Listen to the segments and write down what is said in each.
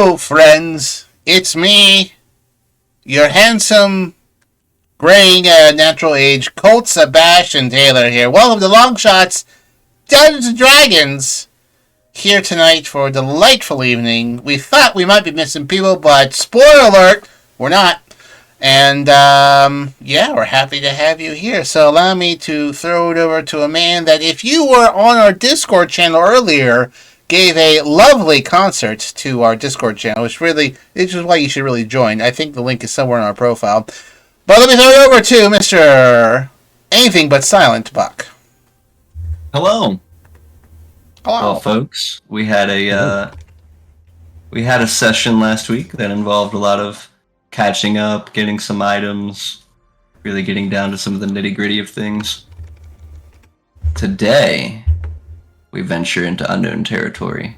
Hello, friends. It's me, your handsome, graying natural age Colt Sebastian Taylor here. Welcome to Longshots, Dungeons and Dragons. Here tonight for a delightful evening. We thought we might be missing people, but spoiler alert, we're not. And, we're happy to have you here. So allow me to throw it over to a man that if you were on our Discord channel earlier, gave a lovely concert to our Discord channel, which is why you should really join. I think the link is somewhere in our profile. But let me throw it over to Mr. Anything But Silent Buck. Hello. Hello. Well, folks, we had a session last week that involved a lot of catching up, getting some items, really getting down to some of the nitty-gritty of things. Today, we venture into unknown territory.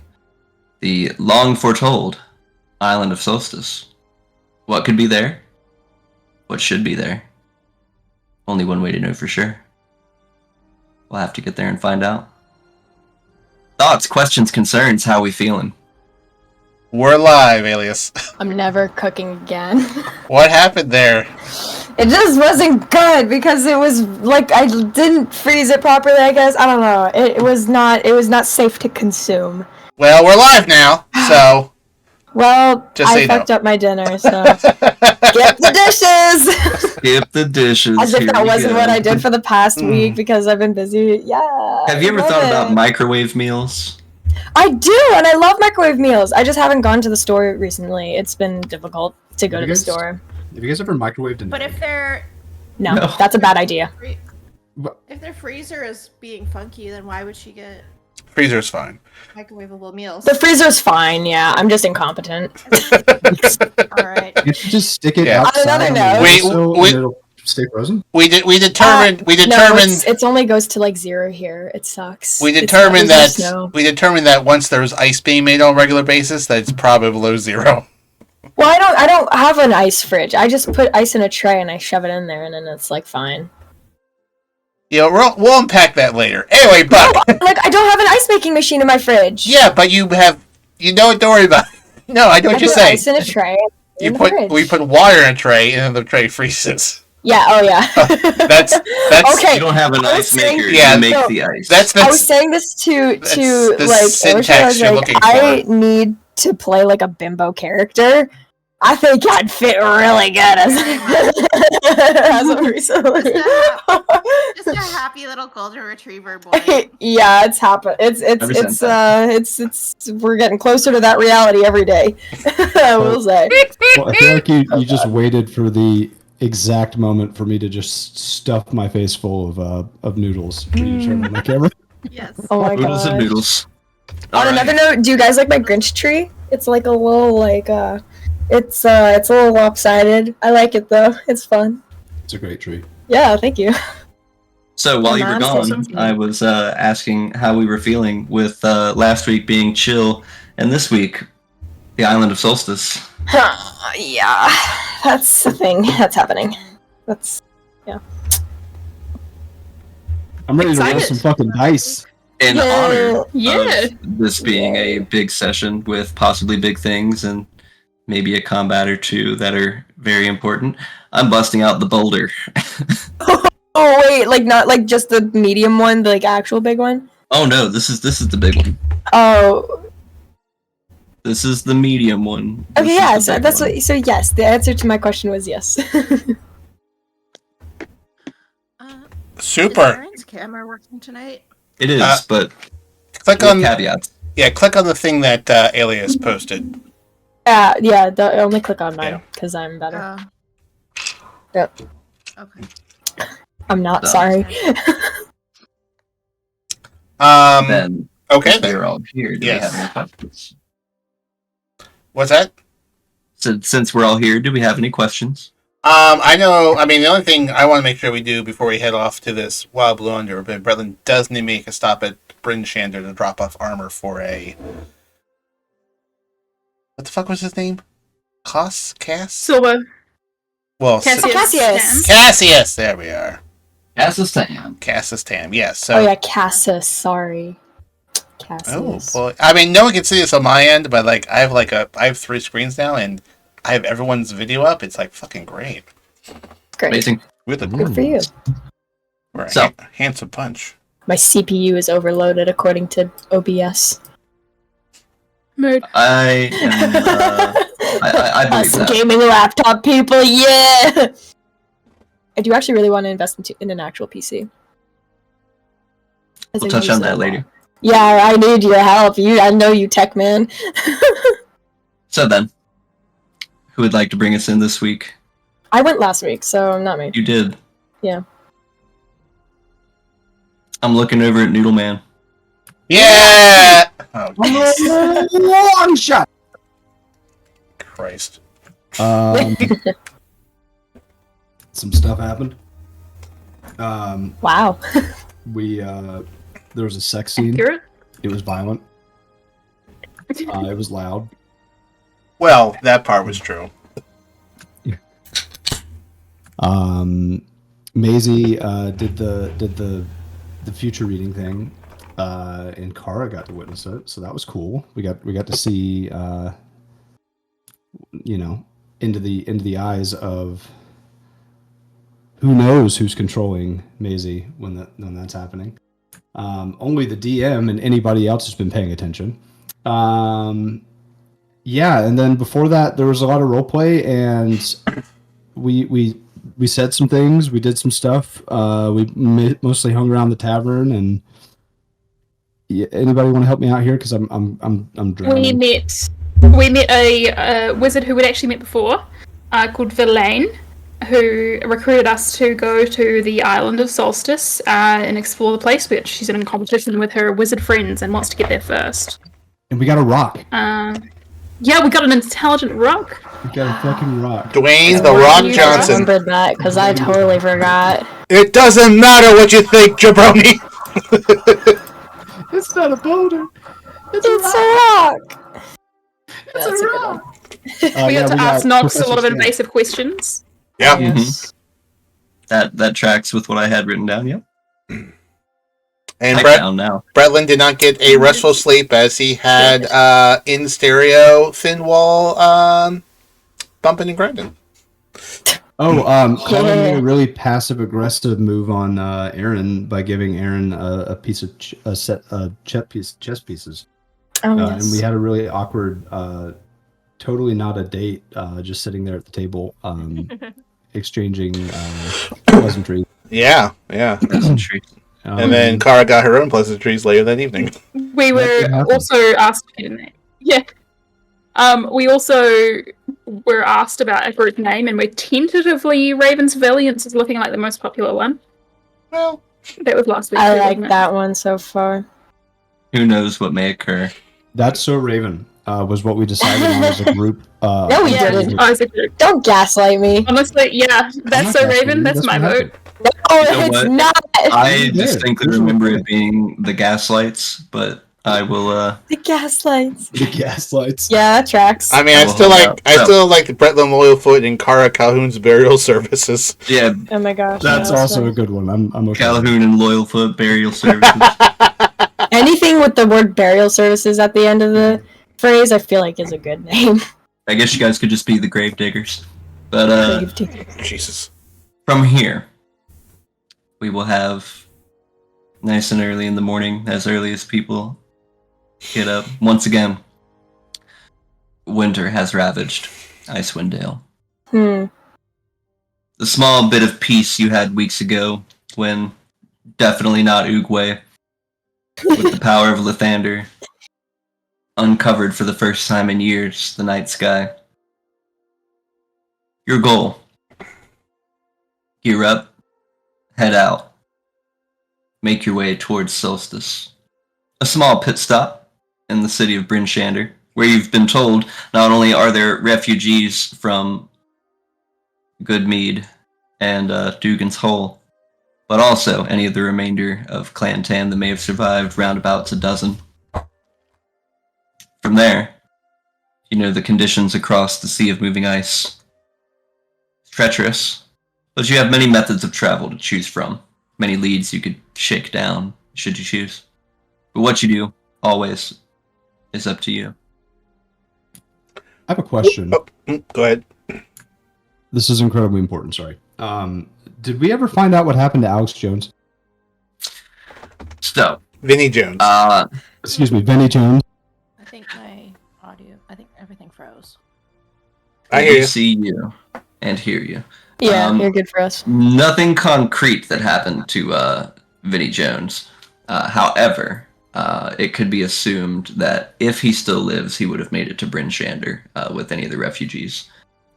The long foretold Island of Solstice. What could be there? What should be there? Only one way to know for sure. We'll have to get there and find out. Thoughts, questions, concerns, how we feeling? We're live, Alias. I'm never cooking again. What happened there? It just wasn't good because it was like I didn't freeze it properly, I guess. I don't know. It was not safe to consume. Well, we're live now, so... Well, just I fucked up my dinner, so... Skip the dishes! Skip the dishes. As if that wasn't what I did for the past week because I've been busy. Yeah. Have you ever thought about microwave meals? I do, and I love microwave meals. I just haven't gone to the store recently. It's been difficult to go to the store. Have you guys ever microwaved an But egg? if they're... No, that's a bad idea. If their freezer is being funky, then why would she get Freezer's fine. microwavable meals? The freezer's fine, yeah. I'm just incompetent. Alright. You should just stick it Yeah. outside On another on the note- windowsill We- and it'll stay frozen? We determined No, it's only goes to like 0 here. It sucks. we It's determined not- that there's no snow. we determined that once there's ice being made on a regular basis, that it's probably below 0. Well, I don't have an ice fridge. I just put ice in a tray and I shove it in there, and then it's like fine. Yeah, we'll unpack that later. Anyway, Buck. No, like I don't have an ice making machine in my fridge. Yeah, but you know what? Don't worry about it. No, I know what I you're put saying. ice in a tray. We put water in a tray, and then the tray freezes. Yeah. Oh yeah. That's Okay. You don't have an I was ice saying- maker. Yeah, you make no, the ice. That's I was saying this to the like syntax I was you're like, looking I need to play like a bimbo character. I think I'd fit really good as a recently. Just a happy little golden retriever boy. Yeah, it's happened. It's we're getting closer to that reality every day. I will say. Well, I feel like you just waited for the exact moment for me to just stuff my face full of noodles for you to turn on my camera. Yes. Oh my Noodles and god. noodles. On another note, do you guys like my Grinch tree? It's like a little it's a little lopsided. I like it though. It's fun. It's a great tree. Yeah, thank you. So while you were gone, I was asking how we were feeling with last week being chill, and this week, the Island of Solstice. Yeah, that's the thing that's happening. That's I'm ready to roll Excited. some fucking dice. In honor Yeah. of this being a big session with possibly big things and maybe a combat or two that are very important, I'm busting out the boulder. Oh wait, like not like just the medium one, the like actual big one? Oh no, this is the big one. Oh, This is the medium one. okay, This yeah. is the So big that's one. what. So yes, the answer to my question was yes. Is super. Aaron's camera working tonight? It is, but Click with on caveats. click on the thing that Alias posted. Yeah. Only click on mine because I'm better. Yep. Okay. I'm not Done. sorry. Then, Okay. since we're all here, do we Yes. have any questions? What's that? Since we're all here, do we have any questions? I know. I mean, the only thing I want to make sure we do before we head off to this Wild Blue Under, but Bretland does need to make a stop at Bryn Shander to drop off armor for a. What the fuck was his name? Cass? Silva. Well, Cassius. Cassius. There we are. Cassius Tam. Cassius Tam. Yes. So Oh yeah, Cassis. Sorry. Cassius. boy. I mean, no one can see this on my end, but like I have 3 screens now, and I have everyone's video up. It's like fucking great. Great. Amazing. With a Good for you. we're a So- handsome punch. My CPU is overloaded according to OBS. Mood. I am. I believe Us that. gaming laptop people, yeah! I do actually really want to invest in an actual PC. As We'll I touch use on it a that lot. later. Yeah, I need your help. I know you tech man. So then, who would like to bring us in this week? I went last week, so not me. You did. Yeah. I'm looking over at Noodle Man. Yeah. Oh Jesus Long shot. Christ. Some stuff happened. Wow. There was a sex scene. Accurate. It was violent. It was loud. Well, that part was true. Maisie did the future reading thing, and Kara got to witness it, so that was cool. We got to see, into the eyes of who knows who's controlling Maisie when that's happening. Only the DM and anybody else has been paying attention. Yeah, and then before that, there was a lot of roleplay, and we said some things. We did some stuff. We mostly hung around the tavern. And anybody want to help me out here? Because I'm drowning. We met a wizard who we'd actually met before, called Verlaine, who recruited us to go to the Island of Solstice and explore the place, but she's in competition with her wizard friends and wants to get there first. And we got a rock. Yeah, we got an intelligent rock. We got a fucking rock. Dwayne the Rock You Johnson. remembered that because I totally forgot. It doesn't matter what you think, jabroni. It's not a boulder. It's a rock. It's a rock. Oh, We yeah, got to ask got Nox a lot of Professor Stan. invasive questions. Yeah. Yes. That tracks with what I had written down. Yep. And Type Brett, down now. Bretlin did not get a restful sleep as he had in stereo thin wall bumping and grinding. Oh, Colin made a really passive aggressive move on Aaron by giving Aaron a piece of chess pieces. Oh, And we yes. had a really awkward, totally not a date, just sitting there at the table, exchanging pleasantries. Yeah. Peasantry. And then Kara got her own pleasantries later that evening. We What were happened? also asked, yeah. We also were asked about a group name, and we're tentatively Raven's Valiance is looking like the most popular one. Well, That was last week. I too, like wasn't it? that one so far. Who knows what may occur? That's so Raven was what we decided on as a group. No, we Yeah, didn't. I was a group. Don't gaslight me. Honestly, yeah, that's not so gaslighting Raven. you, That's my what vote. happened. No, know it's what? not. I Yeah, distinctly here's remember what- it being the gaslights, but I will. The gaslights. The gaslights. Yeah, that tracks. I mean, I I will still hold like out. I So- still like the Bretlin Loyalfoot and Kara Calhoun's burial services. Yeah, Oh my gosh. That's yeah, also a nice. good one. I'm okay. Calhoun and Loyalfoot burial services. Anything with the word burial services at the end of the phrase, I feel like is a good name. I guess you guys could just be the grave diggers. But Jesus. from here, we will have nice and early in the morning, as early as people get up. Once again, winter has ravaged Icewind Dale. The small bit of peace you had weeks ago, when definitely not Oogway, with the power of Lathander, uncovered for the first time in years the night sky. Your goal: gear up, head out, make your way towards Solstice. A small pit stop in the city of Bryn Shander, where you've been told not only are there refugees from Goodmead and Dugan's Hole, but also any of the remainder of Clan Tan that may have survived, roundabouts a dozen. From there, you know the conditions across the Sea of Moving Ice. It's treacherous, but you have many methods of travel to choose from, many leads you could shake down, should you choose. But what you do always is up to you. I have a question. Go ahead. This is incredibly important. Sorry. Did we ever find out what happened to Alex Jones? So, Vinny Jones. Excuse me, Benny Jones. I think my audio. I think everything froze. I hear you. see you and hear you. Yeah, you're good for us. Nothing concrete that happened to Vinny Jones. However, it could be assumed that if he still lives, he would have made it to Bryn Shander with any of the refugees.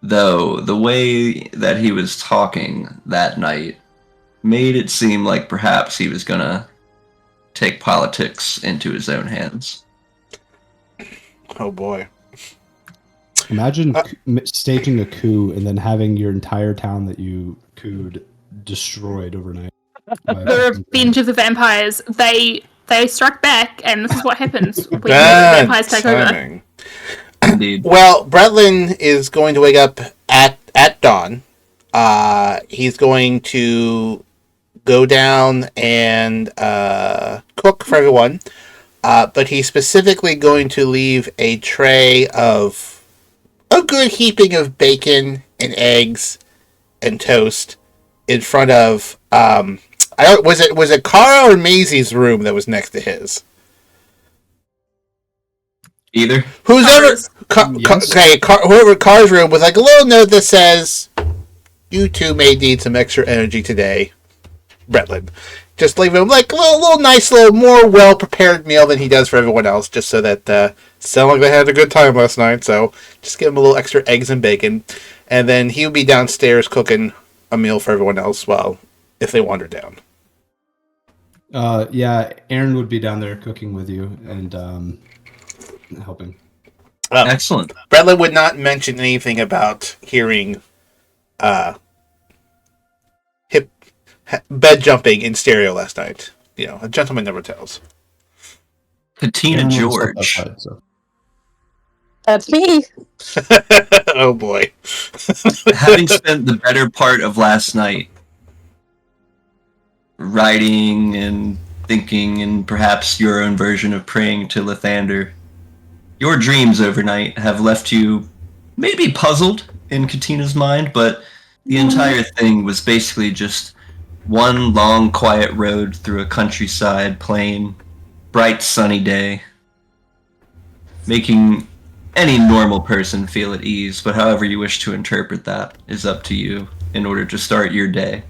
Though the way that he was talking that night made it seem like perhaps he was gonna take politics into his own hands. Oh boy. Imagine staging a coup and then having your entire town that you could destroyed overnight. The Revenge of the Vampires, they struck back, and this is what happens when the Bad vampires take over. timing. Indeed. Well, Bretlin is going to wake up at dawn. He's going to go down and cook for everyone. But he's specifically going to leave a tray of a good heaping of bacon and eggs and toast in front of was it Cara or Maisie's room that was next to his? Either. Whoever Cars. whoever Cara's room with like a little note that says, "You two may need some extra energy today, Bretlin." Just leave him like a little nice, little more well prepared meal than he does for everyone else, just so that sound like they had a good time last night. So just give him a little extra eggs and bacon, and then he'll be downstairs cooking a meal for everyone else. Well, if they wander down. Yeah, Aaron would be down there cooking with you and helping. Excellent. Bretlin would not mention anything about hearing bed jumping in stereo last night. You know, a gentleman never tells. Katina Aaron was George. outside, so. That's me. Oh boy. Having spent the better part of last night writing and thinking and perhaps your own version of praying to Lathander, your dreams overnight have left you maybe puzzled in Katina's mind, but the entire thing was basically just one long, quiet road through a countryside, plain, bright, sunny day, making any normal person feel at ease, but however you wish to interpret that is up to you in order to start your day.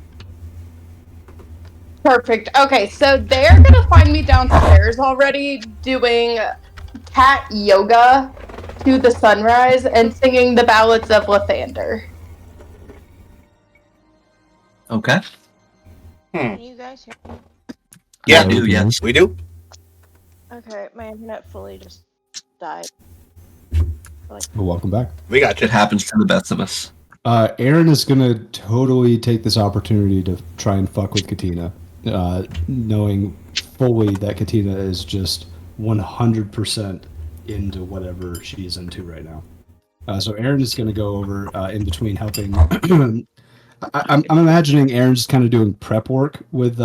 Perfect. Okay, so they're gonna find me downstairs already doing cat yoga to the sunrise and singing the ballads of Lathander. Okay? Can you guys hear me? Yeah, I do, yes. we do. Okay, my internet fully just died. Well, welcome back. We got you. It happens to the best of us. Aaron is gonna totally take this opportunity to try and fuck with Katina, knowing fully that Katina is just 100% into whatever she's into right now. So Aaron is gonna go over in between helping. I'm imagining Aaron's just kind of doing prep work with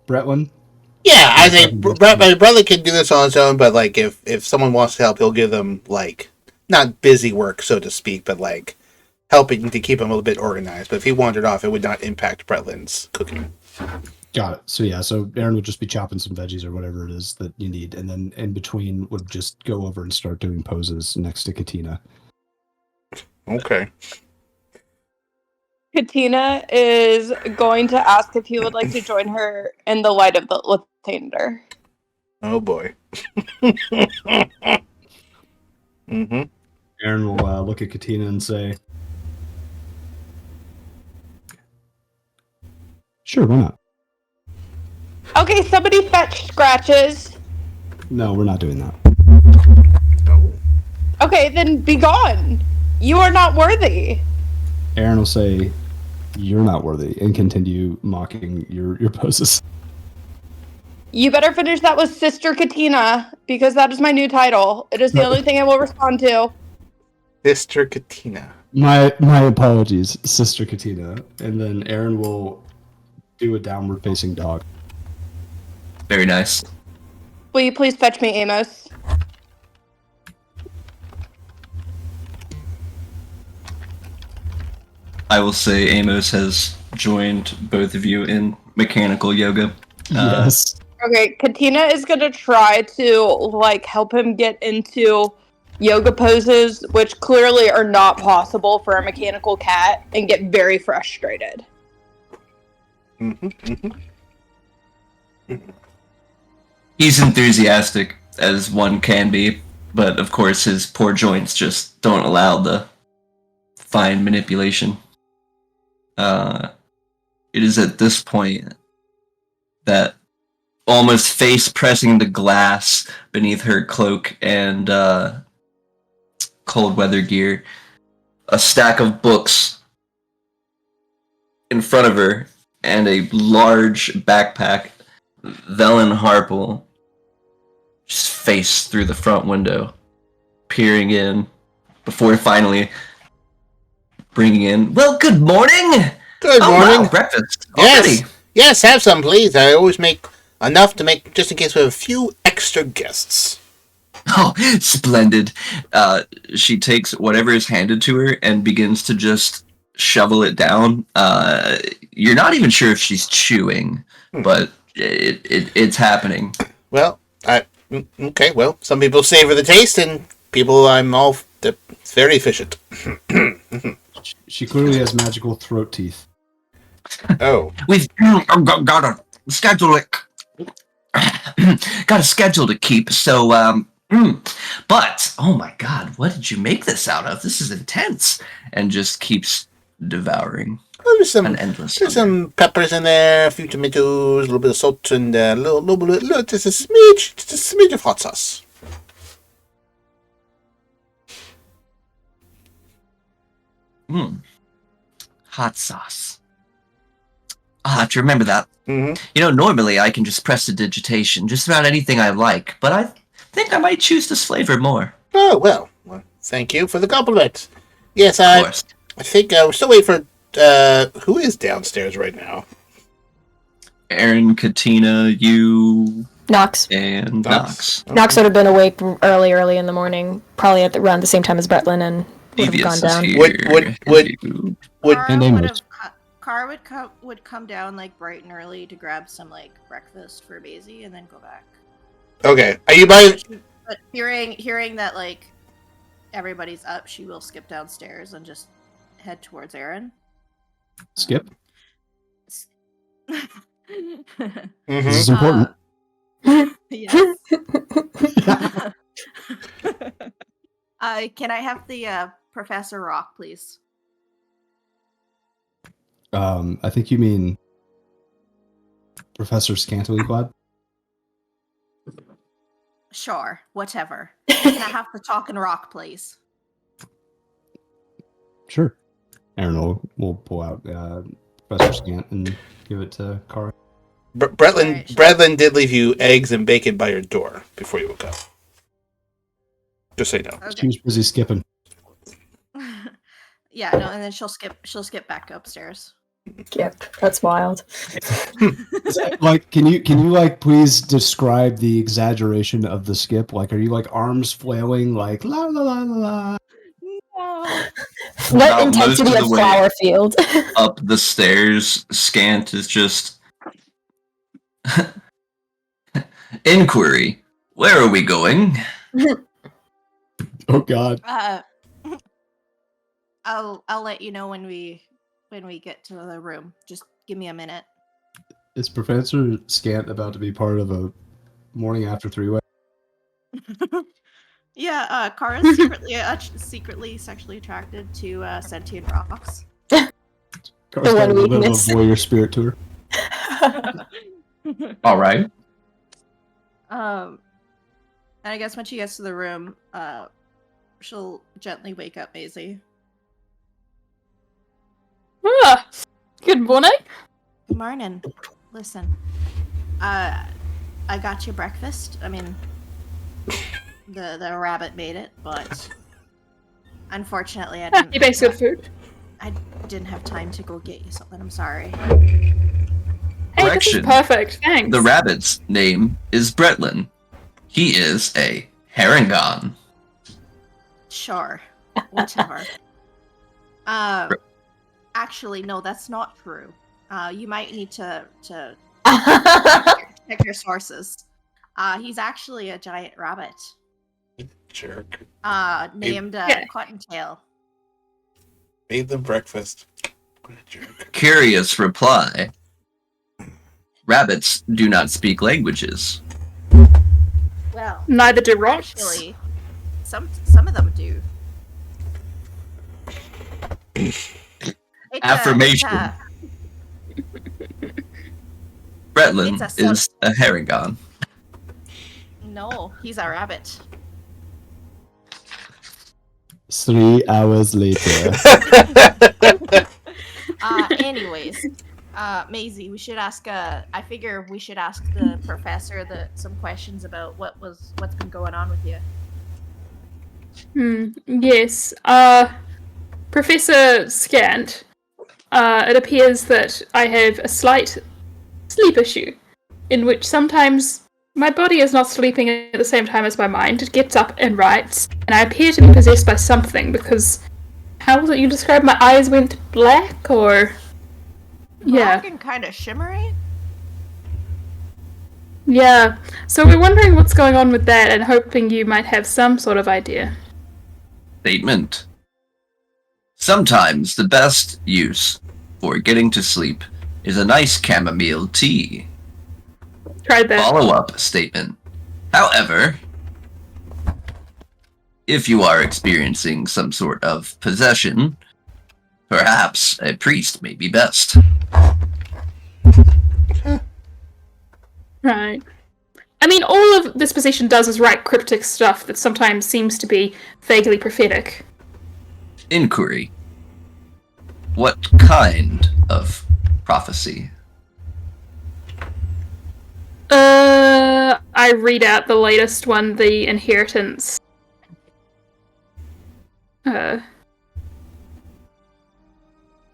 Bretlin. Yeah, I think my brother can do this on his own, but like if someone wants to help, he'll give them like not busy work, so to speak, but like helping to keep him a little bit organized. But if he wandered off, it would not impact Bretlin's cooking. Got it. So yeah, so Aaron would just be chopping some veggies or whatever it is that you need, and then in between would just go over and start doing poses next to Katina. Okay. Katina is going to ask if he would like to join her in the light of the Lathander. Oh boy. Mm-hmm. Aaron will look at Katina and say, "Sure, why not?" Okay, somebody fetch scratches. No, we're not doing that. Okay, then be gone. You are not worthy. Aaron will say, "You're not worthy," and continue mocking your poses. You better finish that with Sister Katina, because that is my new title. It is the only thing I will respond to. Sister Katina. My apologies, Sister Katina. And then Aaron will do a downward facing dog. Very nice. will you please fetch me Amos? I will say Amos has joined both of you in mechanical yoga. Yes. Okay, Katina is gonna try to, like, help him get into yoga poses, which clearly are not possible for a mechanical cat, and get very frustrated. He's enthusiastic, as one can be, but of course his poor joints just don't allow the fine manipulation. It is at this point that, almost face pressing the glass beneath her cloak and cold weather gear, a stack of books in front of her and a large backpack, Velen Harple just face through the front window, peering in before finally bringing in, well, good morning! Good morning. Wow, breakfast Yes. already. Yes, have some, please. I always make enough to make just in case we have a few extra guests. Oh, splendid. She takes whatever is handed to her and begins to just shovel it down. You're not even sure if she's chewing, but it's happening. Well, okay, well, some people savor the taste, and people it's very efficient. She clearly has magical throat teeth. Oh. We've got a schedule. Got a schedule to keep, so, but, oh my god, what did you make this out of? This is intense. And just keeps devouring There's an endless There's hunger. some peppers in there, a few tomatoes, a little bit of salt, and a little just a smidge of hot sauce. Hot sauce. I'll have to remember that. Mm-hmm. You know, normally I can just press digitation, just about anything I like, but I think I might choose this flavor more. Oh, well, thank you for the compliment. Yes, Of I course. think we're still waiting for, who is downstairs right now? Aaron, Katina, you, Nox. and Nox. Nox would have been awake early in the morning, probably around the same time as Bretlin, and would have Devious gone is down. here. Would And Amos. Car would come down like bright and early to grab some like breakfast for Maisie and then go back. Okay, are you by? But hearing that like everybody's up, she will skip downstairs and just head towards Aaron. Skip. Mhm. This is important. Yes. Can I have the Professor Rock, please? I think you mean Professor Scantily-clad. Sure, whatever. Can I have the Talking Rock, please? Sure. Aaron will pull out Professor Scant and give it to Kara. Bretlin did leave you eggs and bacon by your door before you woke up. Just so you know. She was busy skipping. Yeah, no, and then she'll skip back upstairs. Yep, that's wild. Like, can you like please describe the exaggeration of the skip? Like, are you like arms flailing, like la la la la la? No. What About most intensity of of the way flower field? Up the stairs, Scant is just inquiry. Where are we going? Oh God. I'll let you know when we get to the room. Just give me a minute. Is Professor Scant about to be part of a morning after three-way? Yeah, Kara's secretly sexually attracted to sentient rocks. Kara's got a one little bit of a weakness. voyeur spirit to her. All right. And I guess when she gets to the room, she'll gently wake up Maisie. Ah, good morning. Good morning. Listen, I got you breakfast. I mean, the rabbit made it, but unfortunately, You makes good food. I didn't have time to go get you something. I'm sorry. Hey, this is Correction. perfect. Thanks. The rabbit's name is Bretlin. He is a Harangon. Sure. Whatever. Actually, no, that's not true. You might need to check your sources. He's actually a giant rabbit. Jerk. Named Cottontail. Made them breakfast. What a jerk. Curious reply. Rabbits do not speak languages. Well, Neither do rocks. actually, some of them do. Affirmation. Bretlin It's a is a Harangon. No, he's a rabbit. 3 hours later. Anyways, Maisie, we should ask. I figure we should ask the professor some questions about what's been going on with you. Yes. Professor Scant, it appears that I have a slight sleep issue, in which sometimes my body is not sleeping at the same time as my mind. It gets up and writes, and I appear to be possessed by something, because how was it you described my eyes went black, or... Yeah. Black and kind of shimmery? Yeah. So we're wondering what's going on with that, and hoping you might have some sort of idea. Statement. Sometimes the best use for getting to sleep is a nice chamomile tea. Tried that. Follow-up statement. However, if you are experiencing some sort of possession, perhaps a priest may be best. Right. I mean, all of this position does is write cryptic stuff that sometimes seems to be vaguely prophetic. Inquiry. What kind of prophecy? I read out the latest one, the inheritance.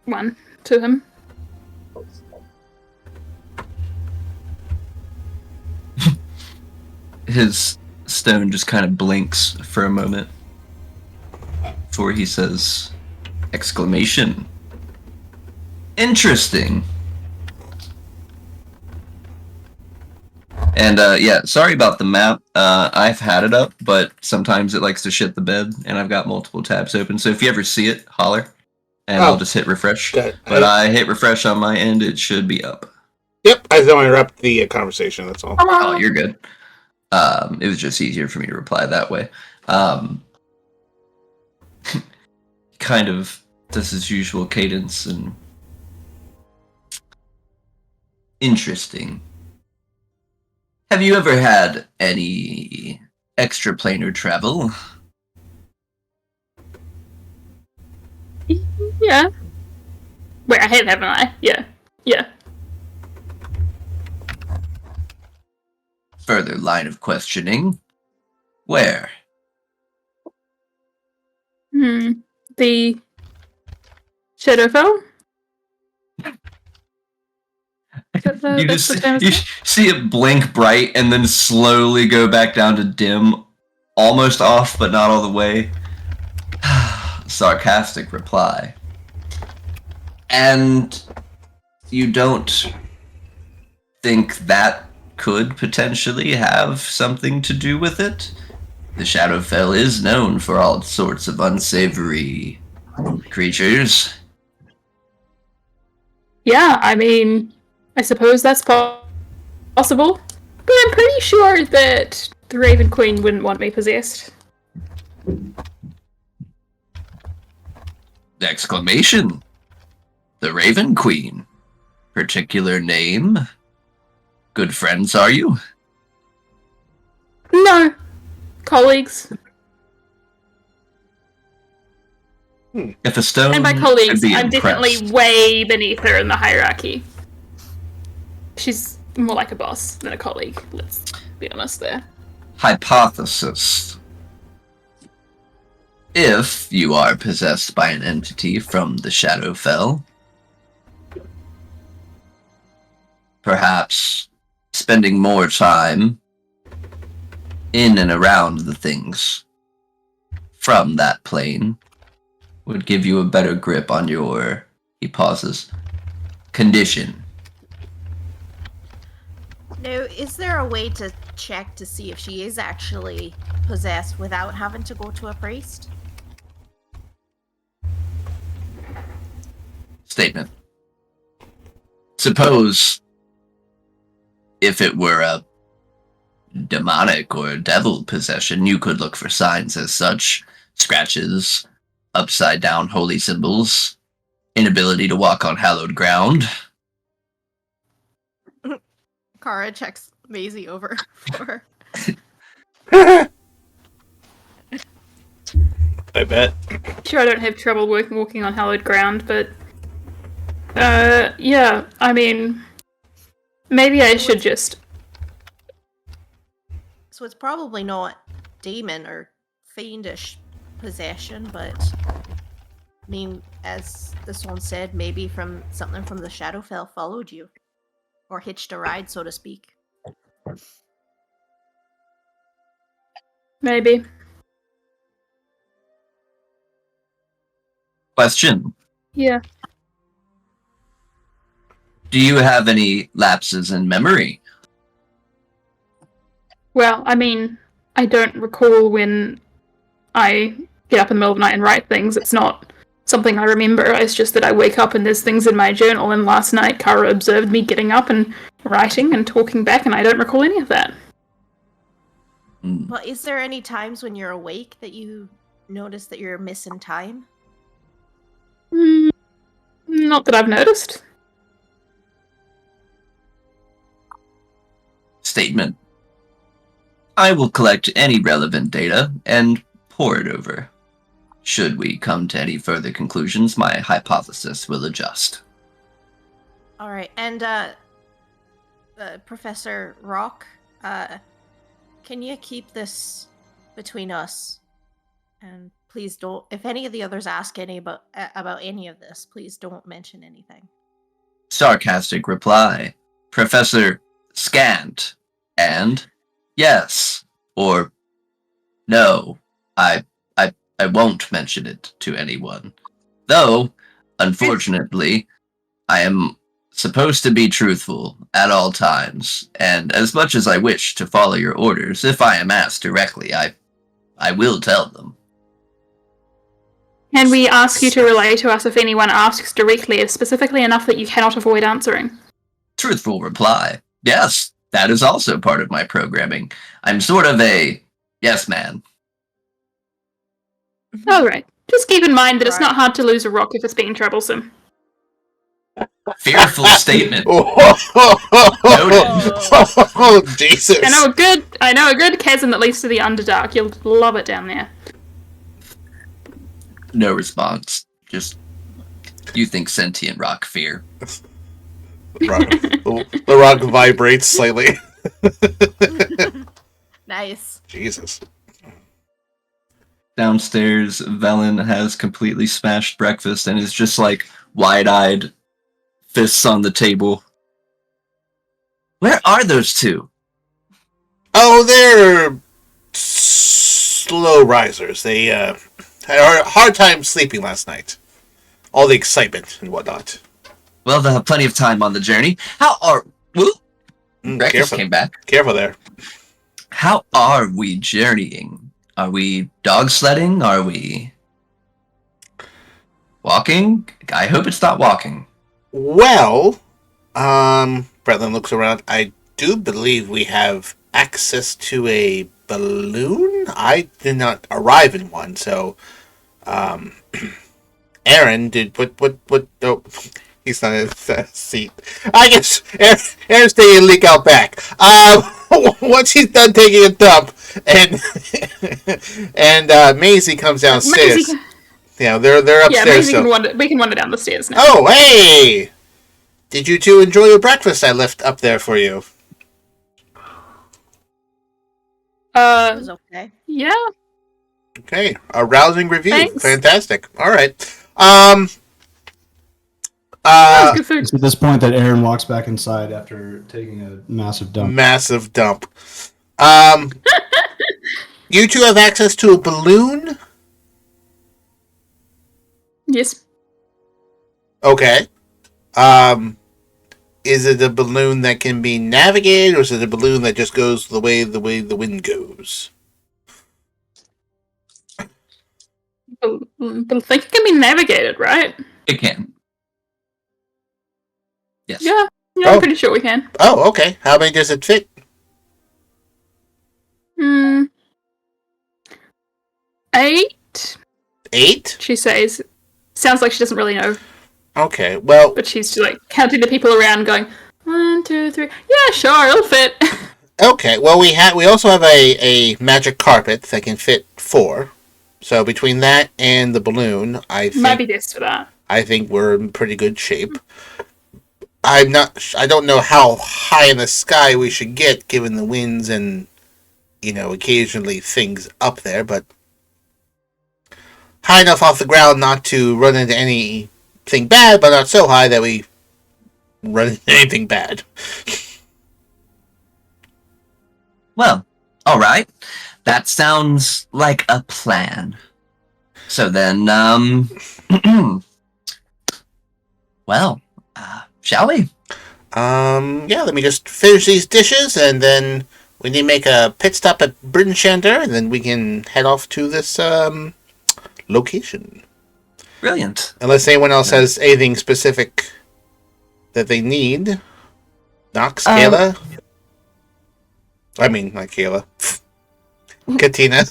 One to him. His stone just kind of blinks for a moment before he says, exclamation. Interesting. And yeah, sorry about the map. I've had it up, but sometimes it likes to shit the bed, and I've got multiple tabs open. So if you ever see it, holler, and I'll just hit refresh. But I hit refresh on my end, it should be up. Yep, I don't interrupt the conversation, that's all. Oh, you're good. It was just easier for me to reply that way. Kind of does his usual cadence and interesting. Have you ever had any extraplanar travel? Yeah. Wait, I have, haven't I? Yeah. Yeah. Further line of questioning. Where? The Shadowfell? You see it blink bright and then slowly go back down to dim, almost off but not all the way. Sarcastic reply. And you don't think that could potentially have something to do with it? The Shadowfell is known for all sorts of unsavory creatures. Yeah, I mean, I suppose that's possible. But I'm pretty sure that the Raven Queen wouldn't want me possessed. Exclamation. The Raven Queen. Particular name? Good friends, are you? No. Colleagues. If a stone And by colleagues, could be I'm definitely impressed. way beneath her in the hierarchy. She's more like a boss than a colleague, let's be honest there. Hypothesis. If you are possessed by an entity from the Shadowfell, perhaps spending more time in and around the things from that plane would give you a better grip on your, he pauses, condition. Now, is there a way to check to see if she is actually possessed without having to go to a priest? Statement. Suppose if it were a demonic or devil possession, you could look for signs as such. Scratches, upside down holy symbols, inability to walk on hallowed ground. Kara checks Maisie over for her. I bet. Sure, I don't have trouble walking on hallowed ground, but yeah, I mean, maybe I should just. So it's probably not demon or fiendish possession, but I mean, as this one said, maybe from something from the Shadowfell followed you. Or hitched a ride, so to speak. Maybe. Question. Yeah. Do you have any lapses in memory? Well, I mean, I don't recall when I get up in the middle of the night and write things. It's not something I remember. It's just that I wake up and there's things in my journal, and last night Kara observed me getting up and writing and talking back, and I don't recall any of that. But is there any times when you're awake that you notice that you're missing time? Not that I've noticed. Statement. I will collect any relevant data and pour it over. Should we come to any further conclusions, my hypothesis will adjust. All right, and Professor Rock, can you keep this between us? And please don't. If any of the others ask any about any of this, please don't mention anything. Sarcastic reply. Professor Scant. And yes or no. I won't mention it to anyone. Though, unfortunately, I am supposed to be truthful at all times, and as much as I wish to follow your orders, if I am asked directly, I will tell them. Can we ask you to relay to us if anyone asks directly, specifically enough that you cannot avoid answering? Truthful reply. Yes, that is also part of my programming. I'm sort of a yes man. Alright. Just keep in mind that it's not hard to lose a rock if it's being troublesome. Fearful statement. Oh, Jesus. I know a good chasm that leads to the Underdark. You'll love it down there. No response. Just, you think sentient rock fear. The rock vibrates slightly. Nice. Jesus. Downstairs, Velen has completely smashed breakfast and is just like wide-eyed, fists on the table. Where are those two? Oh, they're slow risers. They had a hard time sleeping last night. All the excitement and whatnot. Well, they'll have plenty of time on the journey. How are... Breakfast came back. Careful there. How are we journeying? Are we dog sledding? Are we walking? I hope it's not walking. Well, Bretlin looks around. I do believe we have access to a balloon. I did not arrive in one, so, Aaron did, what, oh, he's not in his seat. I guess Aaron's taking a leak out back. Once he's done taking a dump, and Maisie comes downstairs. Yeah, they're upstairs. Yeah, Maisie we can wander down the stairs now. Oh, hey! Did you two enjoy your breakfast I left up there for you? It was okay. Yeah. Okay, a rousing review. Thanks. Fantastic. All right. That was good food. It's at this point that Aaron walks back inside after taking a massive dump. Massive dump. You two have access to a balloon? Yes. Okay. Is it a balloon that can be navigated, or is it a balloon that just goes the way the wind goes? But I think it can be navigated, right? It can. Yes. Yeah, Oh. I'm pretty sure we can. Oh, okay. How many does it fit? 8, 8? she says. Sounds like she doesn't really know, Okay, well, but she's like counting the people around going, 1, 2, 3. Yeah, sure, it'll fit. okay. Well, we also have a magic carpet that can fit 4. So between that and the balloon, I Might be think best for that. I think we're in pretty good shape. I don't know how high in the sky we should get given the winds and occasionally things up there, but high enough off the ground not to run into anything bad, but not so high that we run into anything bad. Well, all right. That sounds like a plan. So then, well, shall we? Yeah, let me just finish these dishes, and then we need to make a pit stop at Bryn Shander, and then we can head off to this, location. Brilliant. Unless anyone else has anything specific that they need. Nox, Kayla? I mean, not Kayla. Katina.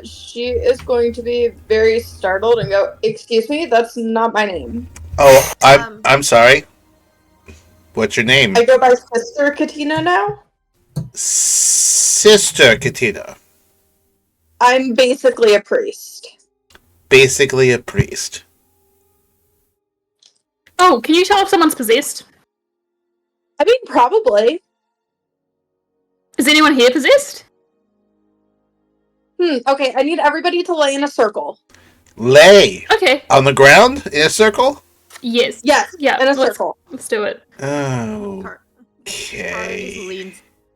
She is going to be very startled and go, "Excuse me, that's not my name." Oh, I'm sorry. What's your name? I go by Sister Katina now. Sister Katina. I'm basically a priest. Basically a priest. Oh, can you tell if someone's possessed? I mean, probably. Is anyone here possessed? Okay, I need everybody to lay in a circle. Lay. Okay. On the ground? In a circle? Yes. Yes, Yeah. in a circle. Let's do it. Oh. Okay. Okay.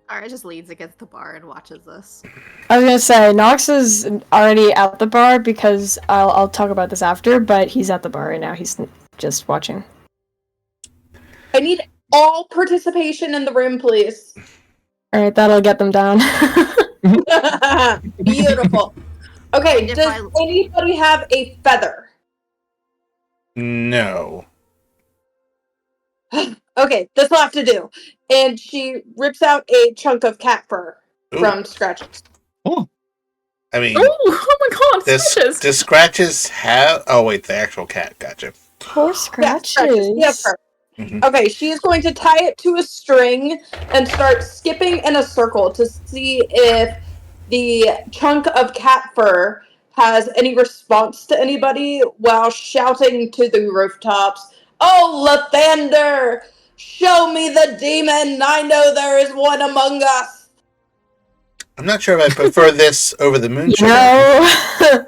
Ara just leans against the bar and watches this. I was gonna say Nox is already at the bar because I'll talk about this after, but he's at the bar right now. He's just watching. I need all participation in the room, please. All right, that'll get them down. Beautiful. Okay, If does anybody have a feather? No. Okay, this will have to do. And she rips out a chunk of cat fur from Scratches. I mean, Oh my god, does Scratches have... Oh, wait, the actual cat. Gotcha. Poor Scratches. Yeah, fur. Mhm. Okay, she's going to tie it to a string and start skipping in a circle to see if the chunk of cat fur has any response to anybody while shouting to the rooftops, "Oh, Lathander! Show me the demon! I know there is one among us!" I'm not sure if I prefer this over the moon You sugar. know.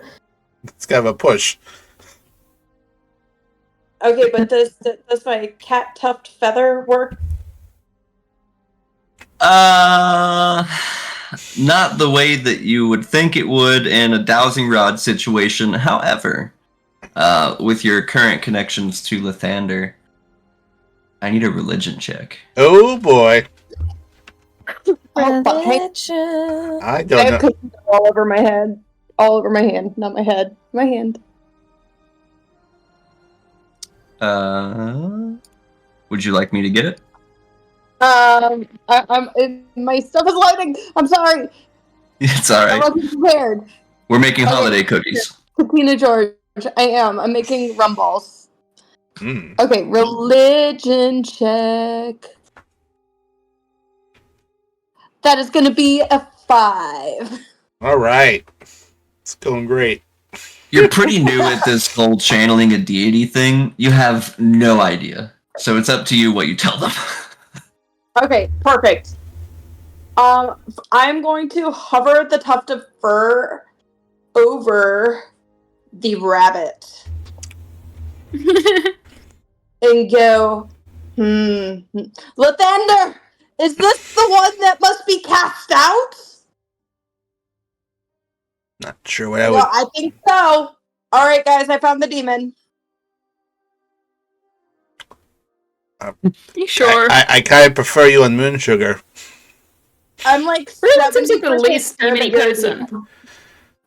It's kind of a push. Okay, but does my cat tuft feather work? Not the way that you would think it would in a dowsing rod situation. However, with your current connections to Lathander, I need a religion check. Oh, boy. Oh, fuck. Hey, I I don't have know. cookies all over my head. All over my hand, not my head. My hand. Would you like me to get it? My stuff is loading. I'm sorry. It's I alright. wasn't prepared. We're making Okay. holiday cookies. Katina George, I am. I'm making rum balls. Mm. Okay, religion check. That is going to be a 5. All right. It's going great. You're pretty new at this whole channeling a deity thing. You have no idea. So it's up to you what you tell them. Okay, perfect. I'm going to hover the tuft of fur over the rabbit and go, Lathander, Is this the one that must be cast out? Not sure what I would. I think so. Alright, guys, I found the demon. You sure? I kind of prefer you on Moon Sugar. I'm like Really seems like the 70% least sure that demon you're a person. demon.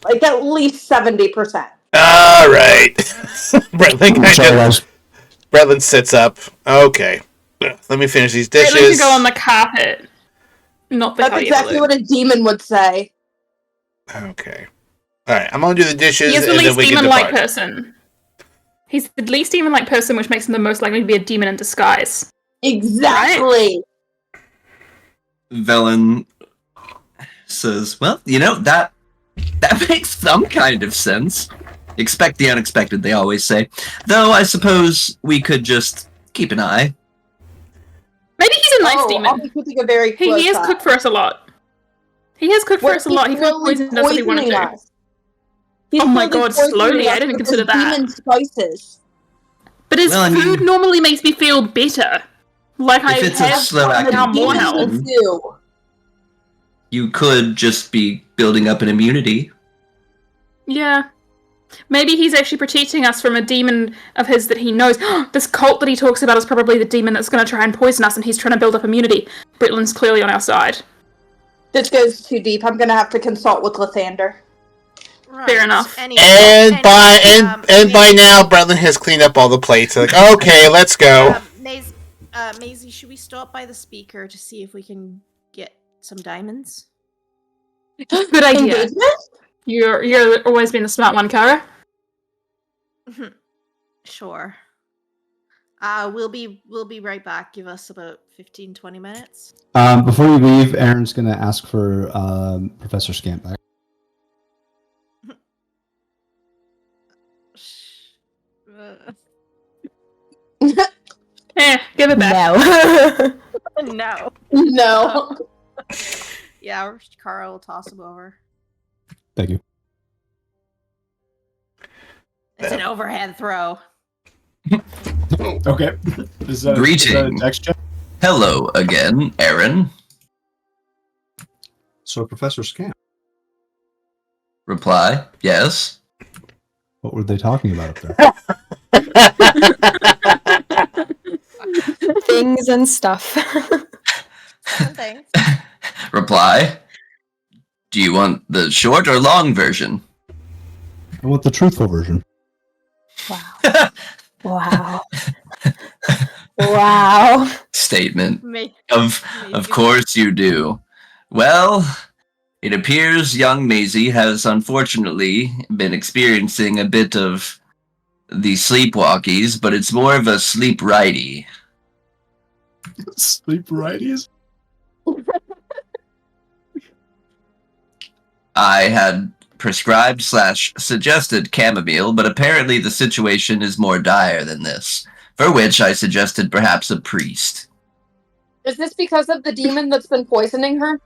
Like at least 70%. All right. Sorry, Bretlin sits up. Okay. Let me finish these Really dishes. to go on the carpet, not the That's exactly what a demon would say. Okay. All right. I'm gonna do the dishes, He is the and then least we can demon-like depart. person. He's the least demon-like person, which makes him the most likely to be a demon in disguise. Exactly. Velen says, well, that makes some kind of sense. Expect the unexpected, they always say. Though I suppose we could just keep an eye. Maybe he's a nice I'll demon. be keeping a very close He has eye. cooked for us a lot. He has cooked for What, us a lot. He he's could slowly poison us if he wanted poisoning to. us. He's Oh my slowly god, slowly? poisoning I us didn't with consider his that. demon spices. But his Well, I food mean, normally makes me feel better. Like I if it's a have slow now acting more Demons health. poison, do. you could just be building up an immunity. Yeah. Maybe he's actually protecting us from a demon of his that he knows. This cult that he talks about is probably the demon that's going to try and poison us, and he's trying to build up immunity. Britlin's clearly on our side. This goes too deep. I'm gonna have to consult with Lathander. Right. Fair enough. And by now, Bretlin has cleaned up all the plates. Like, okay, let's go. Maisie, should we stop by the speaker to see if we can get some diamonds? Good idea. Engagement? You're always been the smart one, Kara. Sure. We'll be right back. Give us about 15-20 minutes. Before you leave, Aaron's going to ask for Professor Scant back. Give it back. No. No. No. Yeah, Carl will toss him over. Thank you. It's an overhand throw. Okay. Is that Greetings. a dex check? Hello again, Aaron. So, Professor Scant, Reply, yes. what were they talking about up there? Things and stuff. Thanks. Reply, do you want the short or long version? I want the truthful version. Wow. Wow. Wow. Statement. Maybe Of course you do. Well, it appears young Maisie has unfortunately been experiencing a bit of the sleepwalkies, but it's more of a sleep righty. Sleep righties? I had prescribed / suggested chamomile, but apparently the situation is more dire than this, for which I suggested perhaps a priest. Is this because of the demon that's been poisoning her?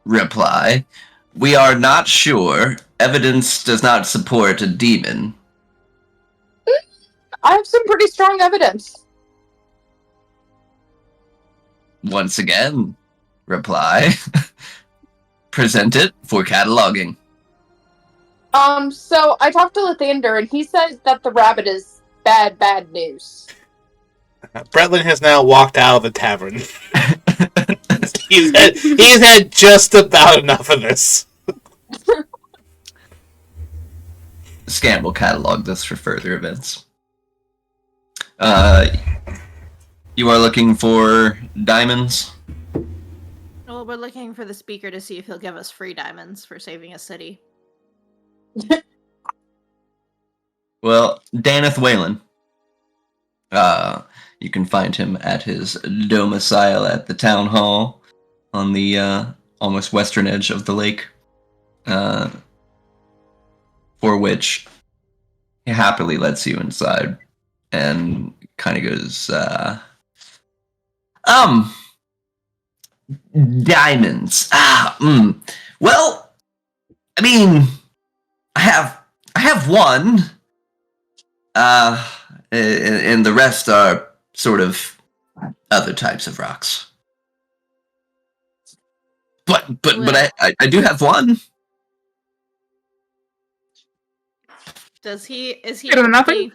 Reply, we are not sure. Evidence does not support a demon. I have some pretty strong evidence. Once again, reply. Present it for cataloging. So I talked to Lathander, and he says that the rabbit is bad news. Bretlin has now walked out of the tavern. he's had just about enough of this. Scant will catalog this for further events. You are looking for diamonds? Well, we're looking for the speaker to see if he'll give us free diamonds for saving a city. Well, Daneth Whalen. You can find him at his domicile at the town hall on the almost western edge of the lake. For which he happily lets you inside and kind of goes, diamonds. Well, I mean, I have one. And the rest are sort of other types of rocks. But Well- I do have one. Is he Better than nothing.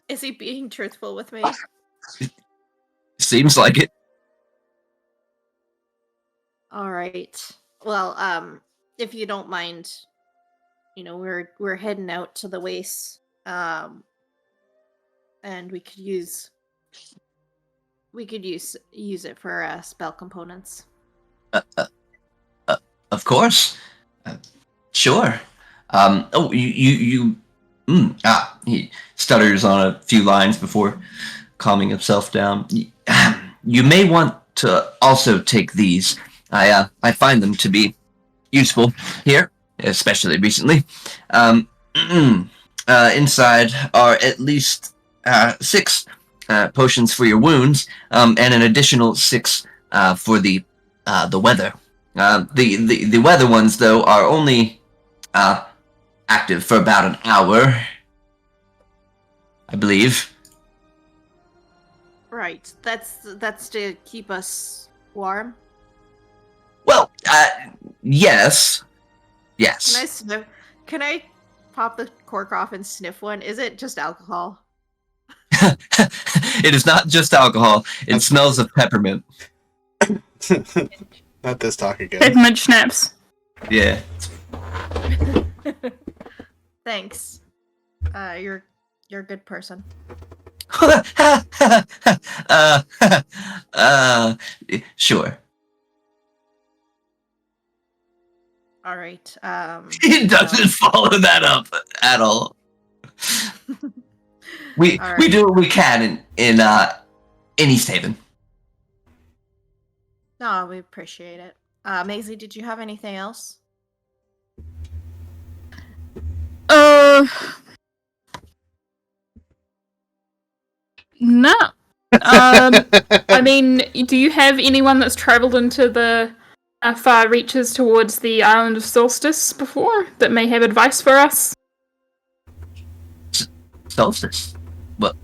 is he being truthful with me? Seems like it. All right. Well, if you don't mind, we're heading out to the wastes, and we could use it for spell components. Of course. Sure. He stutters on a few lines before calming himself down. You may want to also take these. I find them to be useful here, especially recently. Inside are at least 6 potions for your wounds, and an additional 6 for the weather. The weather ones, though, are only active for about an hour, I believe. Right. That's to keep us warm. Well, yes. Yes. Can I pop the cork off and sniff one? Is it just alcohol? It is not just alcohol. It smells of peppermint. Not this talk again. Peppermint schnapps. Yeah. Thanks. You're a good person. Sure. All right. He doesn't follow that up at all. We All right. we do what we can in East Haven. No, we appreciate it. Maisie, did you have anything else? No. I mean, do you have anyone that's traveled into the far reaches towards the Island of Solstice before that may have advice for us? Solstice? Well,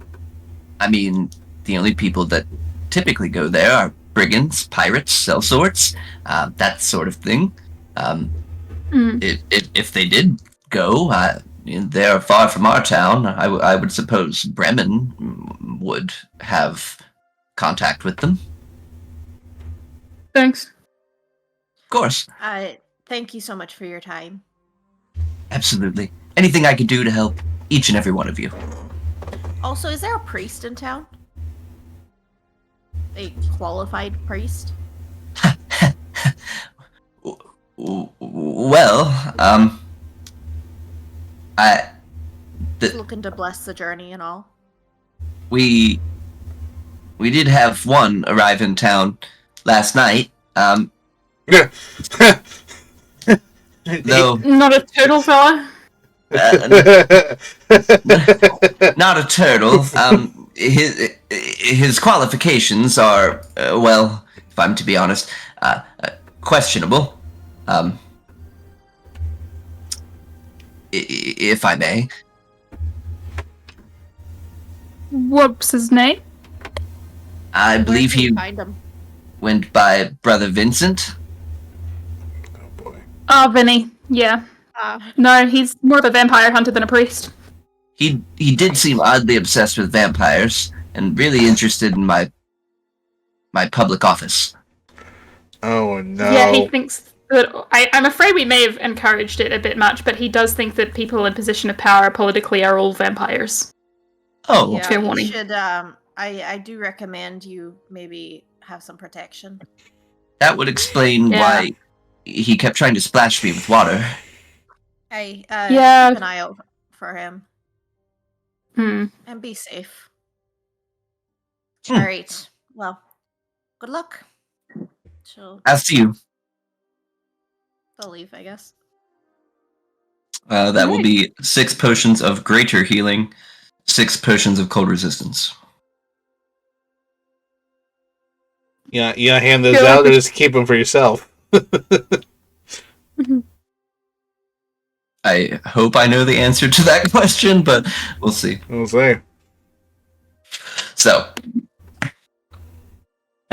I mean, the only people that typically go there are brigands, pirates, sellswords, that sort of thing. If they did go, they're far from our town. I would suppose Bremen would have contact with them. Thanks. Of course. Thank you so much for your time. Absolutely. Anything I could do to help each and every one of you. Also, is there a priest in town? A qualified priest? Well, Looking to bless the journey and all. we did have one arrive in town last night. Though Not a turtle fella? not a turtle. His qualifications are, well, if I'm to be honest, questionable. If I may. What's his name? I Where believe can we he find him? went by Brother Vincent. Oh boy. Oh, Vinny. Yeah. No, he's more of a vampire hunter than a priest. He did seem oddly obsessed with vampires and really interested in my public office. Oh no. Yeah, he thinks that... I'm afraid we may have encouraged it a bit much, but he does think that people in position of power politically are all vampires. Oh, Yeah, fair you warning. should, I do recommend you maybe have some protection. that would explain Yeah. why he kept trying to splash me with water. Hey, Yeah. keep an eye out for him. Hmm. And be safe. Hmm. Alright. Well, good luck. So, As to you, they'll leave, I guess. that will be 6 potions of greater healing, 6 potions of cold resistance. Yeah, you hand those Yeah. out or just keep them for yourself. I hope I know the answer to that question, but we'll see. I'll say. So,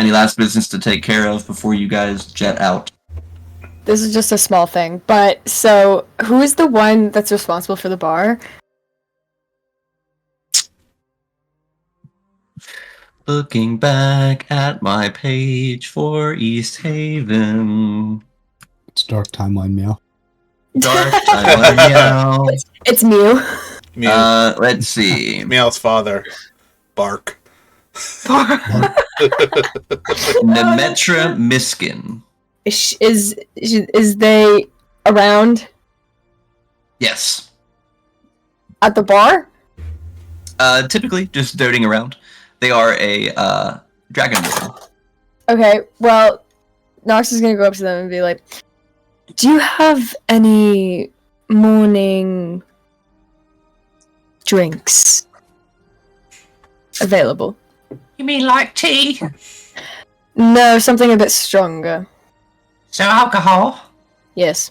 Any last business to take care of before you guys jet out? This is just a small thing, but so who is the one that's responsible for the bar? Looking back at my page for East Haven. It's dark timeline meow. Dark timeline meow. It's Mew. Mew. Let's see. Meow's father. Bark. Nemetra Miskin. Is they around Yes. at the bar? Typically just doting around. They are a dragon lord. Okay, well, Nox is gonna go up to them and be like, "Do you have any morning drinks available?" You mean like tea? No, something a bit stronger. So alcohol? Yes.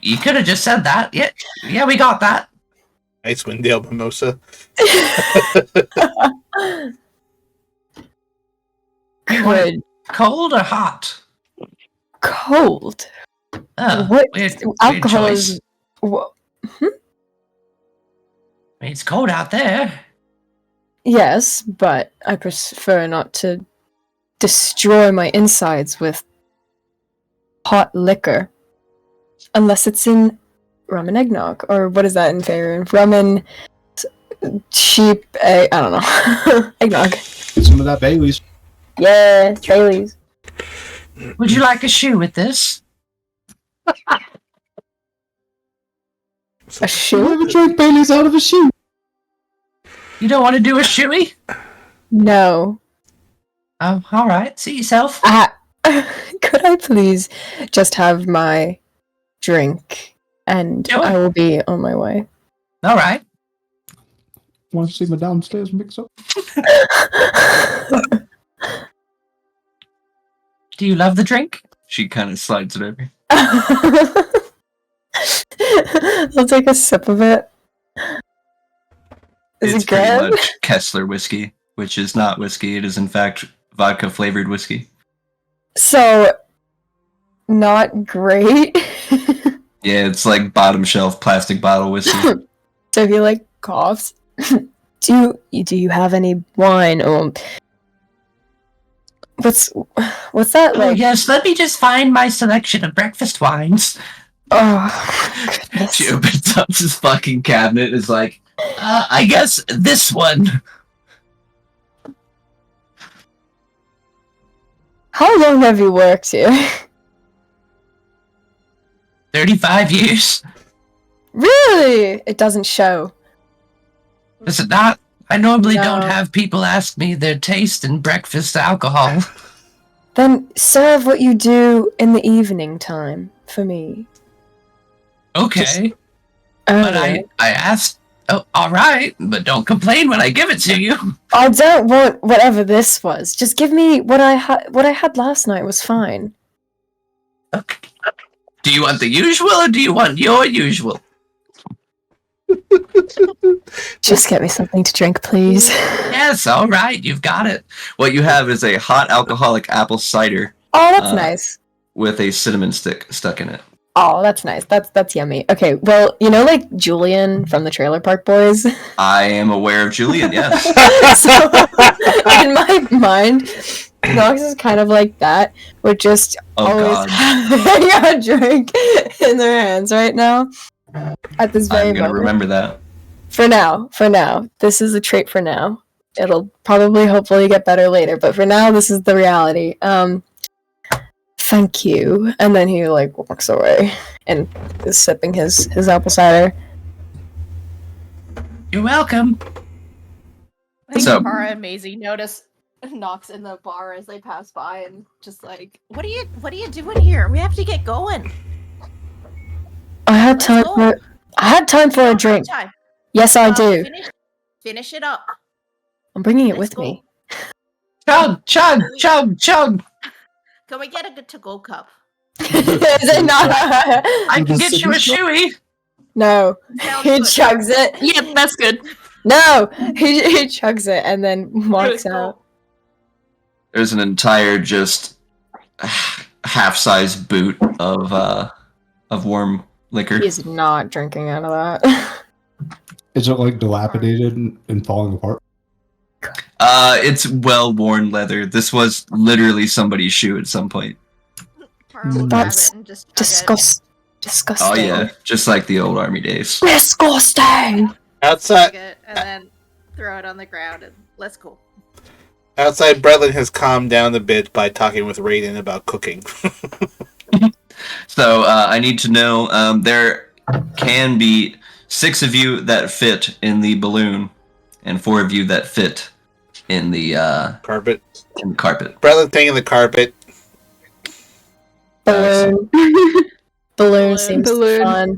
You could have just said that. Yeah, we got that. Icewind Dale Mimosa. You want it Good. cold or hot? Cold. Weird Alcohol choice. is. Wha- I mean, it's cold out there. Yes, but I prefer not to destroy my insides with hot liquor. Unless it's in rum and eggnog. Or what is that in Faerun? Rum and sheep egg. I don't know. Eggnog. Some of that Bailey's. Yeah, Bailey's. Would you like a shoe with this? A I shoe? never drank Bailey's out of a shoe. You don't want to do a shoey? No. Oh, all right. See yourself. Could I please just have my drink and Sure. I will be on my way. All right. Want to see my downstairs mix up? Do you love the drink? She kind of slides it over. I'll take a sip of it. Is It's it pretty good? much Kessler whiskey, which is not whiskey. It is in fact vodka flavored whiskey. So, not great. Yeah, it's like bottom shelf plastic bottle whiskey. So he like coughs. Do you have any wine or what's that Oh, like? yes. Let me just find my selection of breakfast wines. Oh, goodness. She opens up his fucking cabinet and is like, I guess this one. How long have you worked here? 35 years. Really? It doesn't show. Is it not? I normally No. don't have people ask me their taste in breakfast alcohol. Then serve what you do in the evening time for me. Okay. Oh, But I asked, oh, all right, but don't complain when I give it to you. I don't want whatever this was. Just give me what I had last night was fine. Okay. Do you want the usual or do you want your usual? Just get me something to drink, please. Yes, all right, you've got it. what you have is a hot alcoholic apple cider Oh, that's nice. with a cinnamon stick stuck in it. Oh, that's nice. That's yummy. Okay, well, you know, like Julian from the Trailer Park Boys. I am aware of Julian, yes. So, in my mind, Nox is kind of like that. We're just Oh always god. having a drink in their hands right now. At this very I'm gonna moment. remember that. For now. This is a trait for now. It'll probably, hopefully get better later, but for now, this is the reality. Thank you. And then he, like, walks away and is sipping his apple cider. You're welcome. I think So- Cara and Maisie notice Nox in the bar as they pass by and just like, what are you doing here? We have to get going. I had Let's time go. for a drink. Time. Yes, I do. Finish it up. I'm bringing it Let's with go. me. Chug, chug, chug, chug. Can we get a to-go cup? Is it not? I can get you a shoey. No. Sounds He good. chugs it. Yep, that's good. No. He chugs it and then walks Let's go. out. There's an entire just half-size boot of warm liquor. He's not drinking out of that. Is it like dilapidated and falling apart? It's well-worn leather. This was literally somebody's shoe at some point. Carl will grab That's it and just chug it. Disgusting. Oh yeah, just like the old army days. Disgusting! Outside, Chug it, and then throw it on the ground and let's go. outside, Bretlin has calmed down a bit by talking with Raiden about cooking. So I need to know. There can be 6 of you that fit in the balloon, and 4 of you that fit in the Carpet. carpet. Bretlin taking the carpet. Balloon. Balloon seems fun.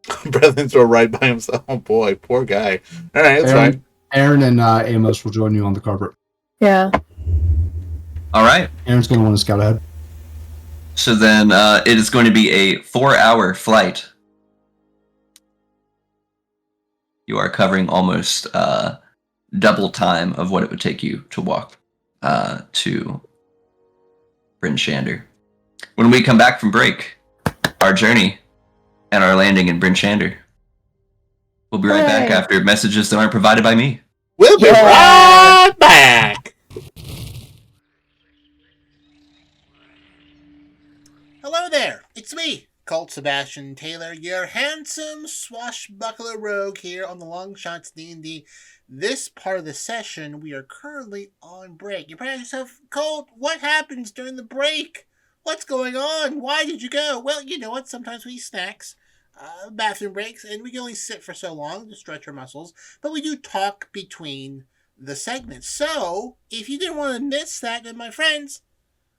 Bretlin's will ride by himself. Oh boy, poor guy. All right, that's fine. Aaron and Amos will join you on the carpet. Yeah. All right. Aaron's going to want to scout ahead. So then it is going to be a 4-hour flight. You are covering almost double time of what it would take you to walk to Bryn Shander. When we come back from break, our journey and our landing in Bryn Shander. We'll be right back after messages that aren't provided by me. We'll be right back. Hello there, it's me, Colt Sebastian Taylor, your handsome swashbuckler rogue here on the Longshots D&D. This part of the session, we are currently on break. You're probably yourself, Colt, what happens during the break? What's going on? Why did you go? Well, you know what, sometimes we eat snacks, bathroom breaks, and we can only sit for so long to stretch our muscles, but we do talk between the segments. So, if you didn't want to miss that, then my friends,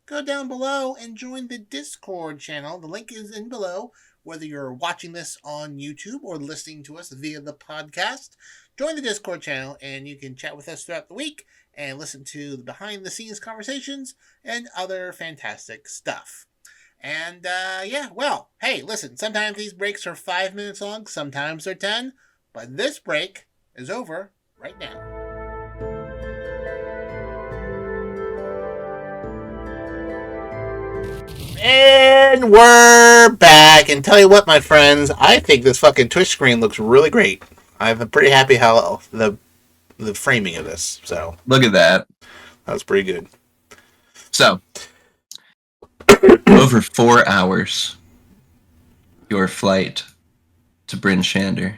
go down below and join the Discord channel. The link is in below. Whether you're watching this on YouTube or listening to us via the podcast, join the Discord channel and you can chat with us throughout the week and listen to the behind-the-scenes conversations and other fantastic stuff. And, yeah, well, hey, listen, sometimes these breaks are 5 minutes long, sometimes they're 10, but this break is over right now. And we're back. And tell you what, my friends, I think this fucking Twitch screen looks really great. I'm pretty happy how the framing of this. So Look at that. that was pretty good. So, over 4 hours, your flight to Bryn Shander.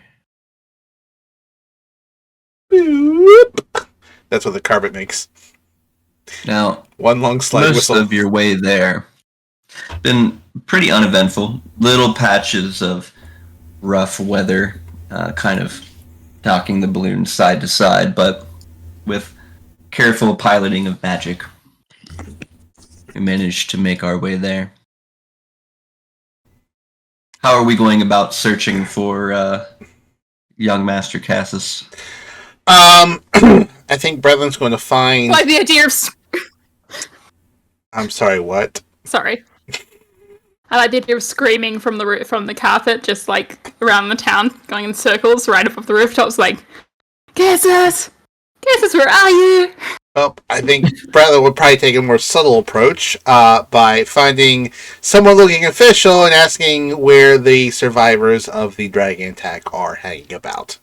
Boop. That's what the carpet makes. Now, One long slide most whistle. of your way there been pretty uneventful. Little patches of rough weather, kind of knocking the balloon side to side, but with careful piloting of magic, we managed to make our way there. How are we going about searching for young Master Cassis? I think Bretlin's going to find. Like the idea of. I'm sorry, what? Sorry. I like the idea of screaming from the carpet, just like around the town, going in circles right above the rooftops, like, Cassis! Cassis, where are you? Well, I think Bretlin would probably take a more subtle approach by finding someone looking official and asking where the survivors of the dragon attack are hanging about.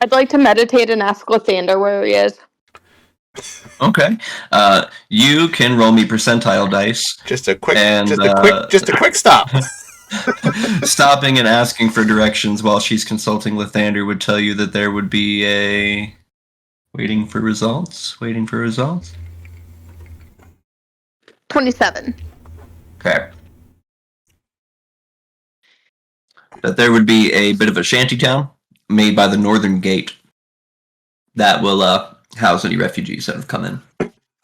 I'd like to meditate and ask Lathander where he is. Okay. You can roll me percentile dice. Just a quick stop. Stopping and asking for directions while she's consulting Lathander would tell you that there would be a waiting for results. 27. Okay. That there would be a bit of a shanty town made by the northern gate that will house any refugees that have come in.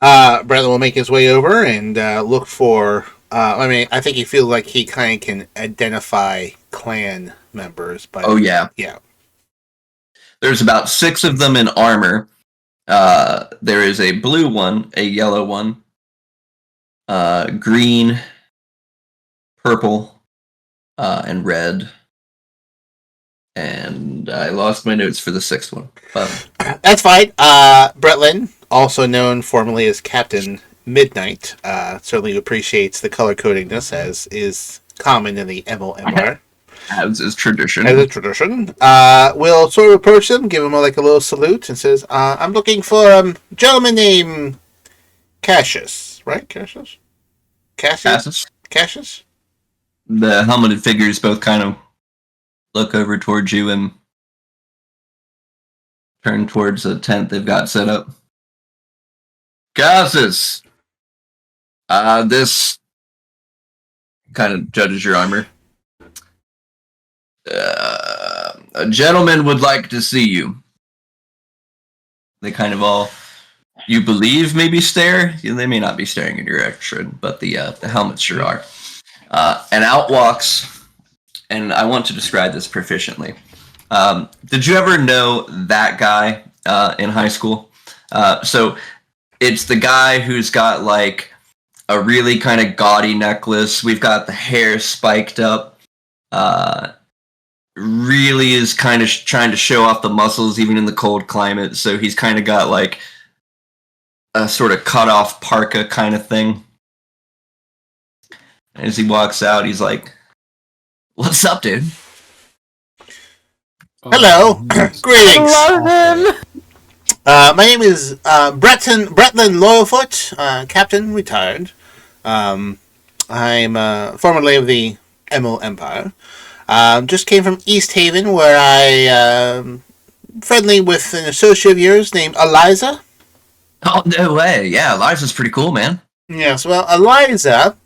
Bretlin will make his way over and look for. I think he feels like he kind of can identify clan members. But Oh yeah. There's about 6 of them in armor. There is a blue one, a yellow one, green, purple, and red. And I lost my notes for the 6th one. That's fine. Bretlin, also known formerly as Captain Midnight, certainly appreciates the color codingness, as is common in the Emil Empire. As is tradition. As a tradition. Will sort of approach them, give him a little salute, and says, I'm looking for a gentleman named Cassius. Right? Cassius? Cassius. Cassius? The helmeted figures both kind of look over towards you and turn towards the tent they've got set up. Cassius! This kind of judges your armor. A gentleman would like to see you. They kind of all, you believe, maybe stare. They may not be staring in your direction, but the helmets sure are. And out walks, and I want to describe this proficiently. Did you ever know that guy in high school? So it's the guy who's got like a really kind of gaudy necklace. We've got the hair spiked up. Really is kind of trying to show off the muscles even in the cold climate. So he's kind of got like a sort of cut off parka kind of thing. As he walks out, he's like, "What's up, dude?" Hello. Greetings. Love him. My name is Bretlin Loyalfoot, Captain, retired. I'm formerly of the Emil Empire. Just came from East Haven, where I friendly with an associate of yours named Eliza. Oh, no way. Yeah, Eliza's pretty cool, man. Yes, well, Eliza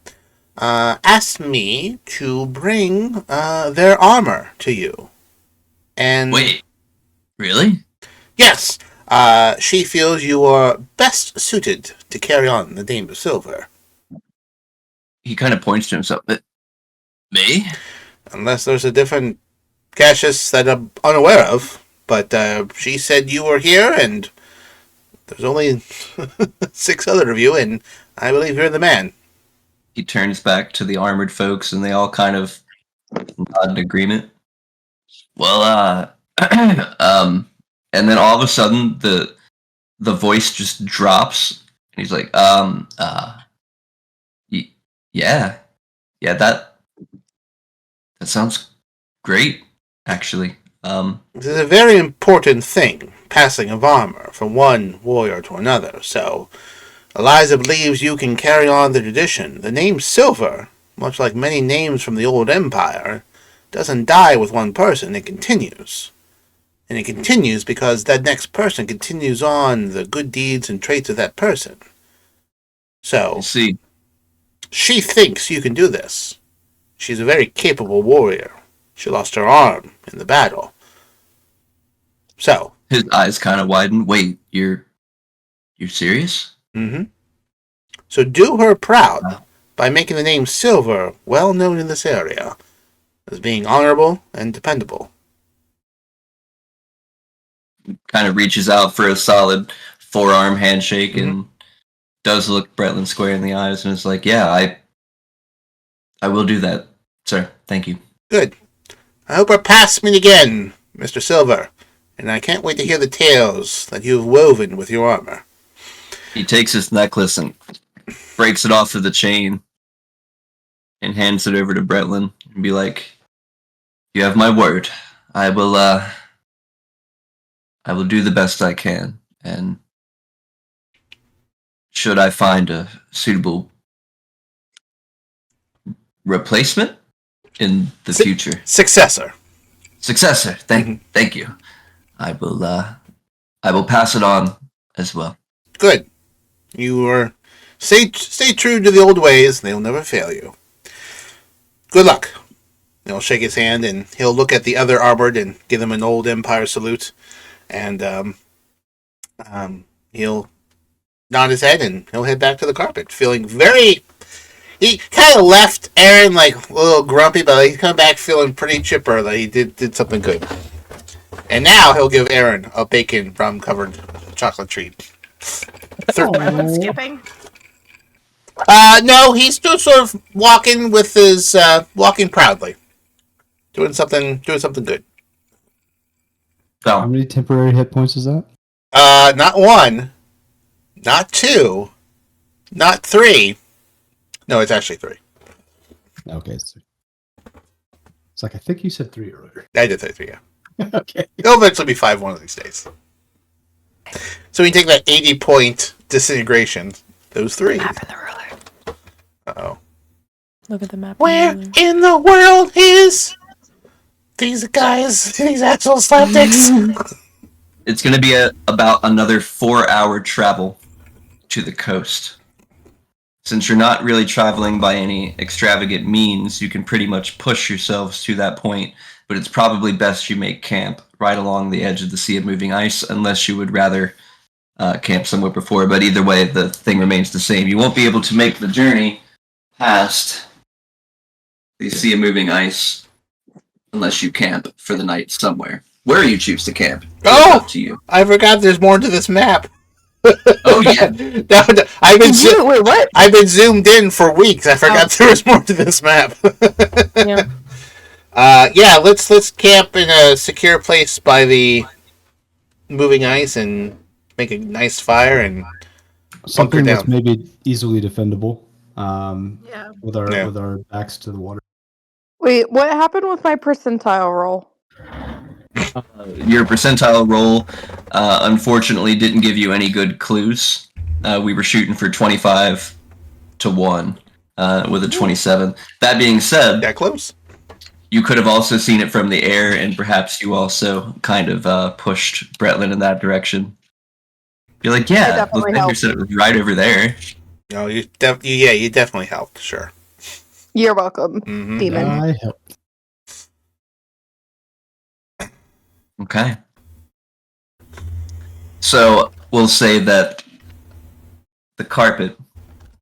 asked me to bring their armor to you. And Wait, really? yes, she feels you are best suited to carry on the name of Silver. He kind of points to himself. Me? Unless there's a different Cassius that I'm unaware of. But she said you were here, and there's only 6 other of you, and I believe you're the man. He turns back to the armored folks, and they all kind of nod in agreement. Well, and then all of a sudden, the voice just drops, and he's like, yeah, that sounds great, actually. This is a very important thing, passing of armor from one warrior to another, so Eliza believes you can carry on the tradition. The name Silver, much like many names from the old empire, doesn't die with one person, it continues. And it continues because that next person continues on the good deeds and traits of that person. So, See, she thinks you can do this. She's a very capable warrior. She lost her arm in the battle. So, his eyes kind of widen. Wait, you're serious? mm-hmm. So do her proud by making the name Silver well known in this area as being honorable and dependable. Kind of reaches out for a solid forearm handshake and does look Bretlin square in the eyes and is like, yeah, I will do that, sir. Thank you. Good. I hope our paths meet again, Mr. Silver, and I can't wait to hear the tales that you've woven with your armor. He takes his necklace and breaks it off of the chain and hands it over to Bretlin and be like, you have my word. I will do the best I can, and should I find a suitable replacement in the future? Successor. Thank you. I will pass it on as well. Good. You are stay true to the old ways, they'll never fail you. Good luck. He'll shake his hand and he'll look at the other armored and give them an old empire salute. And he'll nod his head and he'll head back to the carpet, feeling very... He kind of left Aaron like a little grumpy, but he's come back feeling pretty chipper that he did something good. And now he'll give Aaron a bacon rum covered chocolate treat. Skipping? No, he's still sort of walking with his walking proudly, doing something good. How many temporary hit points is that? Not one, Not 2. Not 3. No, it's actually 3. Okay, it's like I think you said 3 earlier. I did say 3, yeah. Okay. It'll eventually be 5 one of these days. So we take that 80-point disintegration. Those 3. Map in the ruler. Uh-oh. Look at the map. Where in the world is these guys, these actual slapdicks? It's going to be about another 4-hour travel to the coast. Since you're not really traveling by any extravagant means, you can pretty much push yourselves to that point, but it's probably best you make camp right along the edge of the Sea of Moving Ice, unless you would rather camp somewhere before. But either way, the thing remains the same. You won't be able to make the journey past the Sea of Moving Ice unless you camp for the night somewhere. Where you choose to camp, it's up to you. I forgot there's more to this map. Oh yeah. I've been Wait, what? I've been zoomed in for weeks. I forgot there was more to this map. Yeah. Yeah, let's camp in a secure place by the moving ice and make a nice fire and Something bunker that's down. maybe easily defendable. Yeah. With our Yeah. with our backs to the water. Wait, what happened with my percentile roll? Your percentile roll, unfortunately, didn't give you any good clues. We were shooting for 25 to 1 with a 27. That being said, That close? you could have also seen it from the air, and perhaps you also kind of pushed Bretlin in that direction. You're like, yeah, definitely the helped. said it was right over there. No, you definitely helped. Sure. You're welcome, Mm-hmm. demon. I help. Okay. So we'll say that the carpet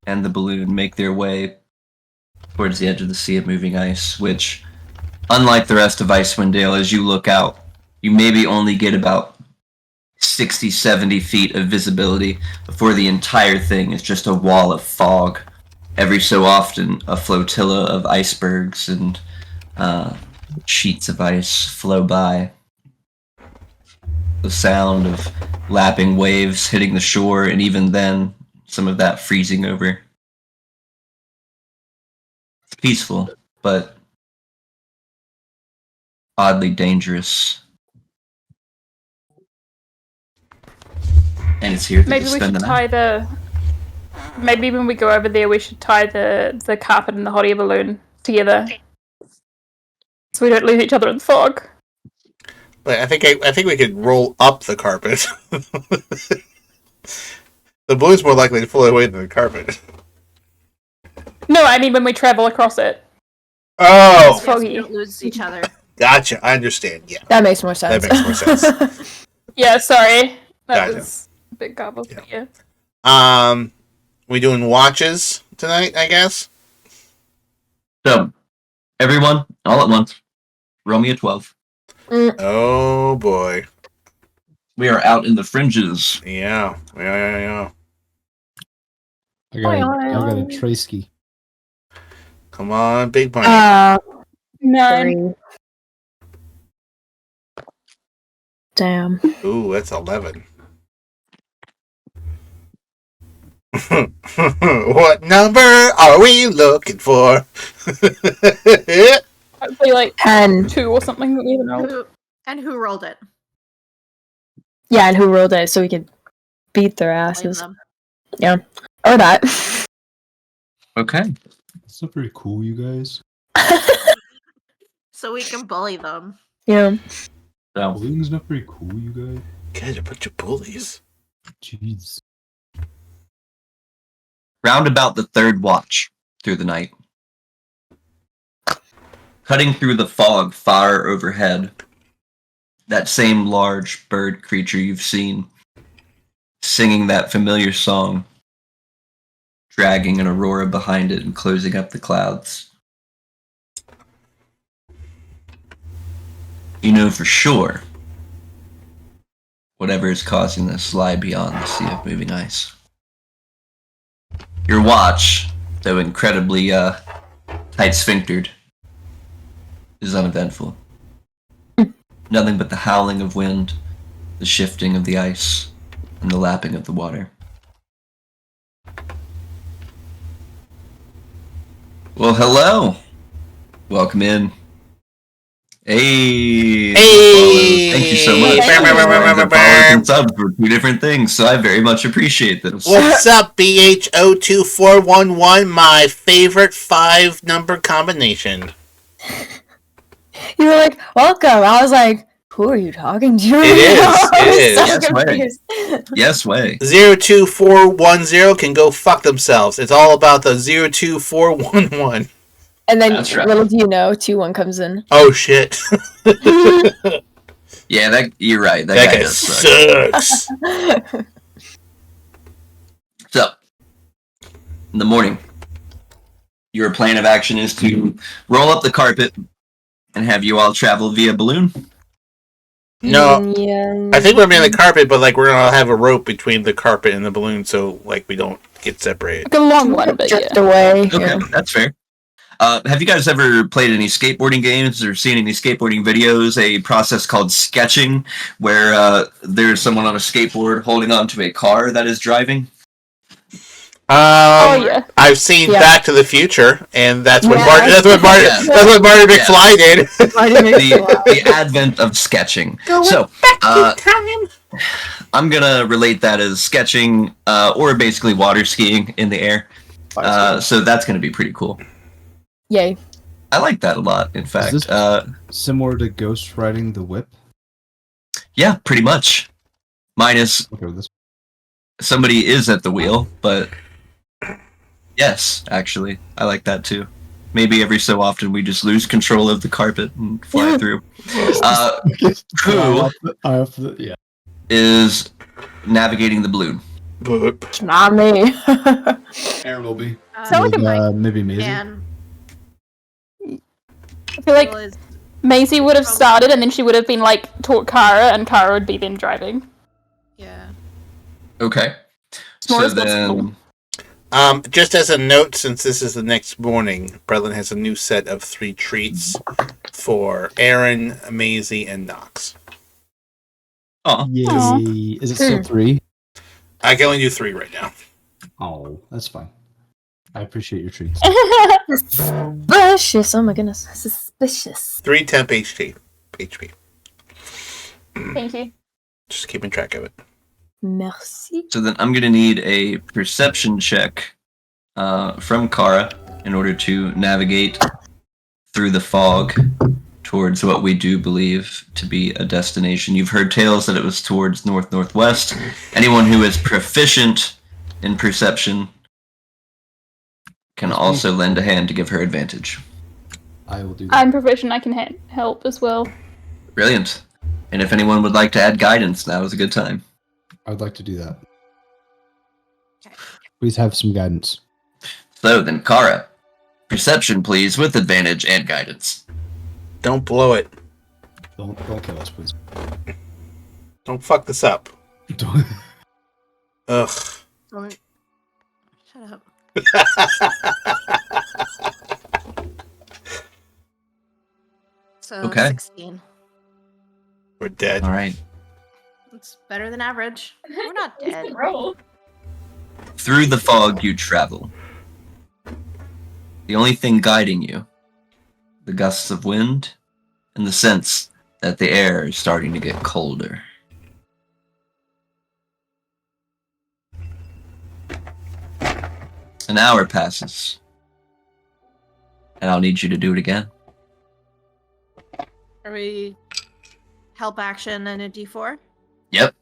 and the balloon make their way towards the edge of the Sea of Moving Ice, which, unlike the rest of Icewind Dale, as you look out, you maybe only get about 60, 70 feet of visibility before the entire thing is just a wall of fog. Every so often, a flotilla of icebergs and sheets of ice flow by. The sound of lapping waves hitting the shore, and even then, some of that freezing over. It's peaceful, but oddly dangerous. And it's here to Maybe we spend should the night. tie the. Maybe when we go over there, we should tie the carpet and the hot air balloon together, so we don't lose each other in the fog. But I think we could roll up the carpet. The balloon's more likely to float away than the carpet. No, I mean when we travel across it. Oh, It's foggy. Yes, we don't lose each other. gotcha. I understand. Yeah. That makes more sense. That makes more sense. Yeah, sorry. That Gotcha. was a bit garbled, but yeah. We doing watches tonight, I guess? So, everyone, all at once, roll me a 12. Oh boy. We are out in the fringes. Yeah. I got a Tracy. Come on, big money. 9. 3. Damn. Ooh, that's 11. What number are we looking for? Hopefully, like 10. 2 or something that we haven't rolled. Who rolled it? Yeah, and who rolled it so we could beat their Blame asses. them. Yeah. Or that. Okay. That's not very cool, you guys. So we can bully them. Yeah. So, Bullying's not very cool, you guys. Guys, a bunch of bullies. Jeez. round about the third watch through the night. Cutting through the fog far overhead, that same large bird creature you've seen, singing that familiar song, dragging an aurora behind it and closing up the clouds. You know for sure whatever is causing this lie beyond the sea of moving ice. Your watch, though incredibly tight-sphinctered, is uneventful. Nothing but the howling of wind, the shifting of the ice, and the lapping of the water. Well, hello. Welcome in. Hey. Hey. Thank you so much. The followers and subs were two different things, so I very much appreciate this. What's up, BH02411? My favorite 5-number combination. You were like, welcome. I was like, who are you talking to? It is. Yes, way. Yes, way. 02410 can go fuck themselves. It's all about the 02411. And then, That's right. little do you know, 2-1 comes in. Oh shit. Yeah, you're right. That guy does sucks. So, in the morning, your plan of action is to roll up the carpet and have you all travel via balloon. No, Yeah. I think we're on the carpet, but like we're gonna have a rope between the carpet and the balloon, so like we don't get separated. Like a long one, but Drift yeah. away. Okay, Yeah. that's fair. Have you guys ever played any skateboarding games or seen any skateboarding videos? A process called sketching, where there's someone on a skateboard holding onto a car that is driving. Yeah. I've seen Yeah. Back to the Future, and that's what Yeah. Marty McFly did. The advent of sketching. So, I'm gonna relate that as sketching, or basically water skiing in the air. So that's gonna be pretty cool. Yay. I like that a lot. In fact, Is similar to Ghost riding the whip? yeah, pretty much. Minus Okay, with this. somebody is at the wheel, but yes, actually, I like that too. Maybe every so often we just lose control of the carpet and fly through. Who Yeah. is navigating the balloon? It's not me. Aaron will be. Sound like a Maybe Maisie. And I feel like Will is Maisie would have Probably. started, and then she would have been like taught Kara, and Kara would be then driving. yeah. Okay. More So is possible. then, Just as a note, since this is the next morning, Brelin has a new set of 3 treats for Aaron, Maisie, and Knox. oh, Yay. Is it still 3? I can only do 3 right now. Oh, that's fine. I appreciate your treats. Suspicious. Oh my goodness. Suspicious. 3 temp HP. Thank you. Just keeping track of it. Merci. so then I'm gonna need a perception check from Kara in order to navigate through the fog towards what we do believe to be a destination. You've heard tales that it was towards north-northwest. Anyone who is proficient in perception can also lend a hand to give her advantage. I will do that. I'm proficient. I can help as well. Brilliant. And if anyone would like to add guidance, now is a good time. I would like to do that. Please have some guidance. So then, Kara, perception, please, with advantage and guidance. Don't blow it. Don't kill us, please. Don't fuck this up. Don't- Ugh. Shut up. So Okay. 16. We're dead. All right. It's better than average. We're not dead. Roll. Through the fog you travel. The only thing guiding you, the gusts of wind, and the sense that the air is starting to get colder. An hour passes, and I'll need you to do it again. Are we help action and a D4? Yep.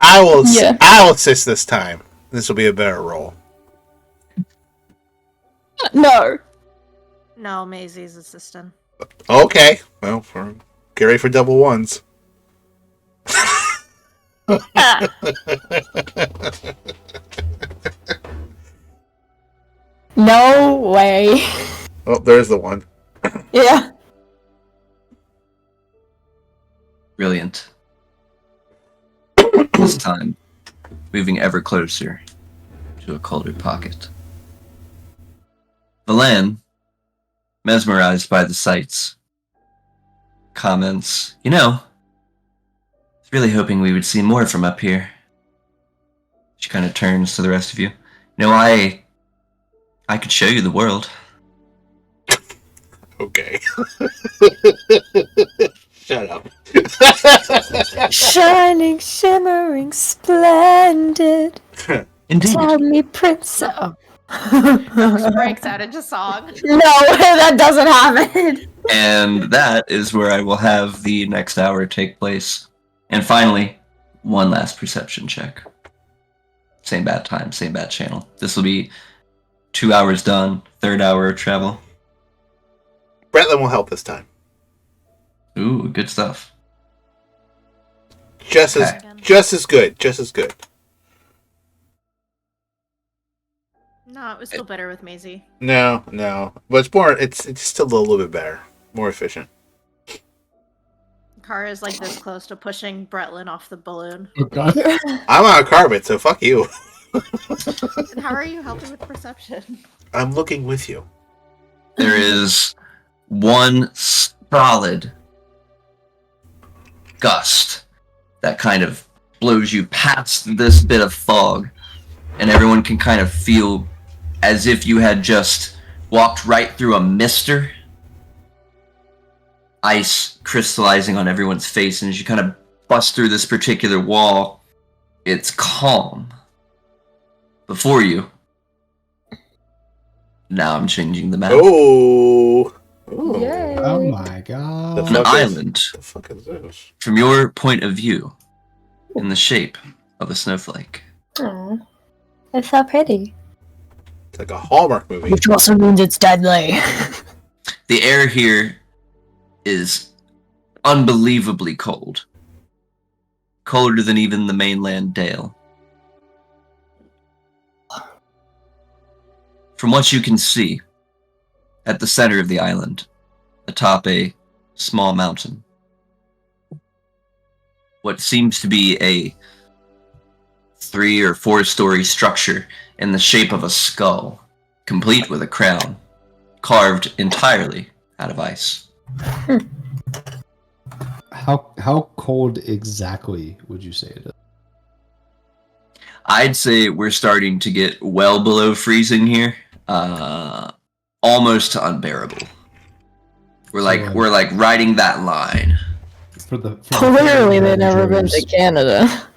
I will Yeah. I will assist this time. This will be a better roll. No. No, Maisie's assistant. Okay. Well, get ready for double ones. Ah. No way. Oh, there's the one. Yeah. Brilliant. This time, moving ever closer to a colder pocket. Valan, mesmerized by the sights, comments, "You know, I was really hoping we would see more from up here." She kind of turns to the rest of you. "You know, I could show you the world. Okay. Shut up. Shining, shimmering, splendid. Indeed. Tell me, Prince. Oh. Breaks out into song. No, that doesn't happen. And that is where I will have the next hour take place. And finally, one last perception check. Same bad time, same bad channel. This will be 2 hours done, third hour of travel. Bretlin will help this time. Ooh, good stuff. Just as good. Just as good. No, it was still better with Maisie. No. But it's more. It's still a little bit better, more efficient. Kara is like this close to pushing Bretlin off the balloon. I'm on a carpet, so fuck you. And how are you helping with perception? I'm looking with you. There is one solid gust that kind of blows you past this bit of fog, and everyone can kind of feel as if you had just walked right through a mister. Ice crystallizing on everyone's face, and as you kind of bust through this particular wall, it's calm. Before you, now I'm changing the map. Oh. Yay. Oh my god. An island, The fuck is this? from your point of view, in the shape of a snowflake. Aw, it's so pretty. It's like a Hallmark movie. Which also means it's deadly. The air here is unbelievably cold. Colder than even the mainland Dale. From what you can see, at the center of the island, atop a small mountain, what seems to be a 3 or 4 story structure in the shape of a skull, complete with a crown, carved entirely out of ice. How cold exactly would you say it is? I'd say we're starting to get well below freezing here, almost to unbearable. We're like riding that line. For the Clearly, they've never been enjoyers- to Canada.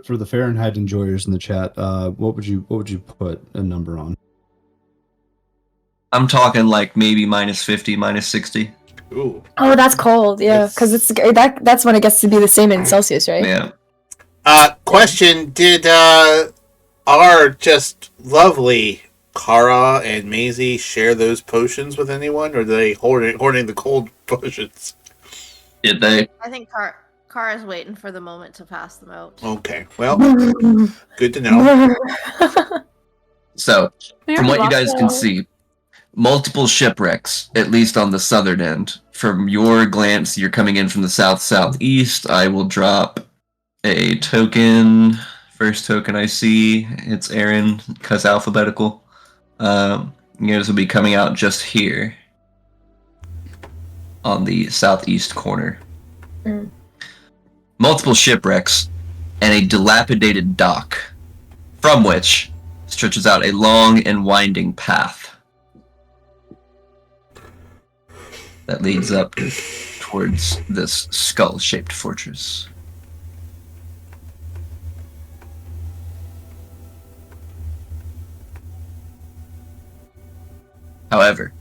For the Fahrenheit enjoyers in the chat, what would you put a number on? I'm talking like maybe -50, -60. Ooh. Oh, that's cold. Yeah, because that's when it gets to be the same in Celsius, right? Yeah. Question: did our just lovely Kara and Maisie share those potions with anyone, or are they hoarding the cold potions? Did they? I think Kara's waiting for the moment to pass them out. Okay, well, good to know. So, from what you guys can Wow. see, multiple shipwrecks, at least on the southern end. From your glance, you're coming in from the south-southeast. I will drop a token. First token I see, it's Aaron, because alphabetical. You guys will be coming out just here on the southeast corner. Mm. Multiple shipwrecks and a dilapidated dock, from which stretches out a long and winding path that leads up towards this skull-shaped fortress. However,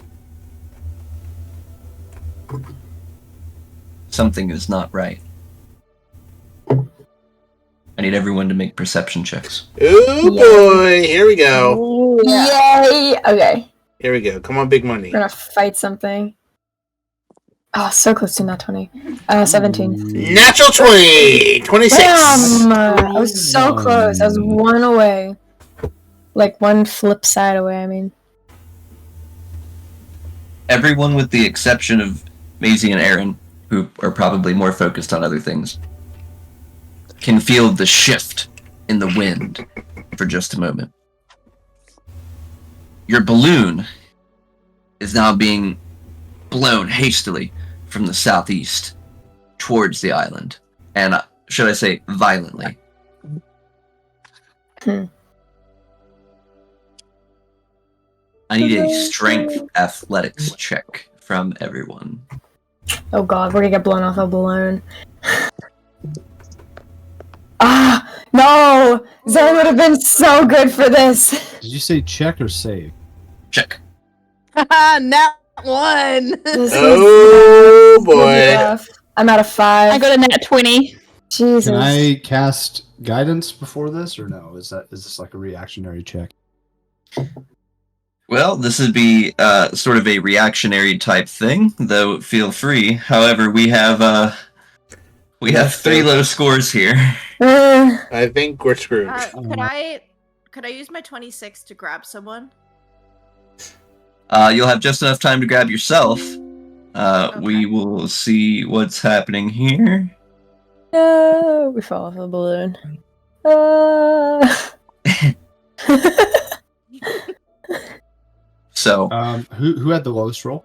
something is not right. I need everyone to make perception checks. Oh boy, here we go. Yay! Okay, Here we go. Come on, big money. we're gonna fight something. Oh, so close to not 20. 17. Natural 20! 26! Damn! I was so close. I was one away. Like one flip side away, I mean. Everyone with the exception of Maisie and Aaron, who are probably more focused on other things, can feel the shift in the wind for just a moment. Your balloon is now being blown hastily from the southeast towards the island, and should I say violently. I need a strength athletics check from everyone. Oh god, we're gonna get blown off a balloon. Ah, no! Zen would have been so good for this. Did you say check or save? Check. Nat 1. This Oh is boy. rough. I'm at a 5. I got a nat 20. Jesus. Can I cast guidance before this, or no? Is this like a reactionary check? Well, this would be sort of a reactionary type thing, though feel free. However, we have 3 low scores here. I think we're screwed. Could I use my 26 to grab someone? You'll have just enough time to grab yourself. Okay. We will see what's happening here. No, we fall off the balloon. So, Who had the lowest roll?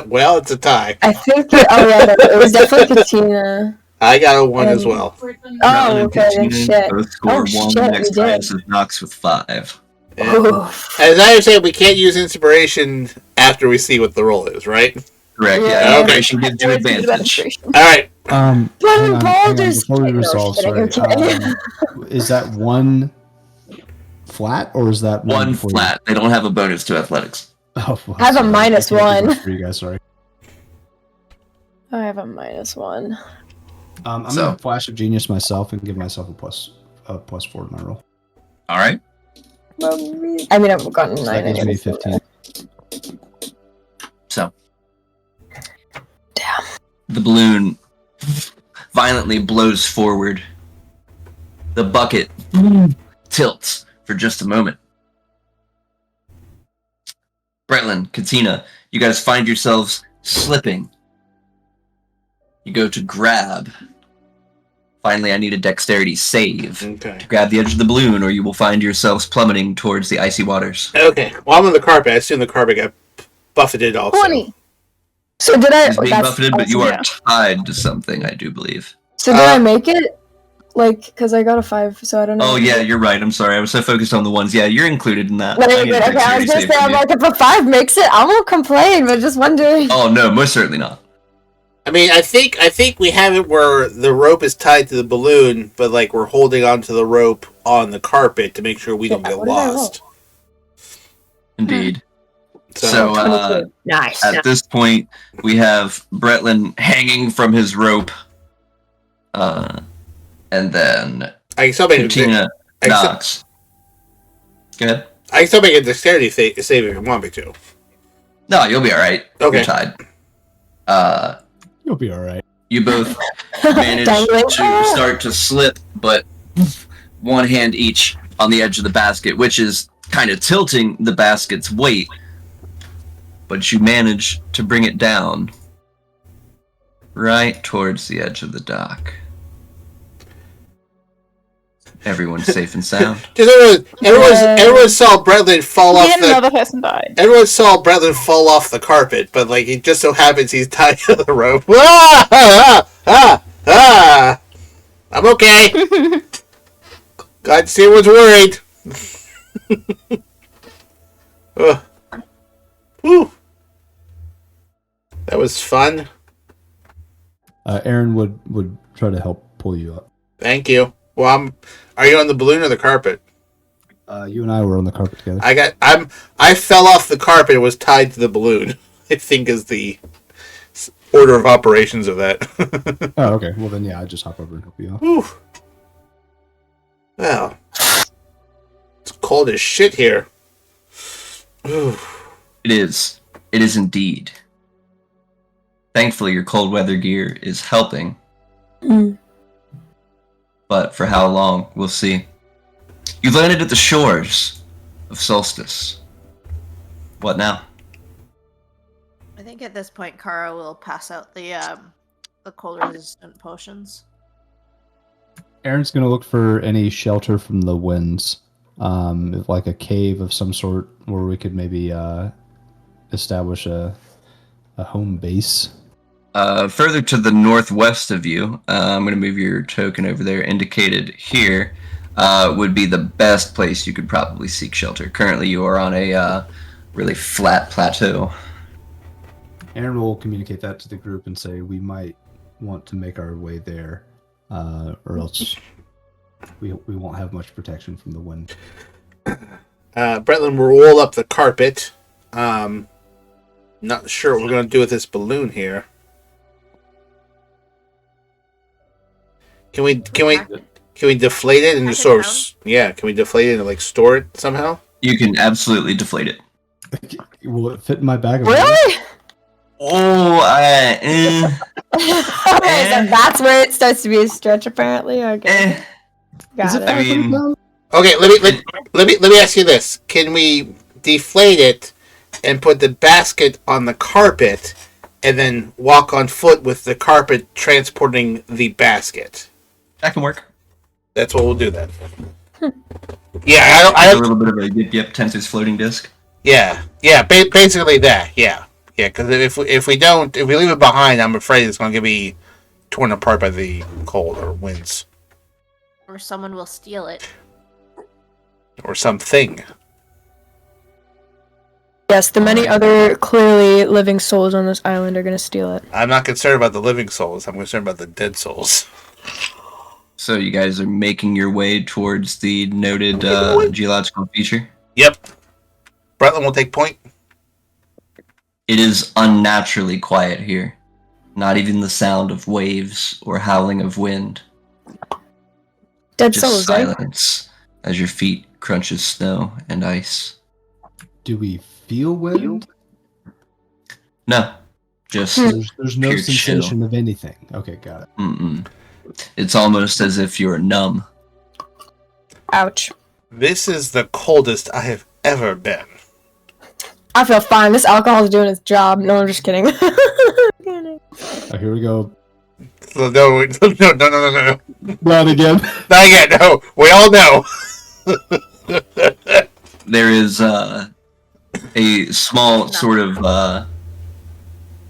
Well, it's a tie. I think it was definitely Katina. I got a 1 as well. Oh, Brown and okay, then Katina shit. both score Oh, 1. shit, Next we did. highest is Nox with 5. Oof. As I understand, we can't use inspiration after we see what the roll is, right? Correct. Yeah. Yeah. Okay. Inspiration gives you advantage. All right. Hang Bloody on, boulders! before we No, resolve, kidding, sorry. I'm kidding. Is that one flat, or is that One before flat. They don't have a bonus to athletics. Oh, well, I have a sorry. minus I can't do 1. that for you guys, sorry. I have a -1. I'm So- gonna flash of genius myself and give myself a plus 4 to my roll. All right. I mean, I've gotten So 9. that gives me anyways, so 15. So. Damn. The balloon violently blows forward. The bucket tilts for just a moment. Bretlin, Katina, you guys find yourselves slipping. You go to grab. Finally, I need a dexterity save Okay. to grab the edge of the balloon, or you will find yourselves plummeting towards the icy waters. Okay. Well, I'm on the carpet. I assume the carpet got buffeted also. 20. So did I? It's being that's buffeted, but you awesome. are tied to something, I do believe. So did I make it? Like, because I got a 5, so I don't know. Oh yeah, you're right. I'm sorry. I was so focused on the ones. Yeah, you're included in that. No, I you're need a good. Okay, I dexterity was just save saying, from I'm you. like, if a 5 makes it, I won't complain, but just wondering. Oh no, most certainly not. I mean, I think we have it where the rope is tied to the balloon, but like we're holding onto the rope on the carpet to make sure we don't Yeah, get what did I roll? lost. Indeed. So, So, 22. Nice. at this point, we have Bretlin hanging from his rope, and then I can still make Katina I can still- knocks. Go ahead. I can still make a dexterity save if you want me to. No, you'll be all right. Okay. You're tied. You'll be all right. You both manage Dangling. to start to slip, but one hand each on the edge of the basket, which is kind of tilting the basket's weight. But you manage to bring it down right towards the edge of the dock. Everyone's safe and sound. Just everyone saw Bretlin fall off And the. another person died. Everyone saw Bretlin fall off the carpet, but like it just so happens he's tied to the rope. Ah! Ah! Ah! Ah! I'm okay. Glad to see everyone's worried. Ugh. Whew. That was fun. Aaron would try to help pull you up. Thank you. Well, are you on the balloon or the carpet? You and I were on the carpet together. I fell off the carpet and was tied to the balloon. I think is the order of operations of that. Oh, okay. Well, then, yeah, I'd just hop over and help you out. Whew. Well, it's cold as shit here. Ooh. It is. It is indeed. Thankfully, your cold weather gear is helping. Mm. But for how long, we'll see. You've landed at the shores of Solstice. What now? I think at this point, Kara will pass out the cold resistant potions. Aaron's going to look for any shelter from the winds. If, like a cave of some sort where we could maybe establish a home base. Further to the northwest of you, I'm going to move your token over there, indicated here, would be the best place you could probably seek shelter. Currently, you are on a really flat plateau. Aaron will communicate that to the group and say we might want to make our way there, or else we won't have much protection from the wind. Bretland will roll up the carpet. Not sure what we're going to do with this balloon here. Can we deflate it and just sort of... Yeah, can we deflate it and like store it somehow? You can absolutely deflate it. Will it fit in my bag? Really? Oh, So that's where it starts to be a stretch, apparently. Okay, got it. I mean, Okay, let me ask you this: can we deflate it and put the basket on the carpet, and then walk on foot with the carpet transporting the basket? that can work. That's what we'll do then. Yeah, I A don't. little bit of a yip Tensor's floating disc. Yeah, basically that. Yeah. Because if we leave it behind, I'm afraid it's going to be torn apart by the cold or winds Or someone will steal it. or something. Yes, the many other clearly living souls on this island are going to steal it. I'm not concerned about the living souls. I'm concerned about the dead souls. So you guys are making your way towards the noted geological feature. Yep. Bretland will take point. It is unnaturally quiet here. Not even the sound of waves or howling of wind. Dead Just souls, right? silence as your feet crunches snow and ice. Do we feel wind? No, just There's no pure sensation chill. of anything. Okay, got it. Mm-mm. It's almost as if you're numb. Ouch. This is the coldest I have ever been. I feel fine. This alcohol is doing its job. No, I'm just kidding. Oh, here we go. No. Not again. Not again. No, we all know. There is a small sort of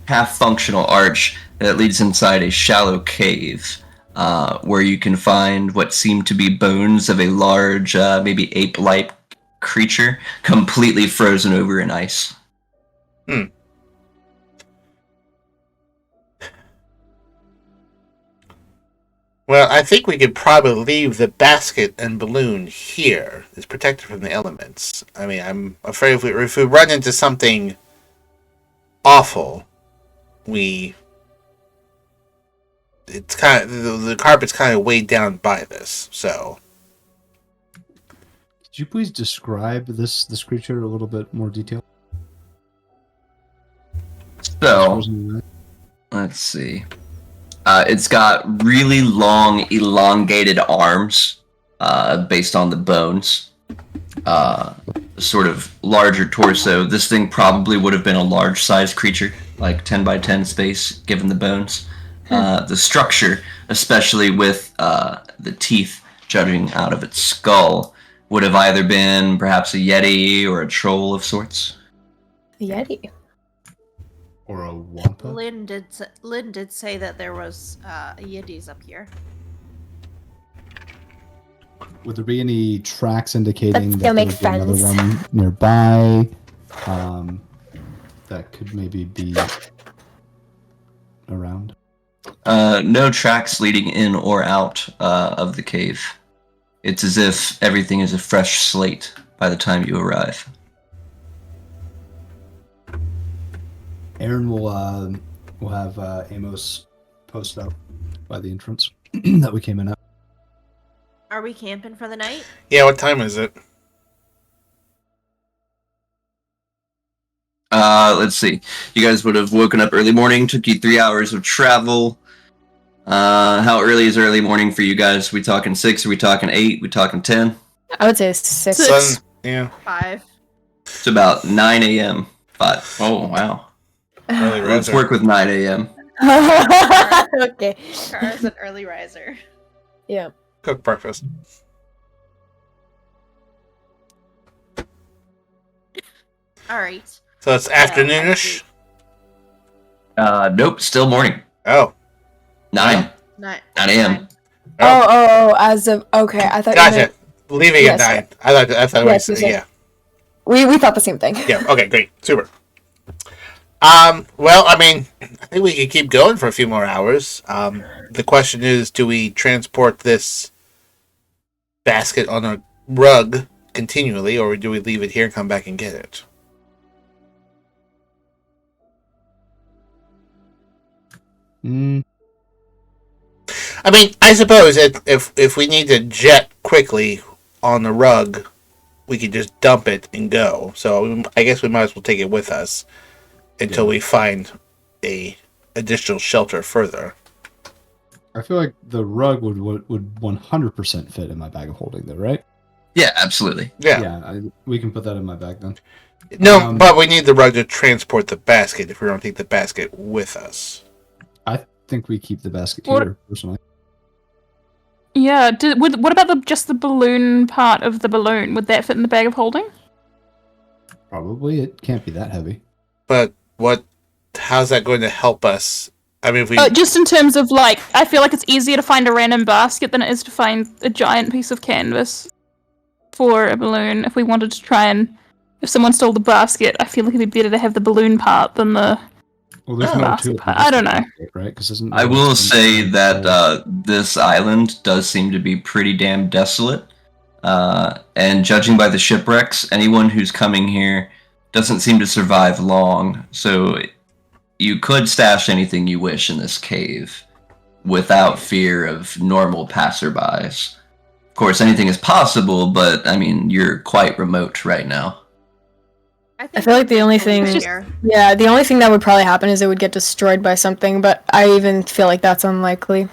half-functional arch that leads inside a shallow cave, where you can find what seem to be bones of a large, maybe ape-like creature, completely frozen over in ice. Well, I think we could probably leave the basket and balloon here. It's protected from the elements. I mean, I'm afraid if we run into something awful, it's kind of the carpet's kind of weighed down by this. So, Could you please describe this creature in a little bit more detail? So, let's see. It's got really long, elongated arms, based on the bones. Sort of larger torso. This thing probably would have been a large-sized creature, like 10 by 10 space, given the bones. The structure, especially with the teeth jutting out of its skull, would have either been perhaps a yeti or a troll of sorts. Yeti. Or a wampa? Lynn did say that there was yetis up here. Would there be any tracks indicating That that still there makes would be another sense. one nearby? That could maybe be around. No tracks leading in or out of the cave. It's as if everything is a fresh slate by the time you arrive. Aaron will have Amos post up by the entrance that we came in at. Are we camping for the night? yeah, what time is it? Let's see. You guys would have woken up early morning, took you 3 hours of travel. How early is early morning for you guys? We talking 6? Are we talking 8? We talking 10? I would say 6. Sun. Yeah. 5. It's about 9 a.m. 5. Oh, wow. Early Let's riser. work with 9 a.m. Okay. Car's an early riser. Yeah. Cook breakfast. Alright. So it's afternoonish. Nope, still morning. Oh. 9. 9 a.m. Oh, as of okay. I thought you Gotcha. meant Leaving Yes. at 9. I thought Yes, it was, yes. yeah. we thought the same thing. Yeah. Okay. Great. Super. Well, I mean, I think we could keep going for a few more hours. The question is, do we transport this basket on a rug continually, or do we leave it here and come back and get it? I mean, I suppose if we need to jet quickly on the rug, we could just dump it and go. So I guess we might as well take it with us until we find a additional shelter further. I feel like the rug would 100% fit in my bag of holding, though, right? Yeah, absolutely. Yeah. We can put that in my bag then. No, but we need the rug to transport the basket if we don't take the basket with us. I think we keep the basket What- here, personally. Yeah. What about just the balloon part of the balloon? Would that fit in the bag of holding? Probably. It can't be that heavy. But how's that going to help us? I mean, if we... Just in terms of, like, I feel like it's easier to find a random basket than it is to find a giant piece of canvas for a balloon. If we wanted to try and... If someone stole the basket, I feel like it'd be better to have the balloon part than the... Well, there's no basket two part. I don't know. right? Because I will say that this island does seem to be pretty damn desolate. And judging by the shipwrecks, anyone who's coming here doesn't seem to survive long. So you could stash anything you wish in this cave without fear of normal passerbys. Of course, anything is possible, but I mean, you're quite remote right now. I feel like the only thing, the only thing that would probably happen is it would get destroyed by something, but I even feel like that's unlikely.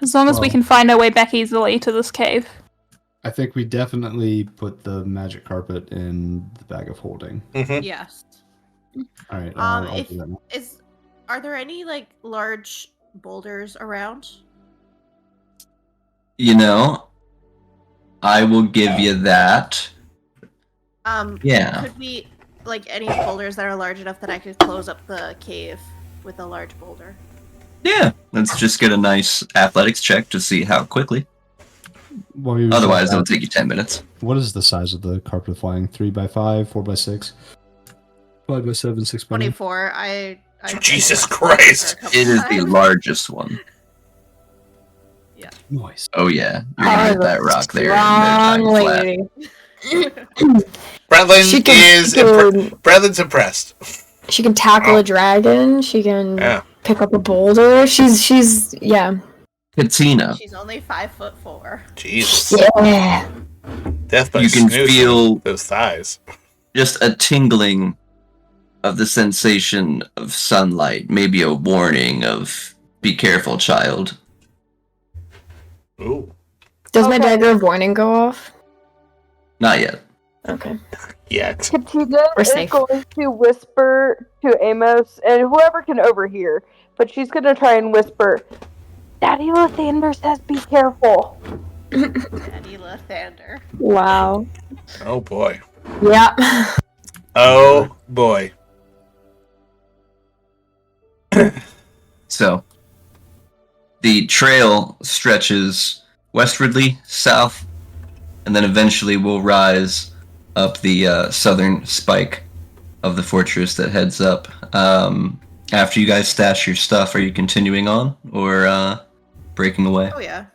As long as we can find our way back easily to this cave. I think we definitely put the magic carpet in the bag of holding. Mm-hmm. Yes. All right. I'll do that now. Are there any like large boulders around? You know, I will give you that. Yeah. Could we like any boulders that are large enough that I could close up the cave with a large boulder? Yeah. Let's just get a nice athletics check to see how quickly. Otherwise, it'll take you 10 minutes. What is the size of the carpet flying? 3x5, 4x6, 5x7, 6x9? 24. I Jesus Christ! It is the largest one. Yeah. Nice. Oh yeah, you're gonna hit that rock there. Strong In no time lady. Bretlin's impressed. She can tackle a dragon. She can pick up a boulder. She's Katina. She's only 5'4". Jesus. Yeah. Death by You can snoozing feel those thighs. just a tingling of the sensation of sunlight, maybe a warning of "Be careful, child." Ooh. Does my dagger of warning go off? Not yet. Okay. Yet. Katina We're is safe. going to whisper to Amos and whoever can overhear, but she's going to try and whisper, Daddy Lathander says be careful. Daddy Lathander. Wow. Oh boy. Yeah. Oh boy. So, the trail stretches westwardly, south, and then eventually will rise up the southern spike of the fortress that heads up. After you guys stash your stuff, are you continuing on or breaking away? Oh yeah.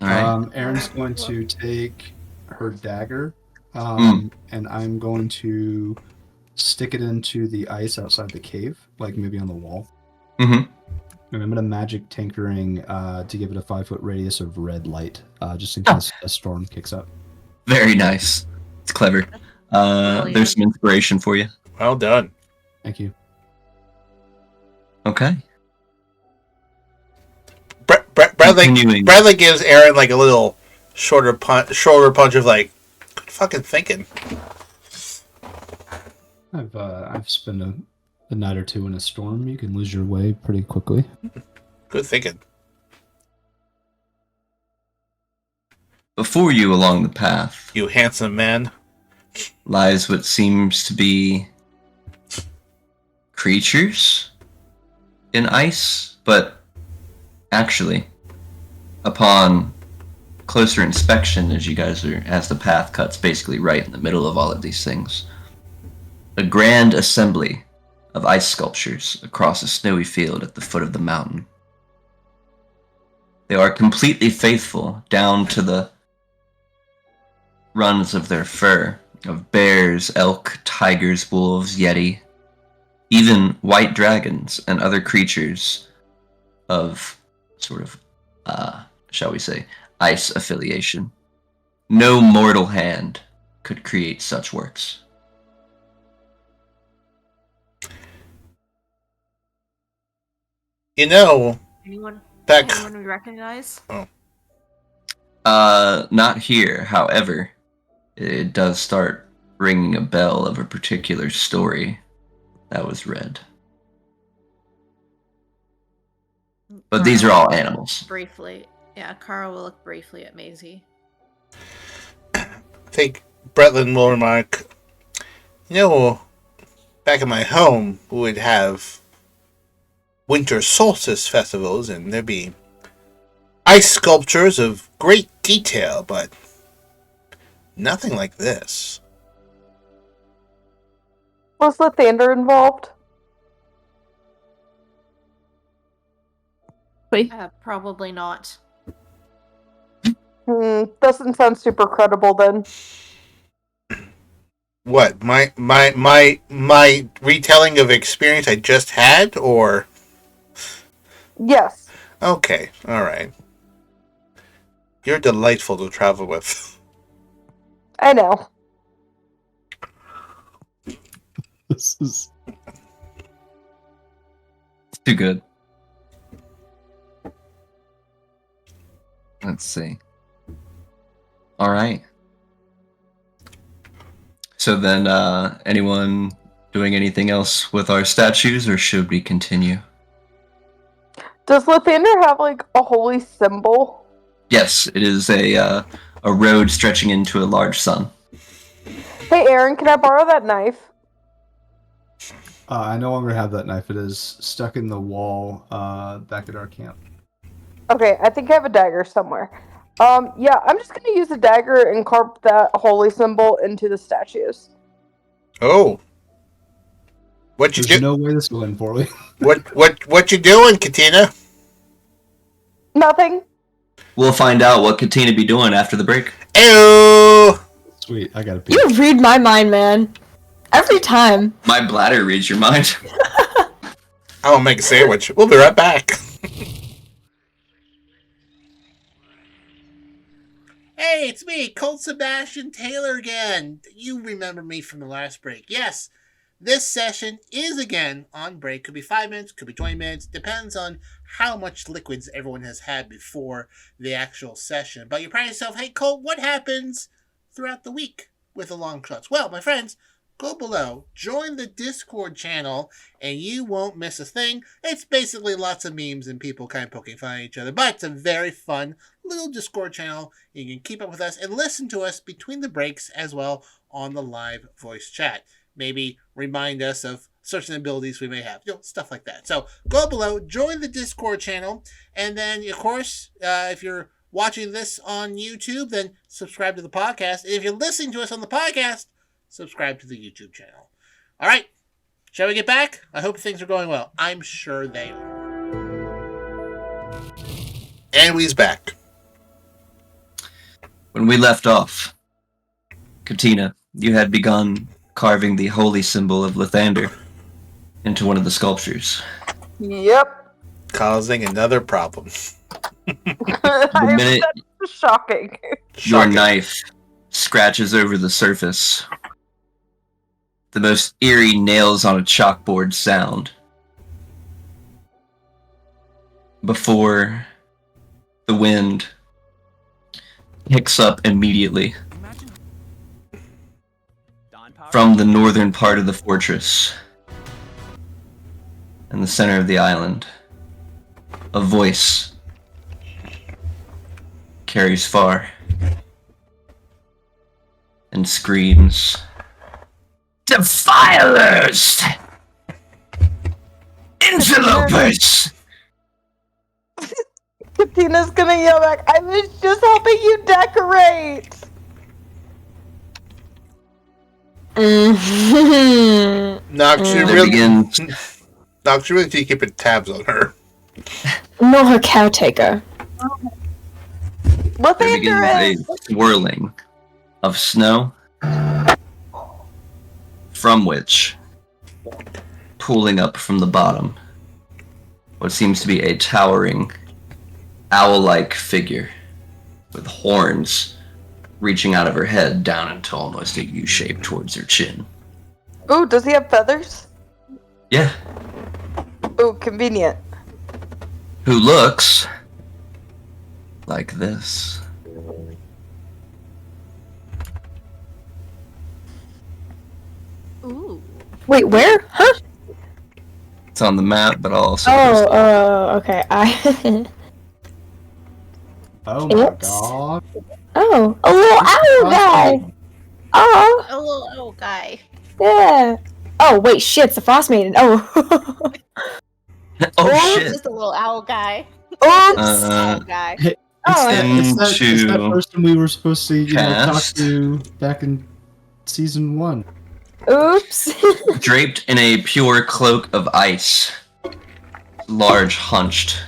All right. Erin's going to take her dagger, and I'm going to stick it into the ice outside the cave, like maybe on the wall. Mm-hmm. And I'm going to magic tinkering to give it a 5-foot radius of red light, just in case a storm kicks up. Very nice. It's clever. There's some inspiration for you. Well done. Thank you. Okay. Continuing. Bradley gives Aaron like a little shoulder punch of like, good fucking thinking. I've spent a night or two in a storm. You can lose your way pretty quickly. Good thinking. Before you along the path, you handsome man, lies what seems to be creatures in ice, but actually, upon closer inspection, as the path cuts basically right in the middle of all of these things, a grand assembly of ice sculptures across a snowy field at the foot of the mountain. They are completely faithful down to the runs of their fur, of bears, elk, tigers, wolves, yeti, even white dragons and other creatures of sort of, shall we say, ice affiliation. No mortal hand could create such works. You know, Anyone back. anyone we recognize? Not here, however, it does start ringing a bell of a particular story that was read. But these are all animals. Briefly. Yeah, Kara will look briefly at Maisie. I think Bretland will remark, you know, back at my home, we would have winter solstice festivals, and there'd be ice sculptures of great detail, but nothing like this. Was Lathander involved? Probably not. Doesn't sound super credible then. What, my retelling of experience I just had, or? Yes. Okay, alright. You're delightful to travel with. I know. This is Too good. Let's see. All right. So then, anyone doing anything else with our statues, or should we continue? Does Lathander have like a holy symbol? Yes, it is a road stretching into a large sun. Hey Aaron, can I borrow that knife? I no longer have that knife. It is stuck in the wall back at our camp. Okay, I think I have a dagger somewhere. Yeah, I'm just gonna use the dagger and carve that holy symbol into the statues. Oh. What you There's do? no way this will end poorly. What you doing, Katina? Nothing. We'll find out what Katina be doing after the break. Ew! Sweet, I gotta pee. You read my mind, man. Every time. My bladder reads your mind. I'll make a sandwich. We'll be right back. Hey, it's me, Colt Sebastian Taylor again. You remember me from the last break. Yes, this session is again on break. Could be 5 minutes, could be 20 minutes. Depends on how much liquids everyone has had before the actual session. But you're probably yourself, hey, Colt, what happens throughout the week with the Longshots? Well, my friends, go below, join the Discord channel, and you won't miss a thing. It's basically lots of memes and people kind of poking fun at each other, but it's a very fun little Discord channel. You can keep up with us and listen to us between the breaks as well on the live voice chat. Maybe remind us of certain abilities we may have, stuff like that. So go below, join the Discord channel, and then, of course, if you're watching this on YouTube, then subscribe to the podcast. And if you're listening to us on the podcast, subscribe to the YouTube channel. All right, shall we get back? I hope things are going well. I'm sure they are. And we's back. When we left off, Katina, you had begun carving the holy symbol of Lathander into one of the sculptures. Yep. Causing another problem. The minute That's shocking. your knife scratches over the surface, the most eerie nails on a chalkboard sound before the wind picks up immediately from the northern part of the fortress in the center of the island. A voice carries far and screams, "Defilers! Interlopers! Katina's gonna yell back, I was just helping you decorate! Nox, you It really, begins. Nox, you really need to keep tabs on her. Not her caretaker. What There they begins a swirling of snow, from which, pooling up from the bottom, what seems to be a towering, owl-like figure with horns reaching out of her head down into almost a U shape towards her chin. Ooh, does he have feathers? Yeah, Ooh, convenient. who looks like this. Ooh. Wait, where? Huh? It's on the map, but I'll also Okay. I. Oh my Oops. god. Oh, a little owl guy. Oh, A little old guy. yeah. Oh wait, shit, it's the frost maiden. Oh. Oh It's shit! just a little owl guy. Oops. Owl guy. Oh, It's that person we were supposed to, talk Cast. to back in season 1. oops. Draped in a pure cloak of ice, large hunched,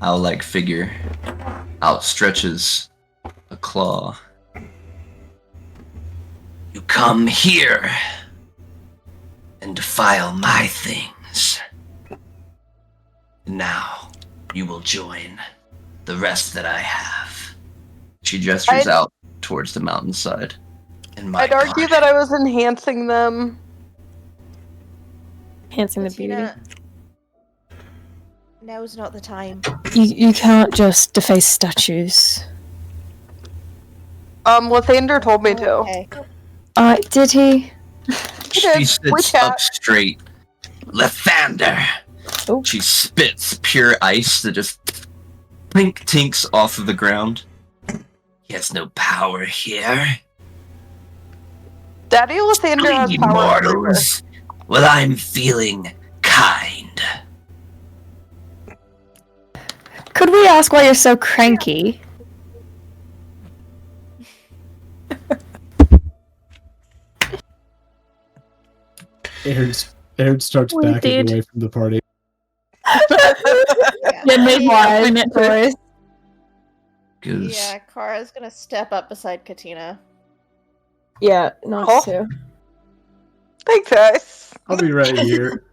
owl-like figure outstretches a claw. You come here and defile my things. Now you will join the rest that I have. She gestures out towards the mountainside. In my I'd argue party. that I was enhancing them. Enhancing the beauty. Katina, now's not the time. You can't just deface statues. Lathander told me to. Okay. Did he? She We sits chat. up straight. Lathander! Oh. She spits pure ice that just plink tinks off of the ground. He has no power here. Daddy Lathander has Greedy power everywhere. mortals. Well, I'm feeling kind. Could we ask why you're so cranky? Aaron starts We backing did. away from the party. Yeah, maybe Why, we meant to. boys? Goes. Yeah, Kara's gonna step up beside Katina. Yeah, not Oh. to. Thanks, guys. I'll be right here.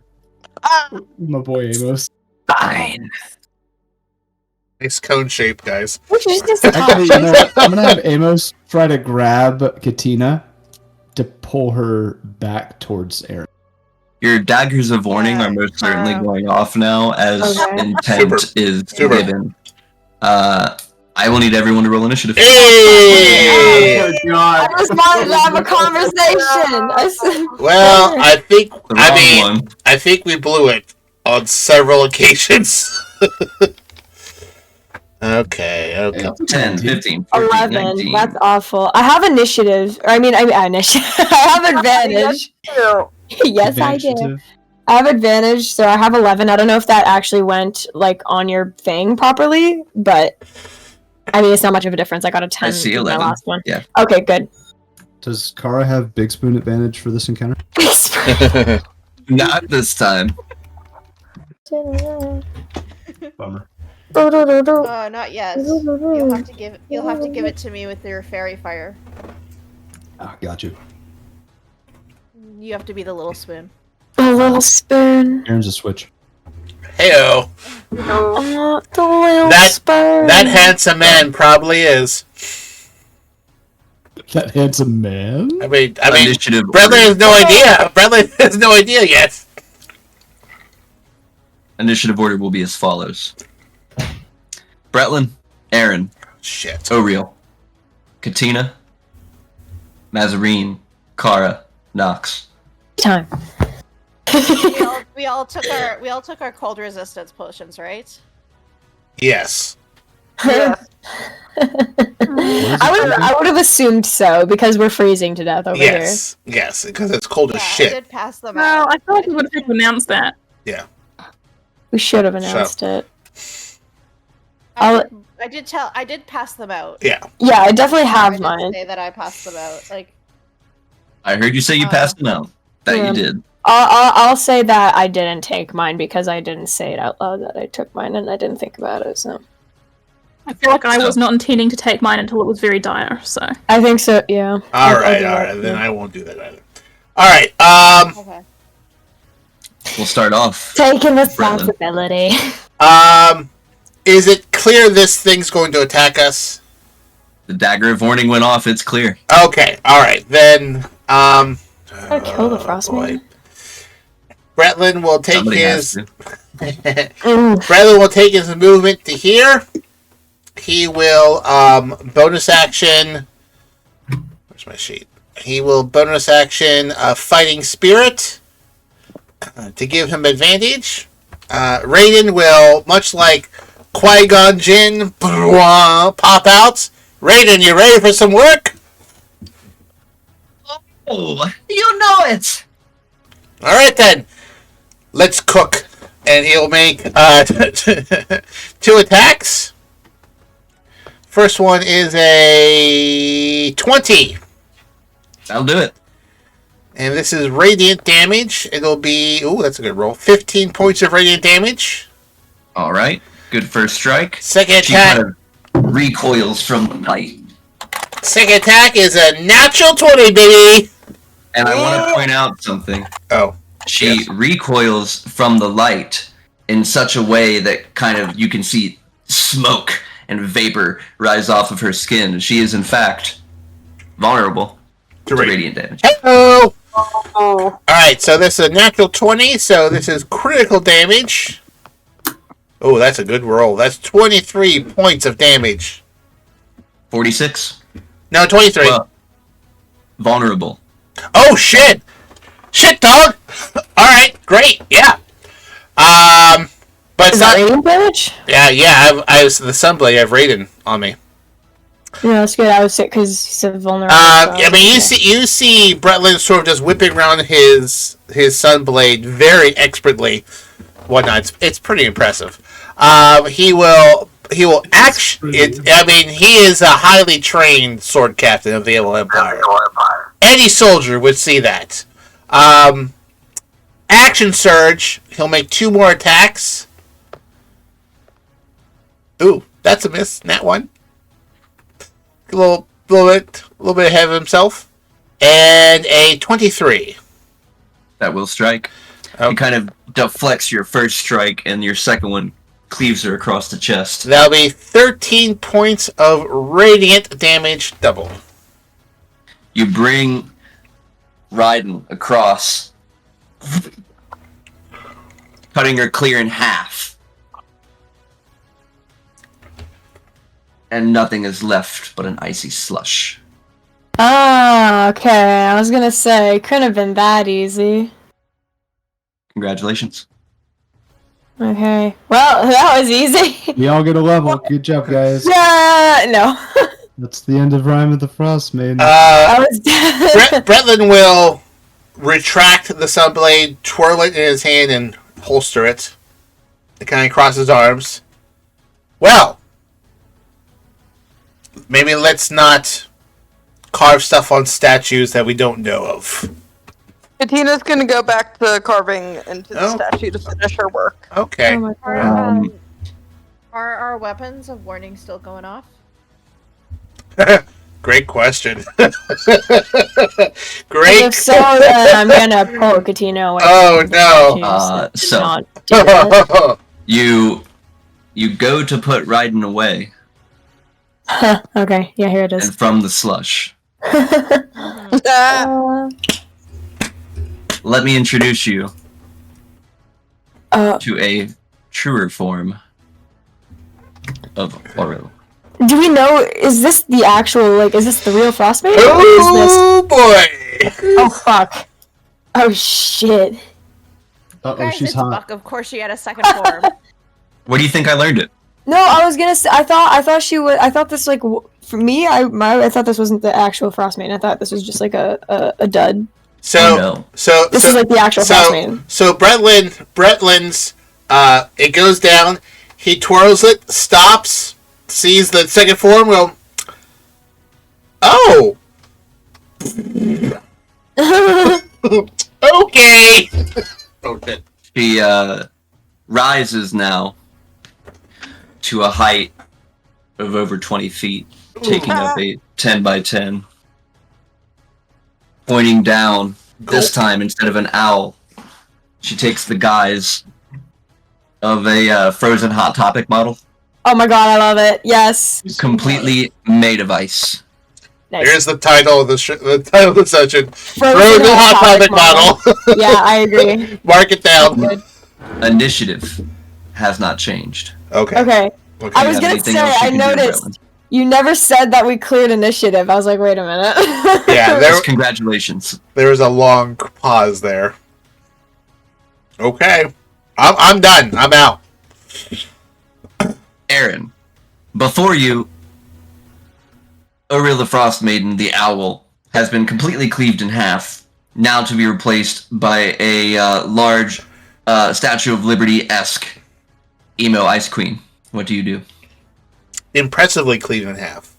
Ah, My boy Amos. Fine. Nice cone shape, guys. Which is just Actually, you know what? I'm gonna have Amos try to grab Katina to pull her back towards Aaron. Your daggers of warning Yeah, are most certainly Kara. going off now as Okay. intent Super. is Super. given. I will need everyone to roll initiative. Hey! I just wanted to have a conversation. I said, Well, I think The wrong one. I think we blew it on several occasions. Okay. 10, 15, 14, 11. 19. That's awful. I have initiative. Or, I mean, initiative. I have advantage. Yes, I do. Advantage. I have advantage, so I have 11. I don't know if that actually went like on your thing properly, but I mean, it's not much of a difference. I got a 10 I see in my 11. last one. Yeah. Okay, good. Does Kara have big spoon advantage for this encounter? Not this time. Bummer. Not yet. You'll have to give it to me with your fairy fire. Ah, got you. You have to be the little spoon. A little spoon. Aaron's a switch. Heyo. Oh, the little That- spoon. That handsome man probably is. That handsome man? I mean, Initiative. Bradley has no idea. Bradley has no idea yet. Initiative order will be as follows: Bretlin, Aaron, Shit. Auril, Katina, Mazarine, Kara, Nox. Time. We all took our cold resistance potions, right? Yes. I would have assumed so because we're freezing to death over Yes. Yes, because it's cold Yeah, as I shit. did pass them Well, out. I feel like we would have announced that. here. We should have announced it. I did pass them out. Yeah. Yeah, I definitely I have did mine. say that I passed them out. Like, I heard you say you passed them out. That Yeah. you did. I'll say that I didn't take mine because I didn't say it out loud that I took mine and I didn't think about it. So I feel like I was not intending to take mine until it was very dire. So I think so. Yeah. All right. Then I won't do that either. All right. okay. We'll start off. Taking responsibility. Is it clear this thing's going to attack us? The dagger of warning went off. It's clear. Okay. All right. Then. Gotta kill the frostman. Bretlin will take Somebody has his. to. Bretlin will take his movement to here. He will bonus action. Where's my sheet? He will bonus action Fighting Spirit to give him advantage. Raiden will, much like Qui-Gon Jinn, pop out. Raiden, you ready for some work? Oh, you know it. All right then. Let's cook. And he'll make 2 attacks. First one is a 20. That'll do it. And this is radiant damage. It'll be... Ooh, that's a good roll. 15 points of radiant damage. All right. Good first strike. Second She attack. kind of recoils from the knight. Second attack is a natural 20, baby. And I want to point out something. Oh. She Yes. recoils from the light in such a way that kind of you can see smoke and vapor rise off of her skin. She is, in fact, vulnerable to radiant damage. Hello. All right, so this is a natural 20, so this is critical damage. Oh, that's a good roll. That's 23 points of damage. 46. No, 23. Well, vulnerable. Oh, shit. Shit, dog. All right, great. Yeah. But it's Is not... that radiant damage? Yeah. I was the Sunblade. I have Raiden on me. Yeah, that's good. I was sick because you said vulnerable. I mean, you see Bretlin sort of just whipping around his Sunblade very expertly. Whatnot. It's pretty impressive. He will actually. I mean, he is a highly trained sword captain of the Evil Empire. Any soldier would see that. Action surge. He'll make 2 more attacks. Ooh, that's a miss. Nat 1. A little bit ahead of himself. And a 23. That will strike. Okay. It kind of deflects your first strike, and your second one cleaves her across the chest. That'll be 13 points of radiant damage double. You bring Raiden across, cutting her clear in half. And nothing is left but an icy slush. Ah, okay. I was gonna say, couldn't have been that easy. Congratulations. Okay. Well, that was easy. We all get a level. Good job, guys. Yeah, no. That's the end of Rime of the Frost Maiden. I was Bretlin will retract the Sunblade, twirl it in his hand, and holster it. It kind of crosses his arms. Well, maybe let's not carve stuff on statues that we don't know of. Katina's gonna go back to carving into the statue to finish her work. Okay. Oh my God. Are our weapons of warning still going off? Great question. If Great. so, then I'm gonna pull Katina away. Oh, from the no. statues and So- not do that. You go to put Raiden away, Huh, okay, yeah, here it and is. from the slush, Uh, let me introduce you uh, to a truer form of Auril. do we know, is this the actual, like, is this the real Frostmate? Or is this... Oh, boy. Oh, fuck. Oh, shit. Uh-oh, Guys, she's it's hot. Buck. Of course, she had a second form. Where do you think I learned it? No, I was gonna say, I thought she would, I thought this, like, for me, I thought this wasn't the actual Frostmate. I thought this was just, like, a dud. So, Oh, no. This is, like, the actual Frostmate. So Bretlin's, it goes down. He twirls it, stops, sees the second form, will... Oh! Okay! Oh, shit. She rises now to a height of over 20 feet, taking up a 10 by 10. Pointing down, this time instead of an owl, she takes the guise of a frozen Hot Topic model. Oh my god, I love it. Yes. Completely made of ice. Nice. Here's the title of the session. Frozen Hot Topic model. Yeah, I agree. Mark it down. Good. Initiative has not changed. Okay. Okay. I was have gonna anything say, else you I can do, noticed Brennan? you never said that we cleared initiative. I was like, wait a minute. Yeah, Yes, congratulations. there was a long pause there. Okay. I'm done. I'm out. Aaron, before you, Auril the Frost Maiden, the owl, has been completely cleaved in half, now to be replaced by a large Statue of Liberty-esque emo Ice Queen. What do you do? Impressively cleaved in half.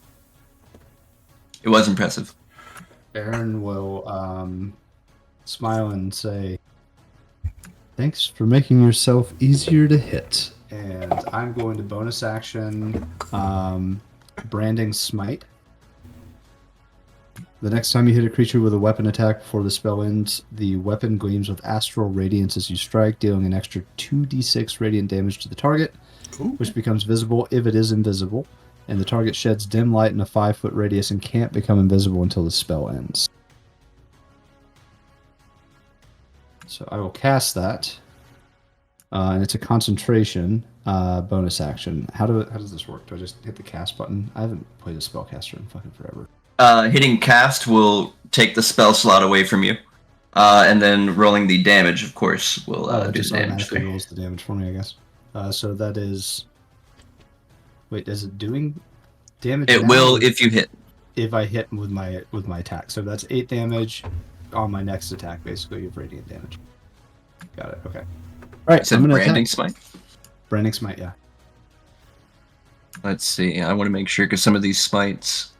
It was impressive. Aaron will smile and say, "Thanks for making yourself easier to hit." And I'm going to bonus action Branding Smite. The next time you hit a creature with a weapon attack before the spell ends, the weapon gleams with astral radiance as you strike, dealing an extra 2d6 radiant damage to the target, which becomes visible if it is invisible, and the target sheds dim light in a 5-foot radius and can't become invisible until the spell ends. So I will cast that, and it's a concentration bonus action. How does this work? Do I just hit the cast button? I haven't played a spellcaster in fucking forever. Hitting cast will take the spell slot away from you, and then rolling the damage, of course, will do just the damage. automatically rolls the damage for me, I guess. So that is... Wait, is it doing damage? It now? will if you hit. If I hit with my attack. So that's 8 damage on my next attack, basically, of radiant damage. Got it, okay. Alright, So I'm gonna branding attack. smite. Branding Smite, yeah. Let's see. I want to make sure because some of these smites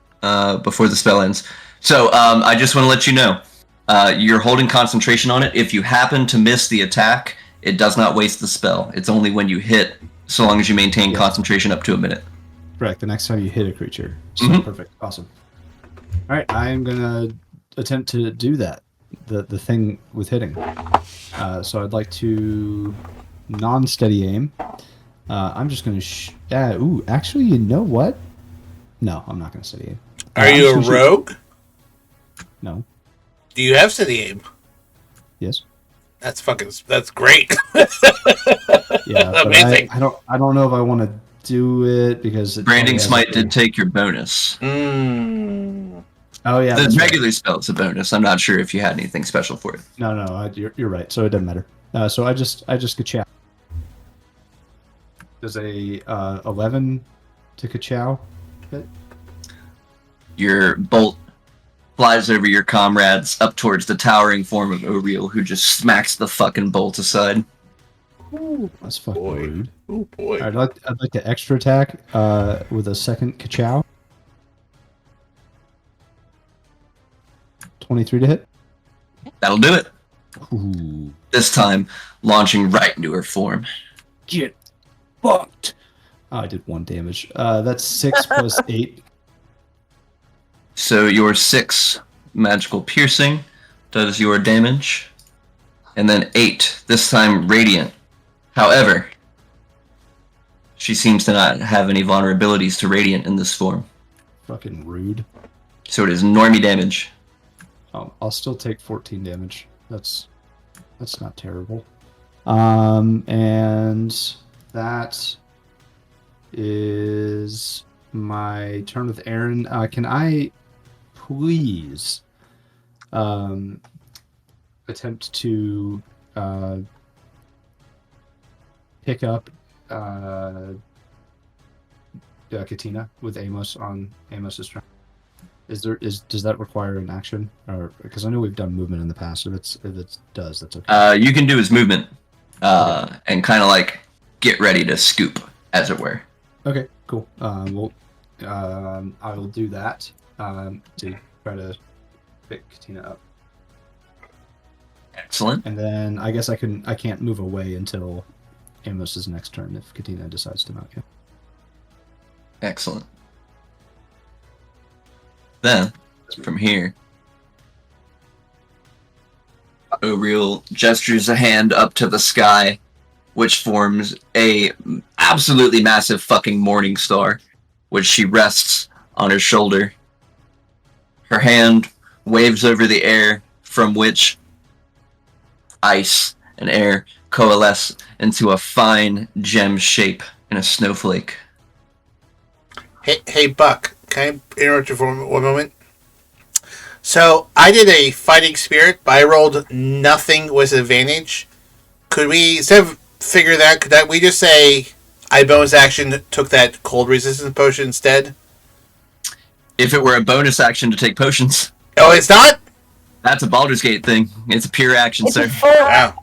before the spell ends. So I just want to let you know, you're holding concentration on it. If you happen to miss the attack, it does not waste the spell. It's only when you hit, so long as you maintain concentration up to a minute. Correct. The next time you hit a creature. So perfect. Awesome. All right, I'm gonna attempt to do that. The thing with hitting. So I'd like to non-steady aim. I'm just gonna. Actually, you know what? No, I'm not gonna steady aim. Are you a rogue? No. Do you have steady aim? Yes. That's great. Yeah. But Amazing. I don't know if I want to do it because Branding smite did take your bonus. Oh yeah. The that's right. regular spell is a bonus. I'm not sure if you had anything special for it. No, you're right. So it doesn't matter. So I just ka-chow. Does a 11 to ka-chow hit? Your bolt flies over your comrades up towards the towering form of Auril, who just smacks the fucking bolt aside. Ooh, that's fucking rude. Oh boy. All right, I'd like to extra attack with a second ka-chow. 23 to hit. That'll do it. Ooh. This time, launching right into her form. Get fucked. Oh, I did 1 damage. That's 6 plus 8. So your 6 magical piercing does your damage, and then 8, this time radiant. However, she seems to not have any vulnerabilities to radiant in this form. Fucking rude. So it is normie damage. I'll still take 14 damage. That's not terrible. And that is my turn with Aaron. Can I please attempt to pick up Katina with Amos on Amos's turn? Does that require an action? Or because I know we've done movement in the past, if it does, that's okay. You can do his movement and kind of like get ready to scoop. as it were. Okay, cool. I will do that to try to pick Katina up. Excellent. And then I guess I can't move away until Amos's next turn if Katina decides to mount you. Excellent. Then, from here, Auril gestures a hand up to the sky, which forms a absolutely massive fucking morning star, which she rests on her shoulder. Her hand waves over the air, from which ice and air coalesce into a fine gem shape in a snowflake. Hey, Buck, can I interrupt you for one moment? So, I did a fighting spirit, but I rolled nothing with advantage. Could we, instead of figure that, could we just say I bonus action took that cold resistance potion instead? If it were a bonus action to take potions. Oh, it's not? That's a Baldur's Gate thing. It's a pure action, sir. Wow.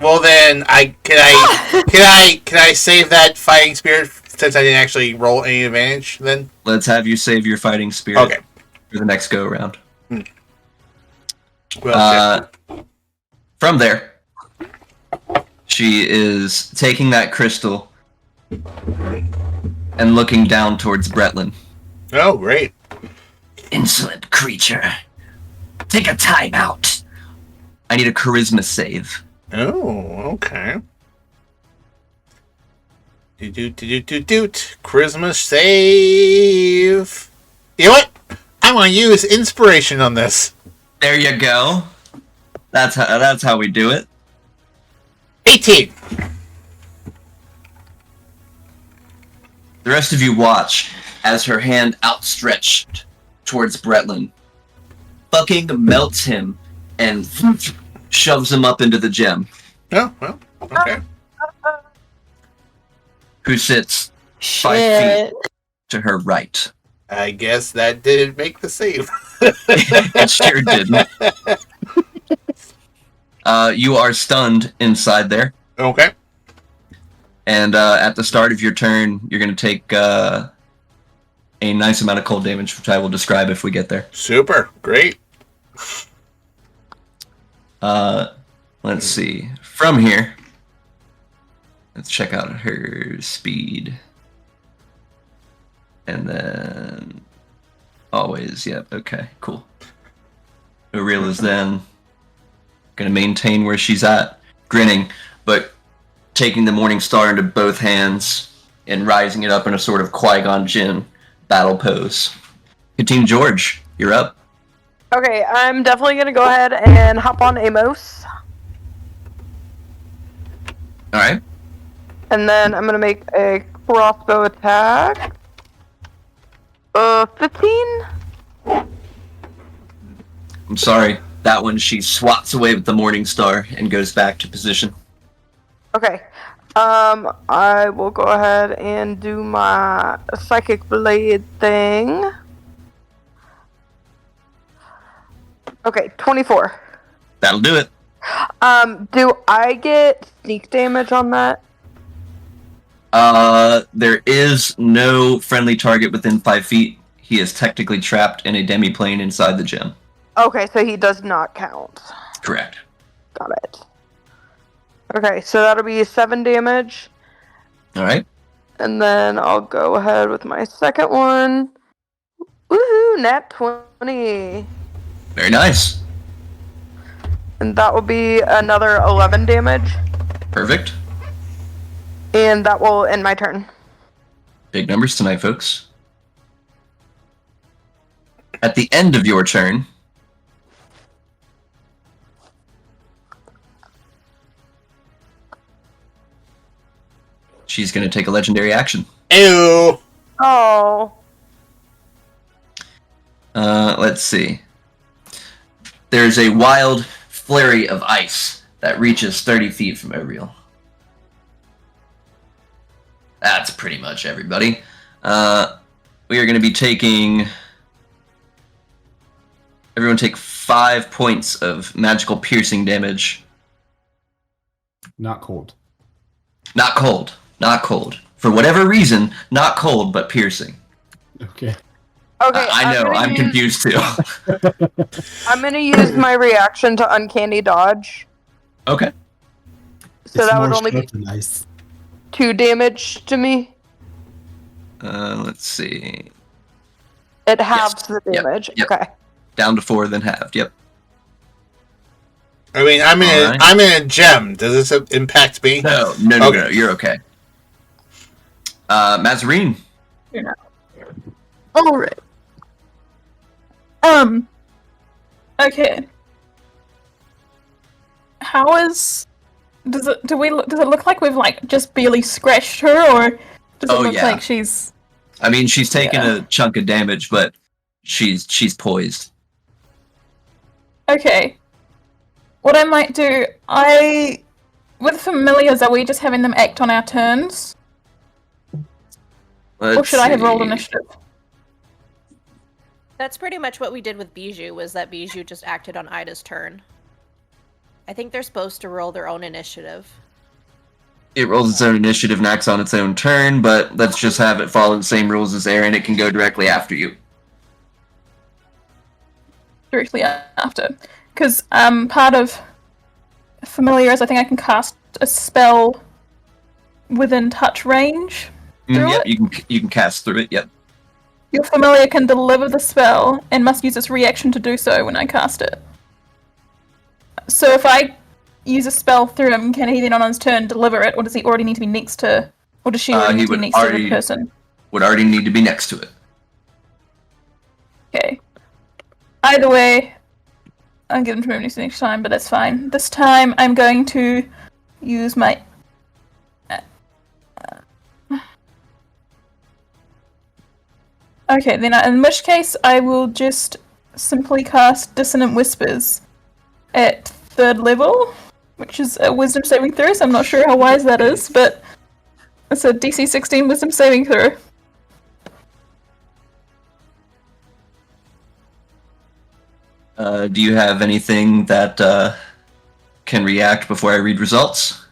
Well, then, can I save that fighting spirit since I didn't actually roll any advantage? Then let's have you save your fighting spirit for the next go around. Well, from there, she is taking that crystal and looking down towards Bretlin. Oh, great! Insolent creature. Take a time out. I need a charisma save. Oh, okay. Charisma save. You know what? I want to use inspiration on this. There you go. That's how we do it. 18. The rest of you watch as her hand outstretched towards Bretlin fucking melts him and shoves him up into the gem. Oh, well, okay. Who sits 5 Shit. feet to her right. I guess that didn't make the save. It sure didn't. You are stunned inside there. Okay. And at the start of your turn, you're going to take a nice amount of cold damage, which I will describe if we get there. Super. Great. Let's see. From here, let's check out her speed. And then always, yep, okay, cool. Auril is then going to maintain where she's at, grinning, but taking the Morning Star into both hands and rising it up in a sort of Qui-Gon Jinn battle pose. Katina George, you're up. Okay, I'm definitely gonna go ahead and hop on Amos. Alright. And then I'm gonna make a crossbow attack. 15? I'm sorry. That one she swats away with the Morning Star and goes back to position. Okay. I will go ahead and do my Psychic Blade thing. Okay, 24. That'll do it. Do I get sneak damage on that? There is no friendly target within 5 feet. He is technically trapped in a demi-plane inside the gem. Okay, so he does not count. Correct. Got it. Okay, so that'll be 7 damage. Alright. And then I'll go ahead with my second one. Woohoo, nat 20. Very nice. And that will be another 11 damage. Perfect. And that will end my turn. Big numbers tonight, folks. At the end of your turn, she's going to take a legendary action. Ew. Oh. Let's see. There's a wild flurry of ice that reaches 30 feet from Auril. That's pretty much everybody. We are going to be taking... Everyone take 5 points of magical piercing damage. Not cold. Not cold. Not cold. for whatever reason, not cold, but piercing. Okay. Okay, I know, I'm confused too. I'm gonna use my reaction to uncanny dodge. Okay. So It's that would more only be sharp than ice. 2 damage to me. Let's see. It halves the Yep, damage. yep. Okay. Down to 4, then halved. Yep. I mean, Alright. I'm in a gem. Does this impact me? No, you're okay. Mazarine. Alright. Okay. How is... Does it look like we've, like, just barely scratched her, or does it look like she's... I mean, she's taken a chunk of damage, but she's poised. Okay. What I might do, with familiars, are we just having them act on our turns? Or should I have rolled initiative? That's pretty much what we did with Bijou, was that Bijou just acted on Ida's turn. I think they're supposed to roll their own initiative. It rolls its own initiative and acts on its own turn, but let's just have it follow the same rules as Aaron. It can go directly after you. Directly after. Because part of familiars, I think I can cast a spell within touch range. Yep, you can cast through it. Yep. Your familiar can deliver the spell and must use its reaction to do so when I cast it. So if I use a spell through him, can he then on his turn deliver it, or does he already need to be next to, or does she already need to be next to the person? Would already need to be next to it. Okay. Either way, I'll give him to move next time, but that's fine. This time I'm going to use my... Okay, then in which case I will just simply cast Dissonant Whispers at 3rd level, which is a Wisdom saving throw, so I'm not sure how wise that is, but it's a DC 16 Wisdom saving throw. Do you have anything that can react before I read results?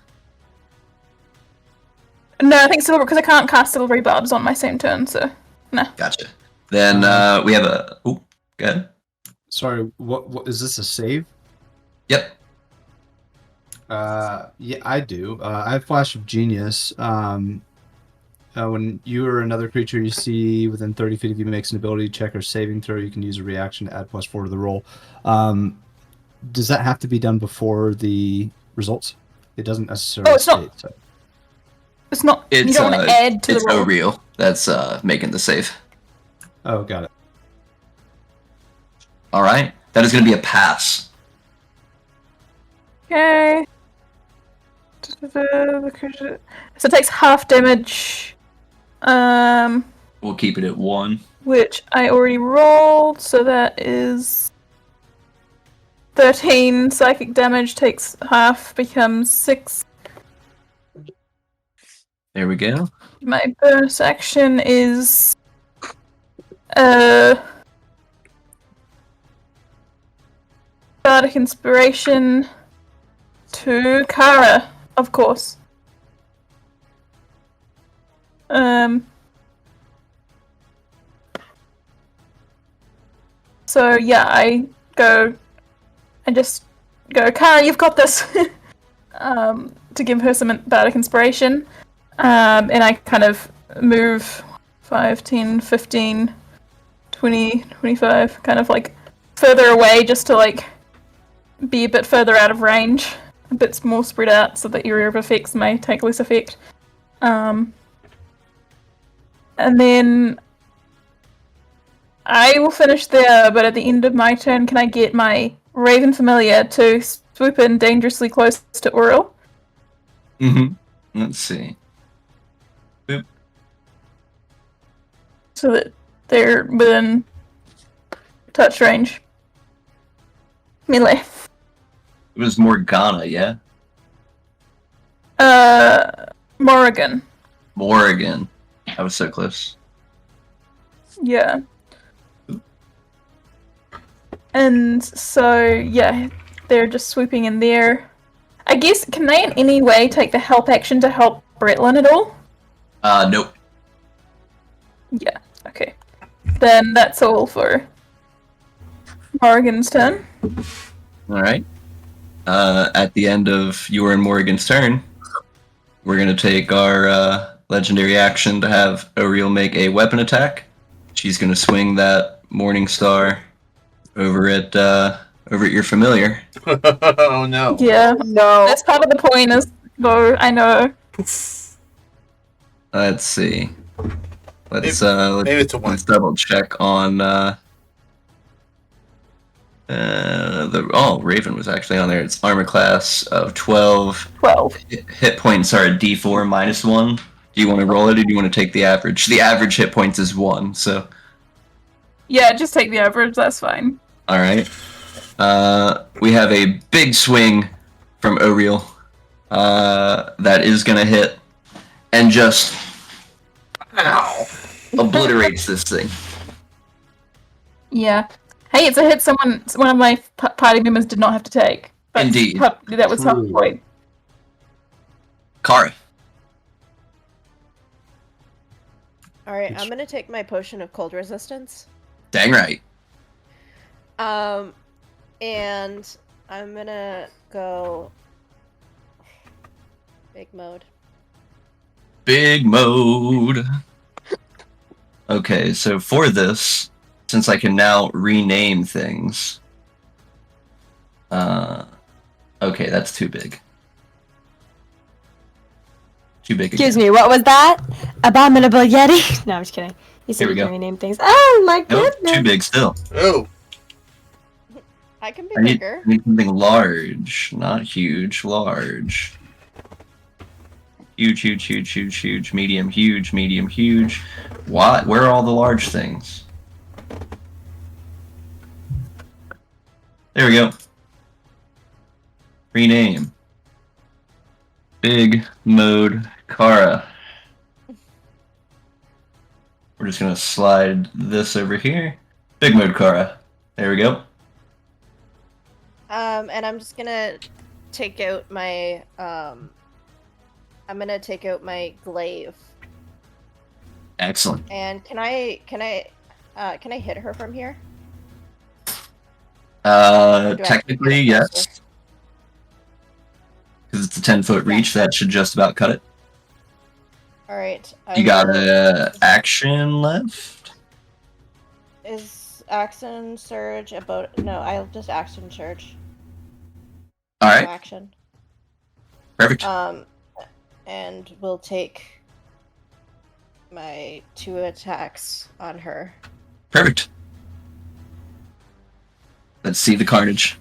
No, I think Silver, because I can't cast Silvery Barbs on my same turn, so no. Gotcha. Then we have a... Oh, go ahead. Sorry, what is this a save? Yep. Yeah, I do. I have Flash of Genius. When you or another creature you see within 30 feet of you makes an ability check or saving throw, you can use a reaction to add +4 to the roll. Does that have to be done before the results? It doesn't necessarily state. So. It's not. You don't want to add to the roll. It's Auril that's making the save. Oh, got it. All right. That is going to be a pass. Okay. So it takes half damage. We'll keep it at 1. Which I already rolled, so that is 13 psychic damage. Takes half, becomes 6. There we go. My bonus action is Bardic Inspiration to Kara, of course. So yeah, I just go, Kara, you've got this, to give her some Bardic Inspiration. And I kind of move 5, 10, 15, 20, 25, kind of like further away just to like be a bit further out of range, a bit more spread out so that area of effects may take less effect. And then I will finish there, but at the end of my turn, can I get my Raven Familiar to swoop in dangerously close to Auril? Mm-hmm. Let's see. Boop. So that they're within touch range. Melee. It was Morgana, yeah? Morrigan. Morrigan. I was so close. Yeah. And so, yeah, they're just swooping in there. I guess, can they in any way take the help action to help Bretlin at all? Nope. Yeah, okay. Then that's all for Morrigan's turn. All right. At the end of your and Morrigan's turn, we're going to take our legendary action to have Auril make a weapon attack. She's going to swing that Morning Star over at your familiar. Oh no. Yeah, No. that's part of the point, though, I know. Let's see. Let's Maybe it's a one. let's double check on Raven was actually on there. It's armor class of 12. 12. Hit points are a D4 minus 1. Do you want to roll it or do you want to take the average? The average hit points is 1, so. Yeah, just take the average, that's fine. Alright. We have a big swing from Auril. That is going to hit and just obliterates this thing. Yeah. Hey, it's a hit one of my party members did not have to take. Indeed. That was half the point. Kara. Alright, I'm gonna take my potion of cold resistance. Dang right. And I'm gonna go big mode. Big mode. Okay, so for this, since I can now rename things. Okay, that's too big. Too big again. Excuse me, what was that? Abominable Yeti? No, I'm just kidding. You said Here we you go. can rename things. Oh my Nope, goodness. too big still. Oh. I can be I need bigger. something large, not huge, large. Huge, huge, huge, huge, huge, medium, huge. What? Where are all the large things? There we go. Rename. Big mode Kara. We're just gonna slide this over here. Big mode Kara. There we go. And I'm just gonna take out my I'm gonna take out my glaive. Excellent. And can I hit her from here? Do I have to Technically, get closer? yes. Because it's a 10-foot reach, that should just about cut it. Alright. You got a action left? Is action surge about no, I'll just action surge. No Alright, action. perfect. And we'll take my 2 attacks on her. Perfect. Let's see the carnage.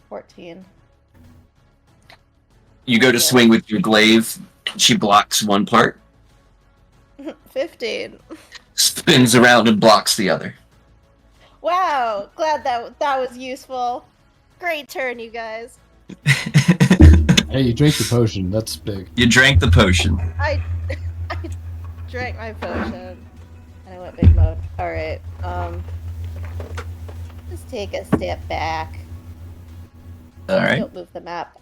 14. You go to swing with your glaive, she blocks one part, 15. spins around and blocks the other. Wow, glad that was useful. Great turn, you guys. Hey, you drink the potion. That's big. You drank the potion. I drank my potion and I went big mode. Alright, just take a step back. Alright. Don't move the map.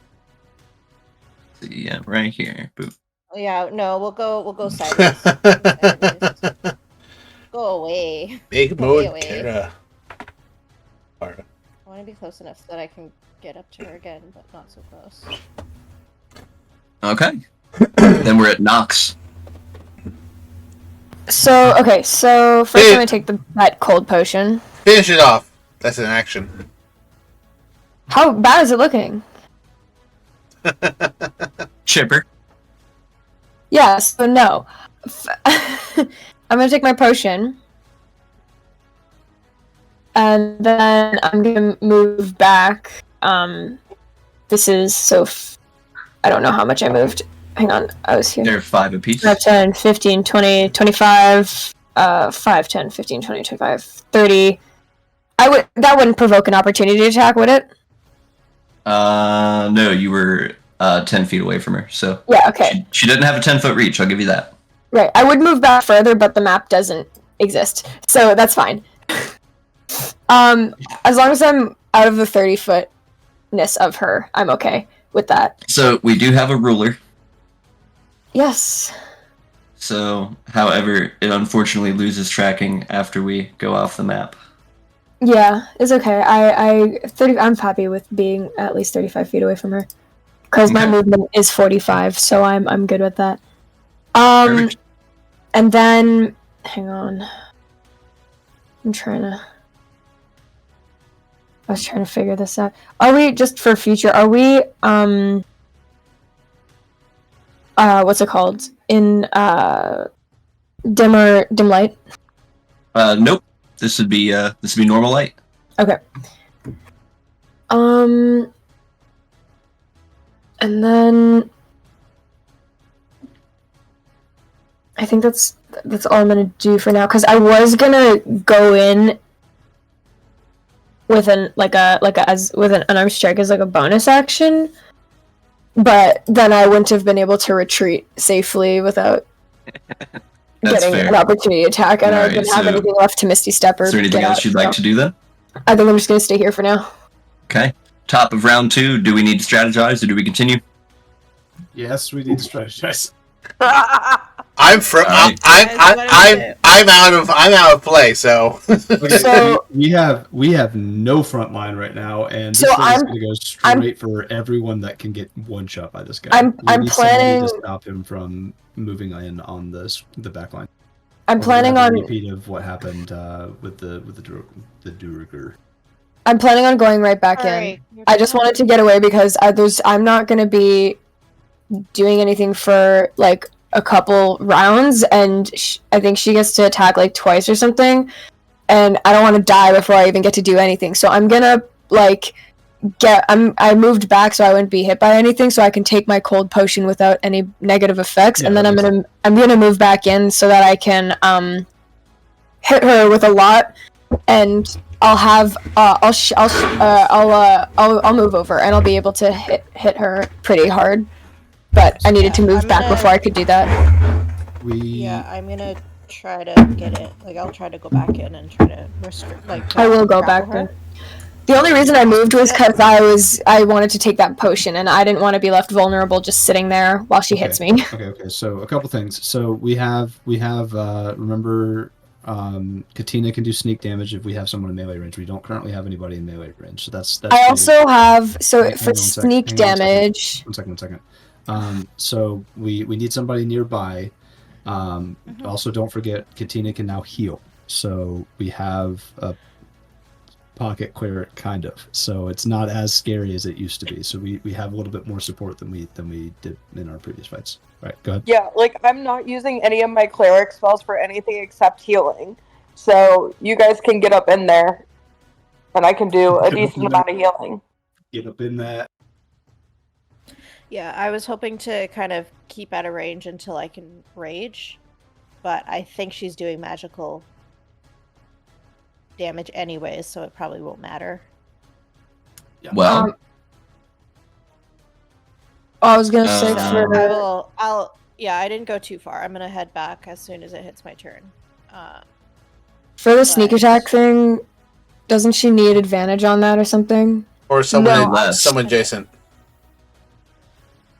Yeah, right here. Boop. Yeah, no, we'll go sideways. Sideways. Go away. Big Go mode away. Kara. Kara. I want to be close enough so that I can get up to her again, but not so close. Okay. Then we're at Nox. So, okay, so first I'm gonna take that cold potion. Finish it off. That's an action. How bad is it looking? Chipper. Yeah, so no. I'm gonna take my potion. And then I'm gonna move back. This is so. I don't know how much I moved. Hang on, I was here. They're 5 apiece. 5, 10, 15, 20, 25. 5, 10, 15, 20, 25, 30. That wouldn't provoke an opportunity attack, would it? No, you were 10 feet away from her, so. Yeah, okay. She didn't have a 10-foot reach, I'll give you that. Right, I would move back further, but the map doesn't exist, so that's fine. As long as I'm out of the 30-footness of her, I'm okay. with that. So we do have a ruler. Yes. So, however, it unfortunately loses tracking after we go off the map. Yeah, it's okay. I'm happy with being at least 35 feet away from her, because my Okay. movement is 45, so I'm good with that. Perfect. And then hang on, I was trying to figure this out. Are we, just for future, are we what's it called, in dim light? Nope. This would be normal light. Okay. And then I think that's all I'm gonna do for now, because I was gonna go in with an unarmed strike as like a bonus action, but then I wouldn't have been able to retreat safely without getting fair. an opportunity attack, and I Alright, didn't have so anything left to Misty Step or Is there anything get else out, you'd like to do then? I think I'm just gonna stay here for now. Okay. Top of round 2. Do we need to strategize or do we continue? Yes, we need to strategize. I'm out of play, so. Okay, So- we have no front line right now, and this So thing is I'm- going to go straight for everyone that can get one shot by this guy. I'm We need somebody planning- to stop him from moving in on the back line. I'm planning a on repeat of what happened with the Duergar. I'm planning on going right back in. Alright, you're I just done. wanted to get away because I'm not gonna be doing anything for like a couple rounds, and I think she gets to attack like twice or something, and I don't want to die before I even get to do anything. So I'm gonna like I moved back so I wouldn't be hit by anything, so I can take my cold potion without any negative effects, Yeah, and then that I'm gonna move back in so that I can hit her with a lot, and I'll have I'll move over and I'll be able to hit her pretty hard. But I needed to move I'm back gonna- before I could do that. Yeah, I'm gonna try to get it. Like, I'll try to go back in and try to restrict. Like, I will go back grapple in. The only reason I moved was because I wanted to take that potion, and I didn't want to be left vulnerable just sitting there while she hits me. Okay. So a couple things. So we have remember, Katina can do sneak damage if we have someone in melee range. We don't currently have anybody in melee range, so that's. I also have Hang on for one sec, sneak hang on one second. damage. One second. So we need somebody nearby. Also, don't forget, Katina can now heal. So we have a pocket cleric, kind of. So it's not as scary as it used to be. So we have a little bit more support than we did in our previous fights. Right, go ahead. Yeah, like I'm not using any of my cleric spells for anything except healing. So you guys can get up in there, and I can do a Get up decent in amount of healing. Get up in that. Yeah, I was hoping to kind of keep out of range until I can rage, but I think she's doing magical damage anyways, so it probably won't matter. Well, I was gonna say Uh, for I didn't go too far. I'm gonna head back as soon as it hits my turn. for the sneak but- attack thing, doesn't she need advantage on that or something? Or someone, No. someone adjacent.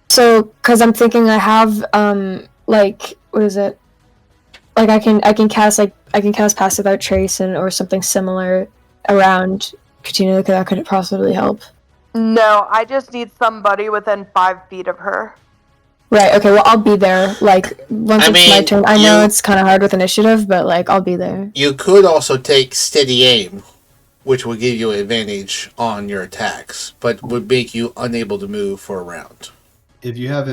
So, because I'm thinking I have like, what is it? Like I can cast Pass Without Trace or something similar around Katina that could possibly help. No, I just need somebody within 5 feet of her. Right. Okay. Well, I'll be there. Like once I it's my mean, turn. I know you- it's kind of hard with initiative, but like I'll be there. You could also take steady aim, which will give you advantage on your attacks, but would make you unable to move for a round. If you have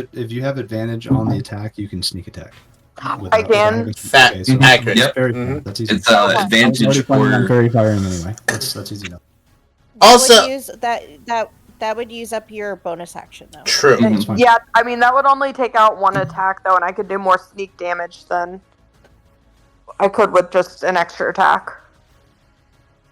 advantage on the attack, you can sneak attack. I can. Accurate. Yep. Mhm. That's easy. it's Oh, I'm already advantage planning on for. fairy firing anyway. That's easy enough. Also- That would use up your bonus action though. True. Mhm. Fine. Yeah, I mean that would only take out one attack though, and I could do more sneak damage than I could with just an extra attack.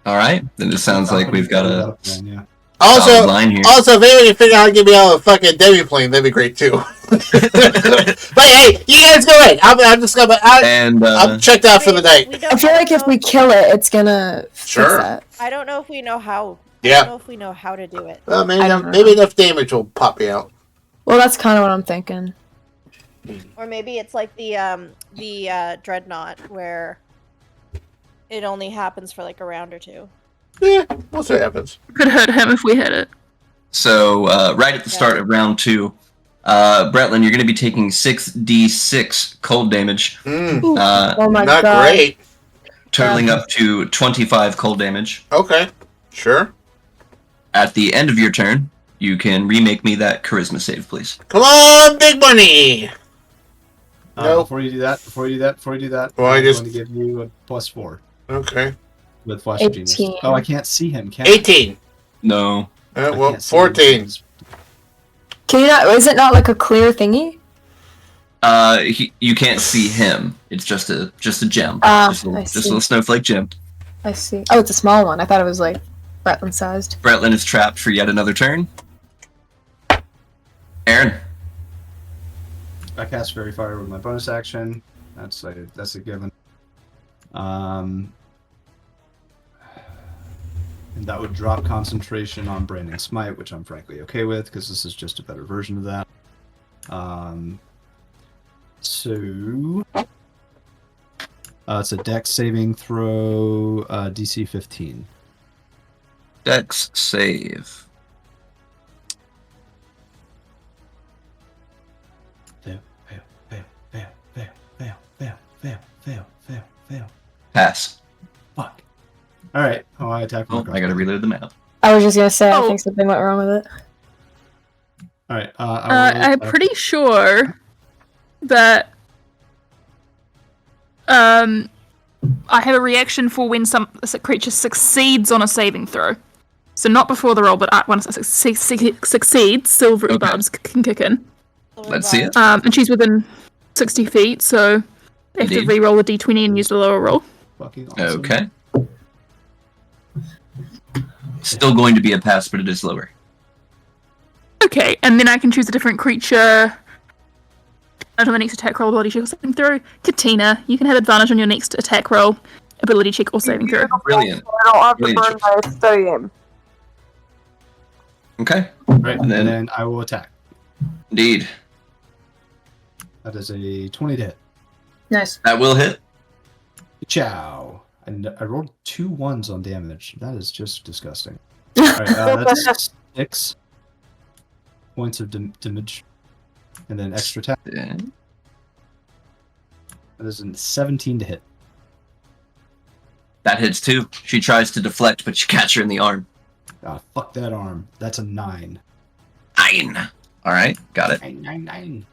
All right, then it sounds like we've got a Yeah. solid Also, line here. if anybody can figure out how to get me out of a fucking demi-plane, that'd be great too. But hey, you guys go ahead. I'm just gonna. And I'm checked out for the night. I feel like if we kill it, it's gonna Sure. fix that. I don't know if we know how I Yeah. don't know if we know how to do it. Well, I don't know. maybe enough damage will pop you out. Well, that's kind of what I'm thinking. Or maybe it's like the dreadnought where it only happens for like a round or two. Yeah, we'll see what happens. Could hurt him if we hit it. So, right at the start of round 2, Bretlin, you're going to be taking 6d6 cold damage, Oh my Not god. great. totaling up to 25 cold damage. Okay, sure. At the end of your turn, you can remake me that charisma save, please. Come on, big money. Nope. Before you do that, Well, I'm I just- going to give you a +4 Okay. with Flash of Genius. 18. Oh, I can't see him, can I? 18. No. I Well, can't see him. 14. Can you not? Is it not like a clear thingy? You can't see him. It's just a gem. Ah, just a I little see. snowflake gem. I see. Oh, it's a small one. I thought it was like Bretlin sized. Bretlin is trapped for yet another turn. Aaron. I cast Fairy Fire with my bonus action. That's a given. And that would drop concentration on Branding Smite, which I'm frankly okay with, because this is just a better version of that. So it's a Dex saving throw, DC 15. Dex save. Fail. Pass. Fuck. All right. Oh, I attack. Oh, I gotta reload the map. I was just gonna say, I Oh. think something went wrong with it. All right. I'm pretty sure that I have a reaction for when a creature succeeds on a saving throw. So not before the roll, but once it succeeds, silvery Okay. barbs can kick in. Let's see it. And she's within 60 feet, so they have to Indeed. re-roll the d20 and use the lower roll. Fucking awesome. Okay. Still going to be a pass, but it is lower. Okay, and then I can choose a different creature until the next attack roll, ability check or saving throw. Katina, you can have advantage on your next attack roll, ability check or saving throw. Brilliant. I don't have to Brilliant burn my study game. Okay. Right. And And then- then I will attack. Indeed. That is a 20 to hit. Nice. That will hit. Ciao. And I rolled 2 1s on damage. That is just disgusting. All right, that's 6 points of damage, and then extra attack. Yeah. That is a 17 to hit. That hits too. She tries to deflect, but you catch her in the arm. Ah, fuck that arm. That's a 9. 9. All right, got it. 9.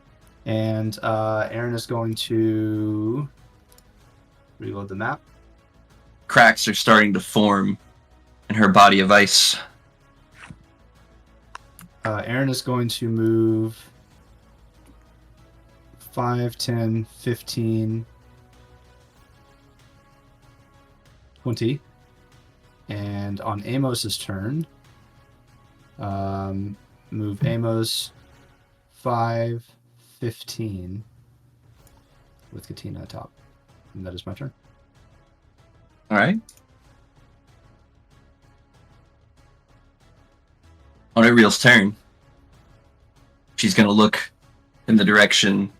And Aaron is going to reload the map. Cracks are starting to form in her body of ice. Aaron is going to move 5, 10, 15, 20. And on Amos's turn, move Amos 5, 15 with Katina atop. And that is my turn. All right. On Auriel's turn, she's going to look in the direction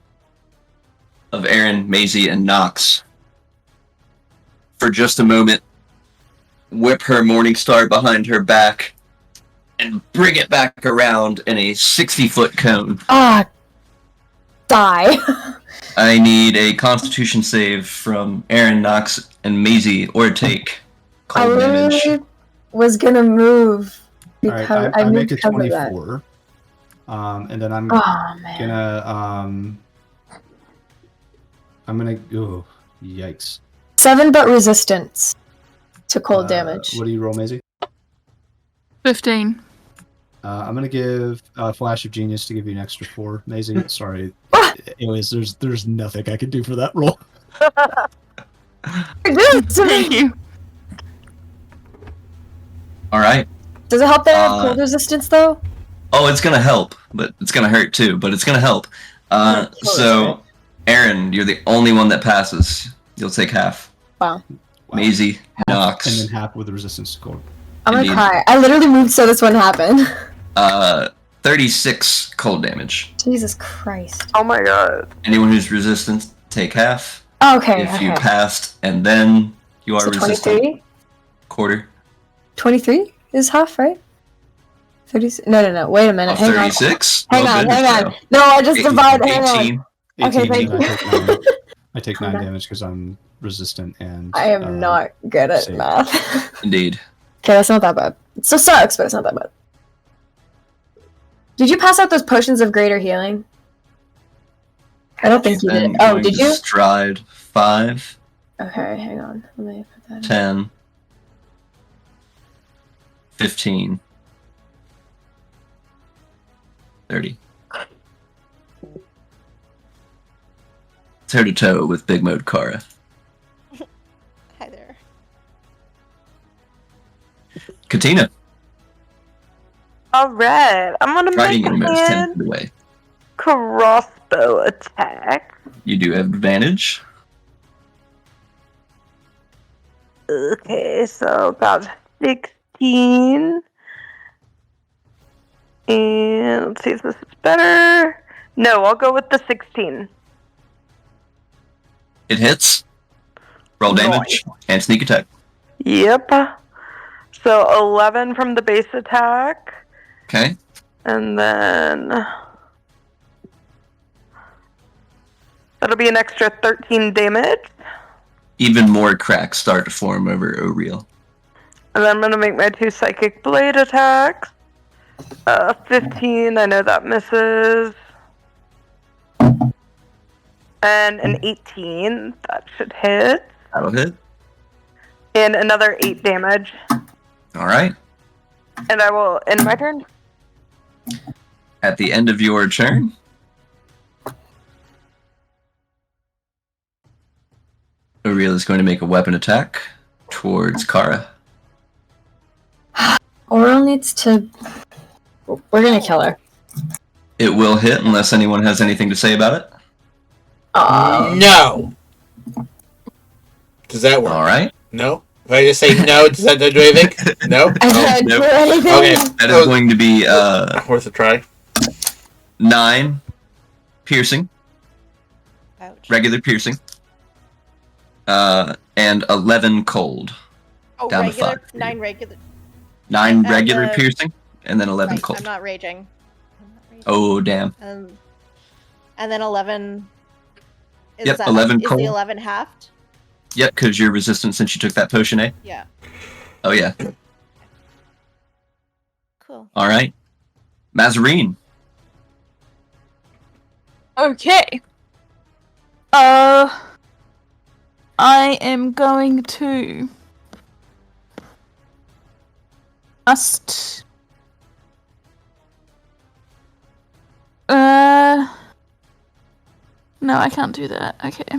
of Aaron, Maisie, and Nox. For just a moment, whip her Morning Star behind her back, and bring it back around in a 60-foot cone. Ah, die. I need a Constitution save from Aaron, Nox, and Maisie, or take I cold damage. really was gonna move All because right, I I make moved a because of that. 24. And then I'm Oh man. gonna oh, yikes. 7 but resistance to cold damage. What do you roll, Maisie? 15. I'm gonna give Flash of Genius to give you an extra 4. Maisie, sorry. Anyways, there's nothing I can do for that roll. Thank you. All right. Does it help that I have cold resistance though? Oh, it's gonna help, but it's gonna hurt too. But it's gonna help. So, Aaron, you're the only one that passes. You'll take half. Wow. Wow. Maisie, Nox. And then half with resistance to cold. I'm gonna Indeed. cry. I literally moved so this wouldn't happen. 36 cold damage. Jesus Christ. Oh my god. Anyone who's resistant, take half. Okay, If okay. you passed and then you are So resistant, 23? quarter. 23 is half, right? 30. No. Wait a minute. Hang on. 36? Hang Well, on. goodness, Hang on. no. No, I just divided. Hang on. 18. Okay, 18, thank and you. I take 9 damage because I'm resistant and. I am not good at save. math. Indeed. Okay, that's not that bad. It still sucks, but it's not that bad. Did you pass out those potions of greater healing? I don't think you Then did. Oh, going did to you? Stride 5, Okay, hang on. Let me put that in. 10, 15, 30. Toe to toe with Big Mode Kara. Hi there. Katina, Alright, I'm gonna riding make in a moves 10 hand feet away. crossbow attack. You do have advantage. Okay, so about 16. And let's see if this is better. No, I'll go with the 16. It hits. Roll damage and sneak attack. Yep. So 11 from the base attack. Okay. And then that'll be an extra 13 damage. Even more cracks start to form over Auril. And then I'm going to make my 2 psychic blade attacks. 15, I know that misses. And an 18, that should hit. That'll hit. And another 8 damage. All right. And I will end my turn. At the end of your turn, Auril is going to make a weapon attack towards Kara. Auril needs to. We're gonna kill her. It will hit unless anyone has anything to say about it. No. Does that work? All right. No. If I just say no, does that do anything? No. I can't nope. do anything. Okay. That is going to be Worth a try. 9 piercing, Ouch. regular piercing, and 11 cold. Oh, down to regular. 5. 9 regular. 9 And regular the- piercing, and then 11 Right, cold. I'm not raging. Oh, damn. And then 11. Is Yep, that, 11 is cold. the 11 halved? Yep, because you're resistant since you took that potion, eh? Yeah. Oh, yeah. Cool. All right. Mazarine. Okay. I am going to just no, I can't do that. Okay.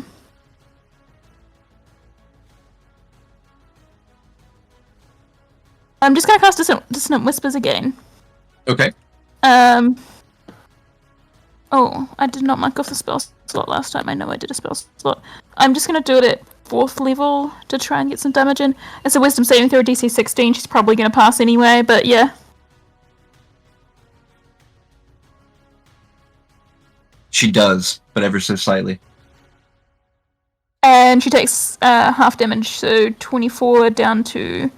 I'm just gonna cast Dissonant Whispers again. Okay. Oh, I did not mark off the spell slot last time. I know I did a spell slot. I'm just gonna do it at 4th level to try and get some damage in. It's a Wisdom saving throw, DC 16. She's probably gonna pass anyway, but yeah. She does, but ever so slightly. And she takes half damage, so 24 down to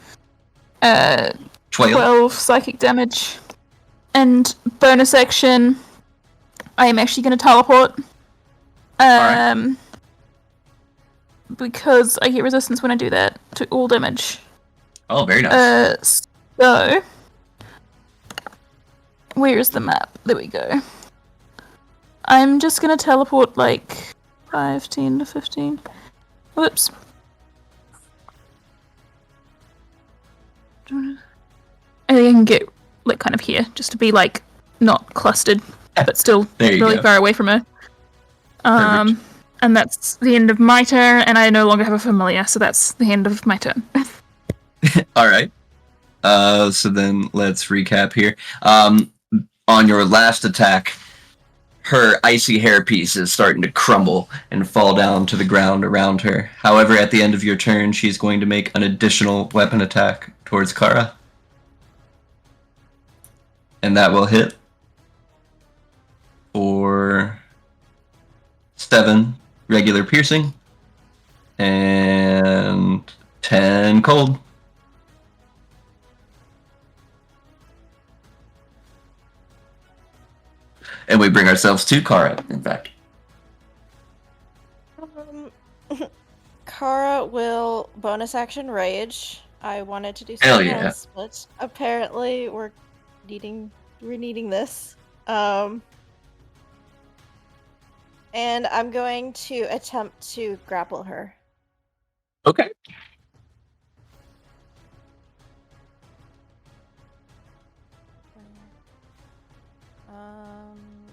12 psychic damage. And bonus action, I am actually going to teleport. Alright. Because I get resistance when I do that to all damage. Oh, very nice. So, where is the map? There we go. I'm just going to teleport like 15 to 15. Whoops. I think I can get like kind of here, just to be like not clustered, but still There you really go. far away from her. Perfect. And that's the end of my turn, and I no longer have a familiar, so that's the end of my turn. All right. So then let's recap here. On your last attack, her icy hairpiece is starting to crumble and fall down to the ground around her. However, at the end of your turn, she's going to make an additional weapon attack towards Kara. And that will hit for 7 regular piercing and 10 cold. And we bring ourselves to Kara, in fact. Kara will bonus action rage. I wanted to do Hell something yeah. else, but apparently we're needing this. And I'm going to attempt to grapple her. Okay.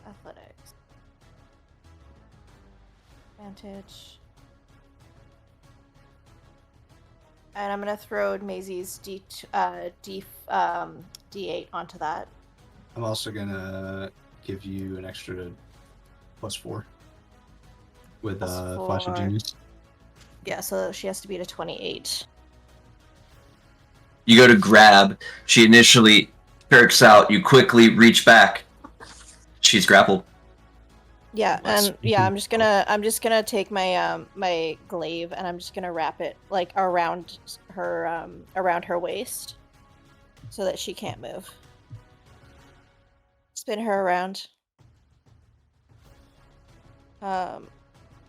Athletics. Advantage. And I'm gonna throw Maisie's D8 onto that. I'm also gonna give you an extra +4 with Flash of +4. Genius. Yeah, so she has to beat a 28. You go to grab. She initially jerks out. You quickly reach back. She's grappled. Yeah, Nice. and yeah, I'm just gonna take my my glaive and I'm just gonna wrap it like around her waist, so that she can't move. Spin her around.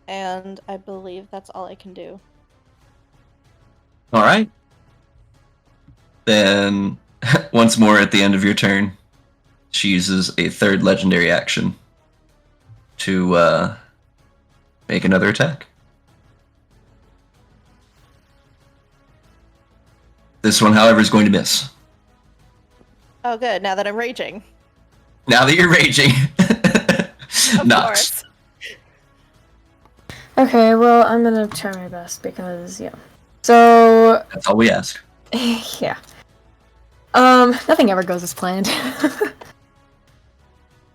And I believe that's all I can do. All right. Then, once more at the end of your turn, she uses a third legendary action to make another attack. This one, however, is going to miss. Oh, good. Now that I'm raging. Now that you're raging, Of Nox. course. Okay, well, I'm gonna try my best because, yeah. So, That's all we ask. yeah. Nothing ever goes as planned.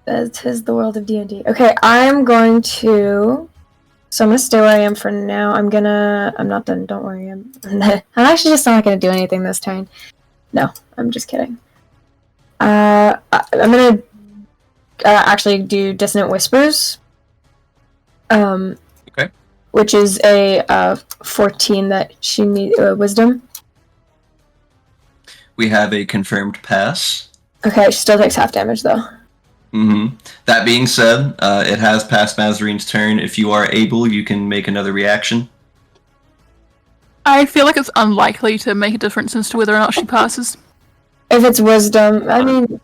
That is the world of D&D. Okay, I'm going to... So I'm gonna stay where I am for now. I'm not done, don't worry. I'm actually just not gonna do anything this turn. No, I'm just kidding. I'm gonna actually do Dissonant Whispers. Okay. Which is a 14 that she needs wisdom. We have a confirmed pass. Okay, she still takes half damage though. Mm-hmm. That being said, it has passed Mazarine's turn. If you are able, you can make another reaction. I feel like it's unlikely to make a difference as to whether or not she passes. If it's wisdom, I mean,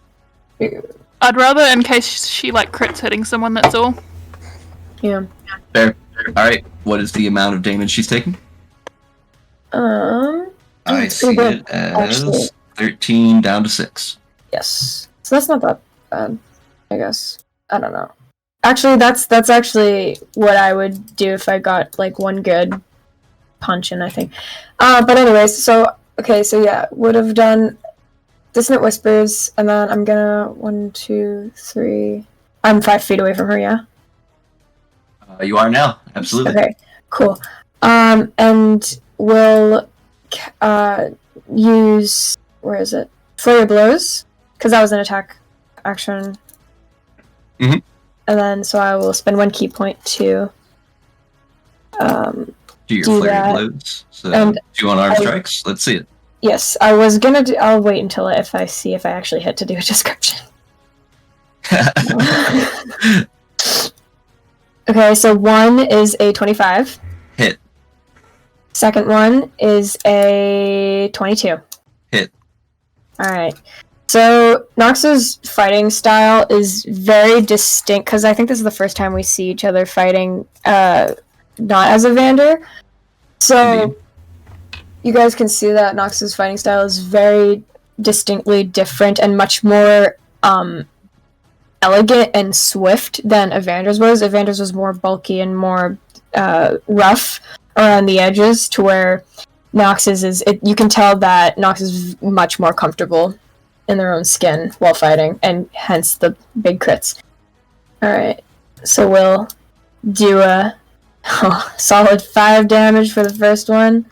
I'd rather in case she like crits hitting someone, that's all. yeah. Fair. Alright, what is the amount of damage she's taking? I I see good, it as actually. 13 down to 6. Yes. So that's not that bad, I guess. I don't know. Actually, that's actually what I would do if I got like one good punch in, I think. But anyways, so yeah, would have done Dissonant Whispers, and then I'm gonna 1, 2, 3. I'm 5 feet away from her, yeah. You are now, absolutely. Okay, cool. And we'll use, where is it? Flurry of Blows, because that was an attack action. Mhm. And then, so I will spend 1 key point to Do your do flurry that. blows. So, And do you want arm I- strikes? Let's see it. Yes, I was gonna do, I'll wait until if I see if I actually hit to do a description. Okay, so 1 is a 25. Hit. Second one is a 22. Hit. Alright. So, Nox's fighting style is very distinct, because I think this is the first time we see each other fighting, not as a Vander. So, Indeed. you guys can see that Nox's fighting style is very distinctly different and much more, elegant and swift than Evander's was. Evander's was more bulky and more rough around the edges, to where Nox's is. You can tell that Nox is much more comfortable in their own skin while fighting, and hence the big crits. All right, so we'll do a solid 5 damage for the first one,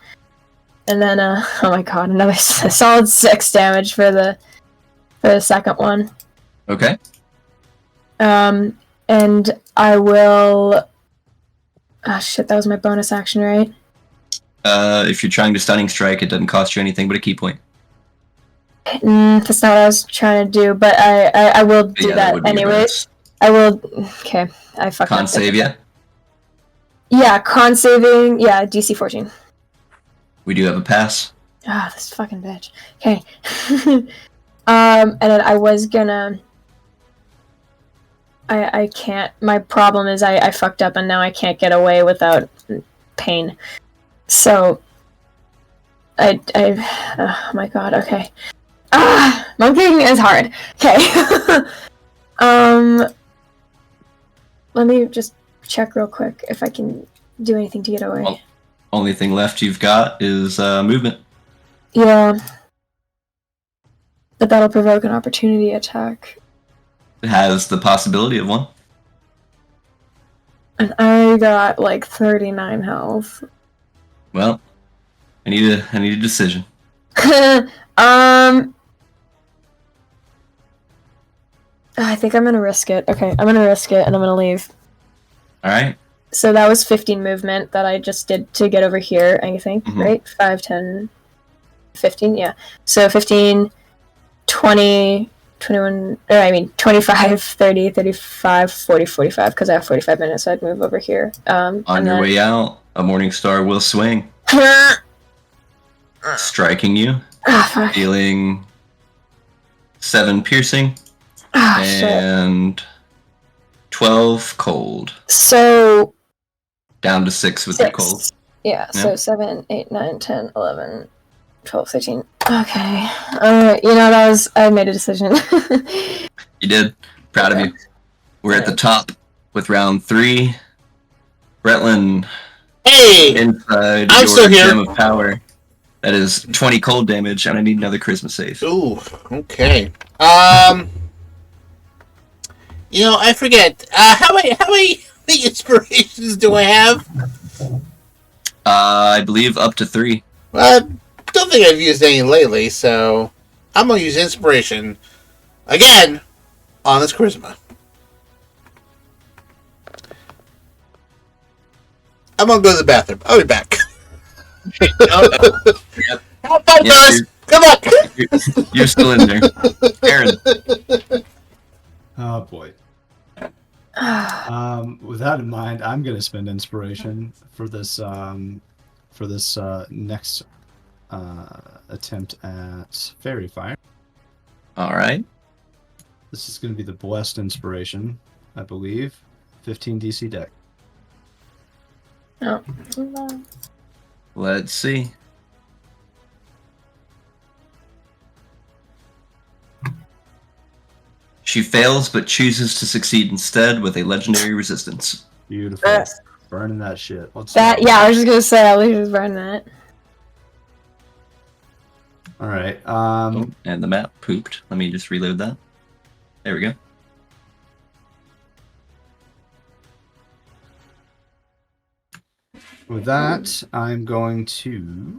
and then oh my god, another solid 6 damage for the second one. Okay. And I will. Ah, shit, that was my bonus action, right? If you're trying to stunning strike, it doesn't cost you anything but a key point. That's not what I was trying to do, but I will do that would be your anyways. bonus. I will. Okay, I fucked up. Con save, yeah? Yeah, con saving. Yeah, DC 14. We do have a pass. Ah, this fucking bitch. Okay. And then I was gonna. I can't. My problem is I fucked up and now I can't get away without pain. So. Oh my god. Okay. Monkeying is hard. Okay. Let me just check real quick if I can do anything to get away. Well, only thing left you've got is movement. Yeah. But that'll provoke an opportunity attack. It has the possibility of one. And I got like 39 health. Well, I need a decision. I think I'm gonna risk it. Okay, I'm gonna risk it and I'm gonna leave. Alright. So that was 15 movement that I just did to get over here, I think, right? 5, 10, 15, yeah. So 15, 20, 21, 25, 30, 35, 40, 45, because I have 45 minutes, so I'd move over here. On your way out, a morning star will swing. Striking you. Dealing 7 piercing. And 12 cold. So down to 6 with the cold. Yeah, Yeah. so 7, 8, 9, 10, 11, 12, 13. Okay. I made a decision. You did. Proud of you. We're at the top with round 3. Bretlin. Hey! Inside I'm your still here. gem of power. That is 20 cold damage, and I need another charisma save. Ooh, okay. I forget. How many inspirations do I have? I believe up to 3. Well, I don't think I've used any lately, so I'm gonna use inspiration again on this charisma. I'm gonna go to the bathroom. I'll be back. Yep. Have fun, fellas. Come on. You're still in there. Aaron. Oh boy. With that in mind, I'm gonna spend inspiration for this next attempt at fairy fire. All right. This is gonna be the blessed inspiration, I believe. 15 DC deck. Oh. Let's see. She fails, but chooses to succeed instead with a legendary resistance. Beautiful. Burning that shit. Yeah, I was just gonna say, at least just burn that. All right. And the map pooped. Let me just reload that. There we go. With that, I'm going to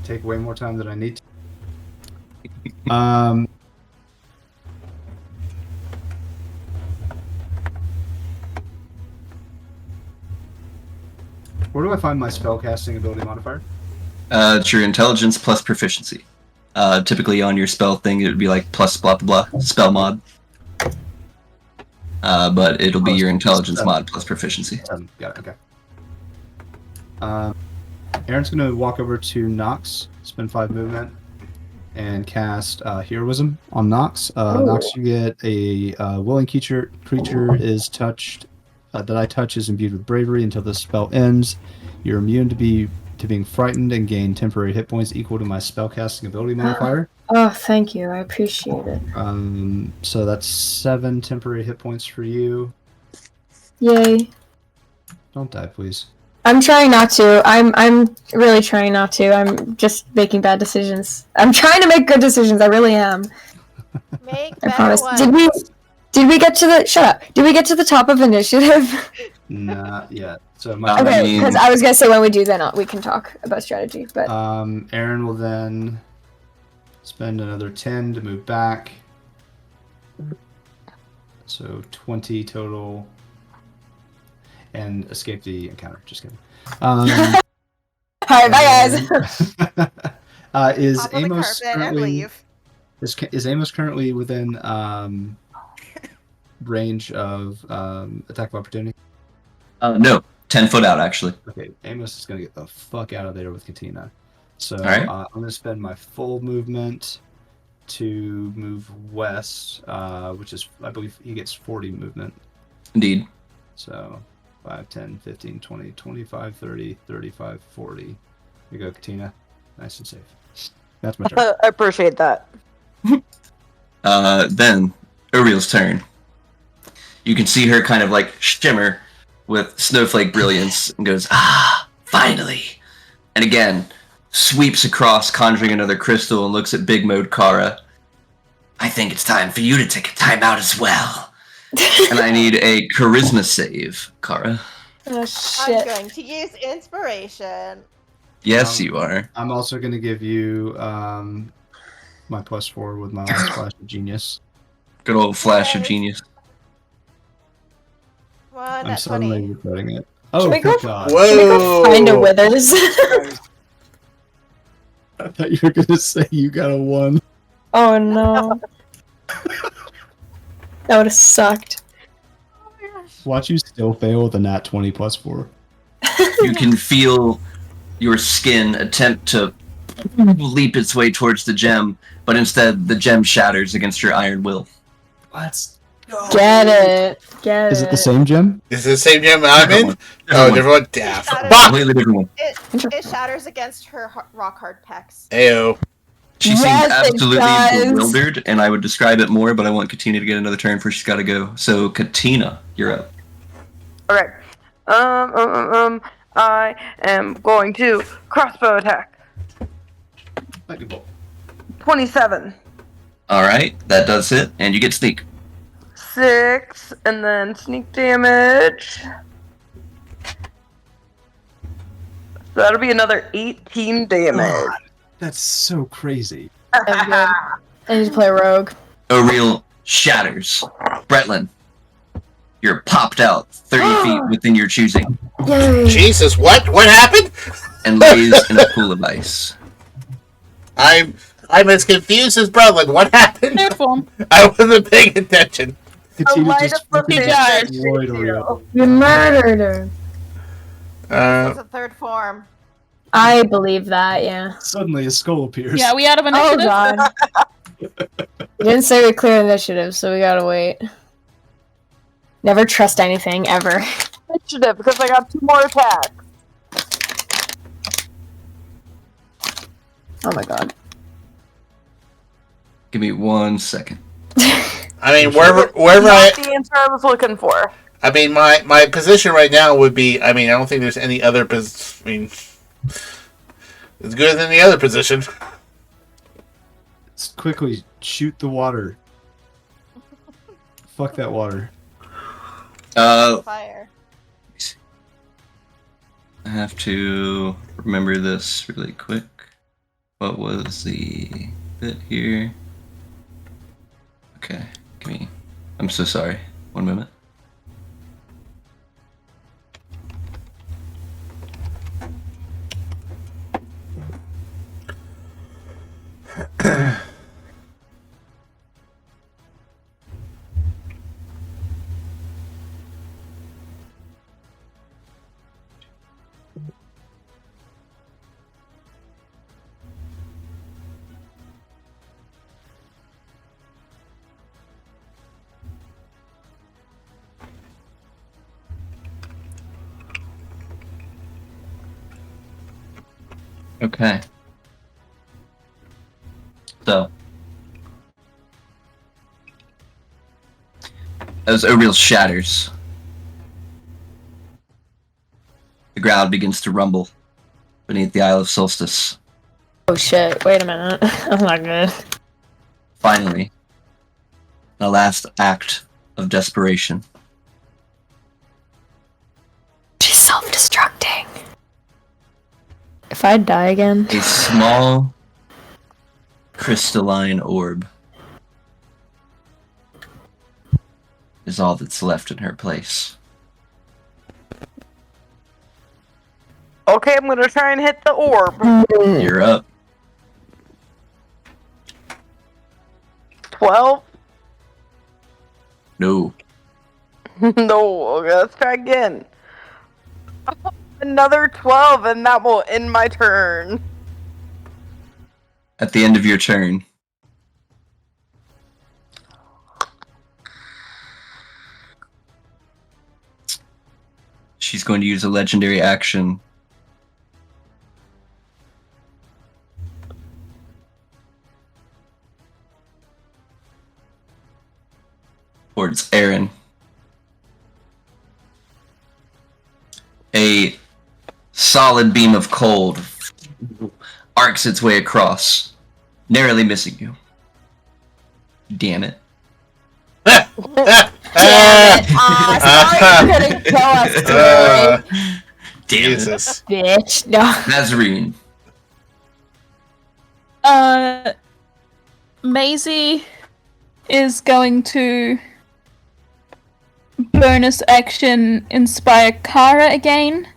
take way more time than I need to. Where do I find my spellcasting ability modifier? It's your intelligence plus proficiency. Typically on your spell thing, it would be like plus blah blah blah spell mod. But it'll be your intelligence mod plus proficiency. Got it. Okay. Aaron's gonna walk over to Nox, spend 5 movement, and cast Heroism on Nox. Nox, you get a willing creature is touched. That I touch is imbued with bravery until the spell ends. You're immune to being frightened and gain temporary hit points equal to my spellcasting ability modifier. Oh, thank you. I appreciate it. So that's 7 temporary hit points for you. Yay. Don't die, please. I'm trying not to. I'm really trying not to. I'm just making bad decisions. I'm trying to make good decisions. I really am. Make I better promise. ones. Did we? Did we get to the shut up? Did we get to the top of initiative? Not yet. So Okay, because I was gonna say when we do, then we can talk about strategy. But Aaron will then spend another 10 to move back. So 20 total, and escape the encounter. Just kidding. All right, bye guys. Is Hop on the Amos carpet and currently leave. is Amos currently within range of attack of opportunity? No, 10 foot out actually. Okay, Amos is gonna get the fuck out of there with Katina. So Alright. I'm gonna spend my full movement to move west, which is, I believe he gets 40 movement. Indeed. So 5, 10, 15, 20, 25, 30, 35, 40. Here you go, Katina. Nice and safe. That's my turn. I appreciate that. Then Auril's turn. You can see her kind of like shimmer with snowflake brilliance and goes, finally. And again, sweeps across, conjuring another crystal, and looks at Big Mode Kara. I think it's time for you to take a time out as well. And I need a charisma save, Kara. Oh I'm shit! going to use inspiration. Yes, you are. I'm also going to give you my +4 with my last flash of genius. Good old flash of Nice. genius. One I'm at suddenly 20. regretting it. Oh, we go- thank God. Can we go find a Whoa! withers? I thought you were going to say you got a 1. Oh no. That would have sucked. Oh my gosh. Watch you still fail with a nat 20 +4. You can feel your skin attempt to leap its way towards the gem, but instead the gem shatters against your iron will. Let's go. Get it. Get Is it the same gem? Is it the same gem I'm in? Oh, different one? Damn. Shut it. Fuck! Completely different one. It shatters against her rock hard pecs. Ayo. She Yes, seems it absolutely does. bewildered, and I would describe it more, but I want Katina to get another turn before she's got to go. So, Katina, you're up. Okay. I am going to crossbow attack. Lightning bolt. 27. All right, that does hit, and you get sneak. 6, and then sneak damage. So that'll be another 18 damage. God, that's so crazy. I need to play rogue. Auril shatters. Bretlin, you're popped out 30 feet within your choosing Yay! Jesus, what? What happened? and lays in a pool of ice. I'm as confused as Brelin. What happened? Third form. I wasn't paying attention. Katina light just of the fucking fish. destroyed Auril. You murdered her. It's a third form. I believe that. Yeah. Suddenly a skull appears. Yeah, we out of Oh initiative? god. You didn't say we clear initiative, so we gotta wait. Never trust anything ever. Initiative, because I got 2 more attacks. Oh my god. Give me 1 second. I mean, wherever Not the answer I was looking for. I mean, my position right now would be. I mean, I don't think there's any other. I mean, it's good than the other position. Let's quickly shoot the water. Fuck that water. Fire. I have to remember this really quick. What was the bit here? Okay, give me. I'm so sorry. 1 moment. Okay. So, as Auril shatters, the ground begins to rumble beneath the Isle of Solstice. Oh shit! Wait a minute. I'm not good. Finally, the last act of desperation. She's self-destructing. If I die again, A small crystalline orb is all that's left in her place. Okay, I'm gonna try and hit the orb. You're up. 12? No. No, okay, let's try again. Another 12, and that will end my turn. At the end of your turn, she's going to use a legendary action towards Aaron. A solid beam of cold arcs its way across, narrowly missing you. Damn it. Damn it! Sorry you couldn't kill us, Tori. Damn Jesus. Bitch. No. Nazarene. Maisie is going to bonus action inspire Kara again,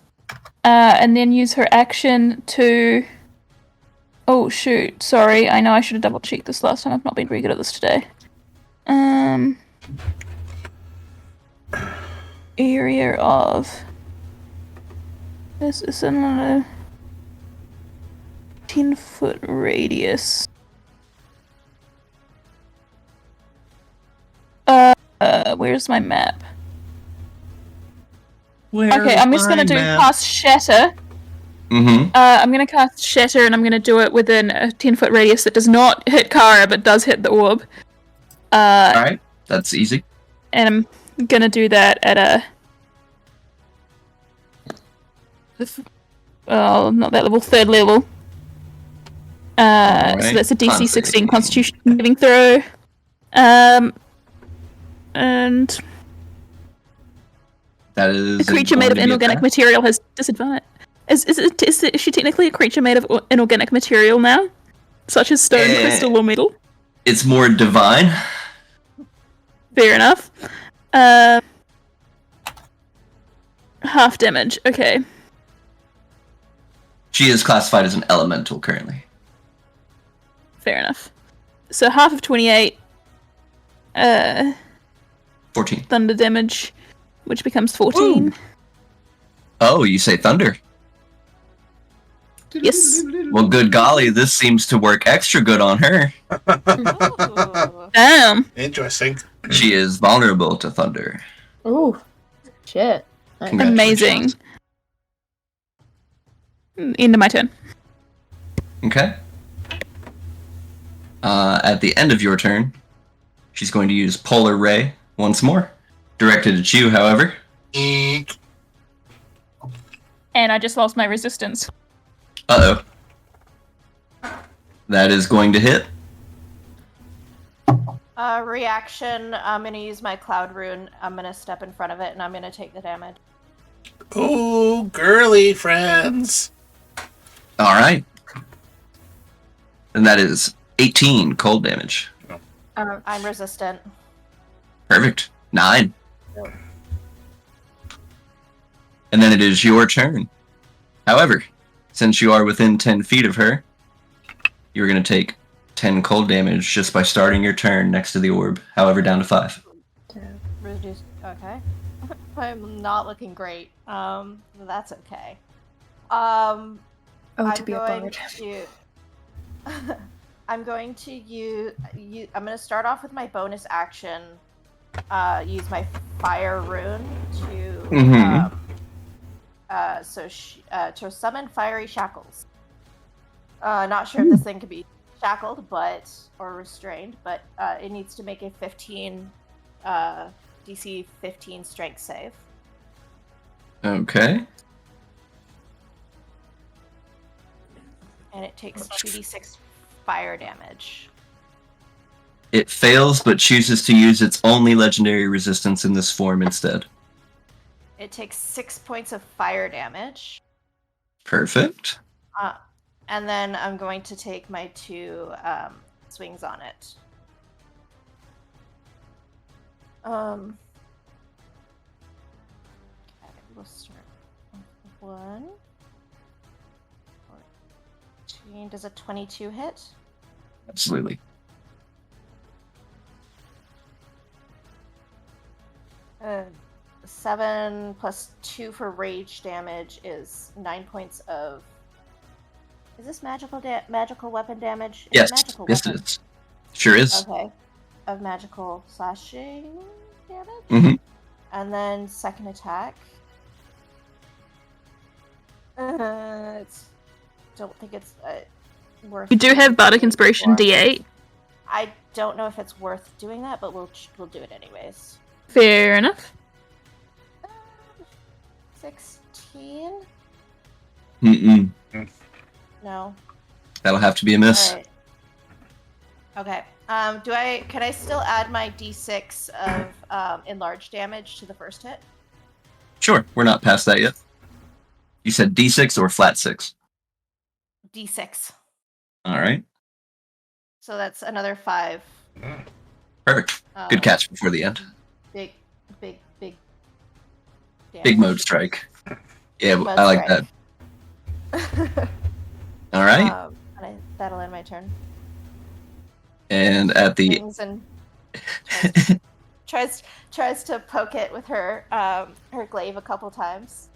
and then use her action to... Oh shoot, sorry, I know I should have double checked this last time, I've not been very good at this today. Area of... This is in a 10-foot radius. Where's my map? Okay, I'm just gonna do cast Shatter. Mm-hmm. I'm gonna cast Shatter, and I'm gonna do it within a 10-foot radius that does not hit Kara, but does hit the orb. Alright, that's easy. And I'm gonna do that at a... Oh, not that level, 3rd level. So that's a DC 16 Constitution saving throw. And... That is a creature made of inorganic material has disadvantage. Is she technically a creature made of inorganic material now? Such as stone, crystal, or metal? It's more divine. Fair enough. Half damage, okay. She is classified as an elemental currently. Fair enough. So half of 28. 14. Thunder damage, which becomes 14. Ooh. Oh, you say thunder? Yes. Well, good golly, this seems to work extra good on her. Damn. Interesting. She is vulnerable to thunder. ooh, shit. Amazing. End of my turn. Okay. At the end of your turn, she's going to use Polar Ray once more. Directed at you, however. And I just lost my resistance. Uh-oh. That is going to hit. Reaction, I'm gonna use my Cloud Rune. I'm gonna step in front of it and I'm gonna take the damage. Ooh, girly friends. Alright. And that is 18 cold damage. I'm resistant. Perfect. 9. And then it is your turn. However, since you are within 10 feet of her, you're going to take 10 cold damage just by starting your turn next to the orb. However, down to 5. Reduce. Okay. I'm not looking great. That's okay. Oh, to I'm be a going bard. to. I'm going to use. I'm going to start off with my bonus action. Use my fire rune to. To summon fiery shackles. Not sure if this thing could be shackled, or restrained, but it needs to make a 15 DC 15 strength save. Okay. And it takes 2d6 fire damage. It fails, but chooses to use its only legendary resistance in this form instead. It takes 6 points of fire damage. Perfect. And then I'm going to take my 2 swings on it. Okay, we'll start with 1. 14. Does a 22 hit? Absolutely. Uh, 7 plus 2 for rage damage is 9 points of. Is this magical weapon damage? Yes, Magical yes weapon. it is. Sure is. Okay. Of magical slashing damage? Mm-hmm. And then second attack. Don't think it's worth. You do have Bardic doing Inspiration for. D8. I don't know if it's worth doing that, but we'll do it anyways. Fair enough. 16? Mm-mm. No. That'll have to be a miss. All right. Okay. Can I still add my D6 of enlarged damage to the first hit? Sure, we're not past that yet. You said D6 or flat 6? D6. All right. So that's another 5. Perfect. Good catch before the end. Big Big mode strike. Yeah, Mode I like strike. that. All right. That'll end my turn. And at the Swings and tries to poke it with her glaive a couple times.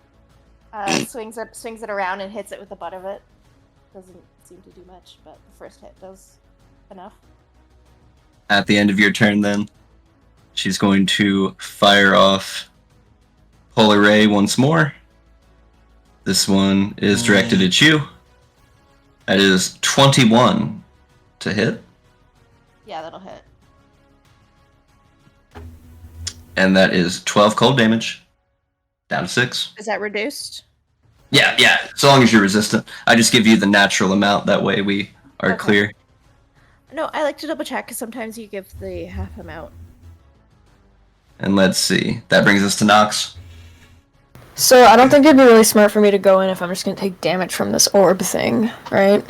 Swings it around and hits it with the butt of it. Doesn't seem to do much, but the first hit does enough. At the end of your turn, then, she's going to fire off Polar Ray once more. This one is directed at you. That is 21 to hit. Yeah, that'll hit. And that is 12 cold damage. Down to 6. Is that reduced? Yeah, so long as you're resistant. I just give you the natural amount, that way we are Okay. clear. No, I like to double check because sometimes you give the half amount. And let's see. That brings us to Nox. So I don't think it'd be really smart for me to go in if I'm just gonna take damage from this orb thing, right?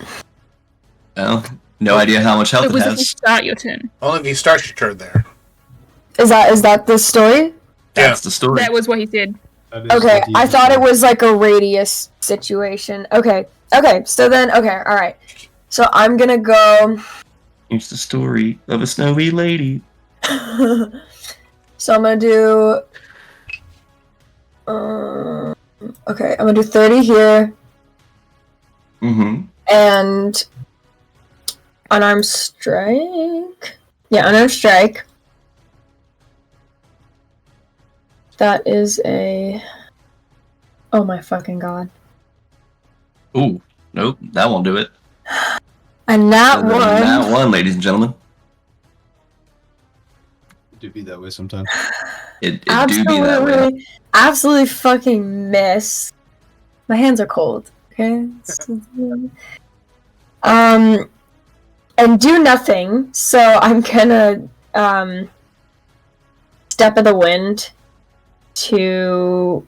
Well, no idea how much health It it was if you has. start your turn. Only if you start your turn there. Is that the story? That's the story. That was what he said. Okay, I thought it was like a radius situation. Okay, so then, alright. So I'm gonna go... It's the story of a snowy lady. So I'm gonna do... okay, I'm gonna do 30 here. Mm-hmm. And... unarmed strike? Yeah, unarmed strike. That is a... oh my fucking god. Ooh, nope, that won't do it. And that one... That one, ladies and gentlemen. It do be that way sometimes. It do be that way. Absolutely fucking miss. My hands are cold. Okay. And do nothing. So I'm gonna step of the wind to.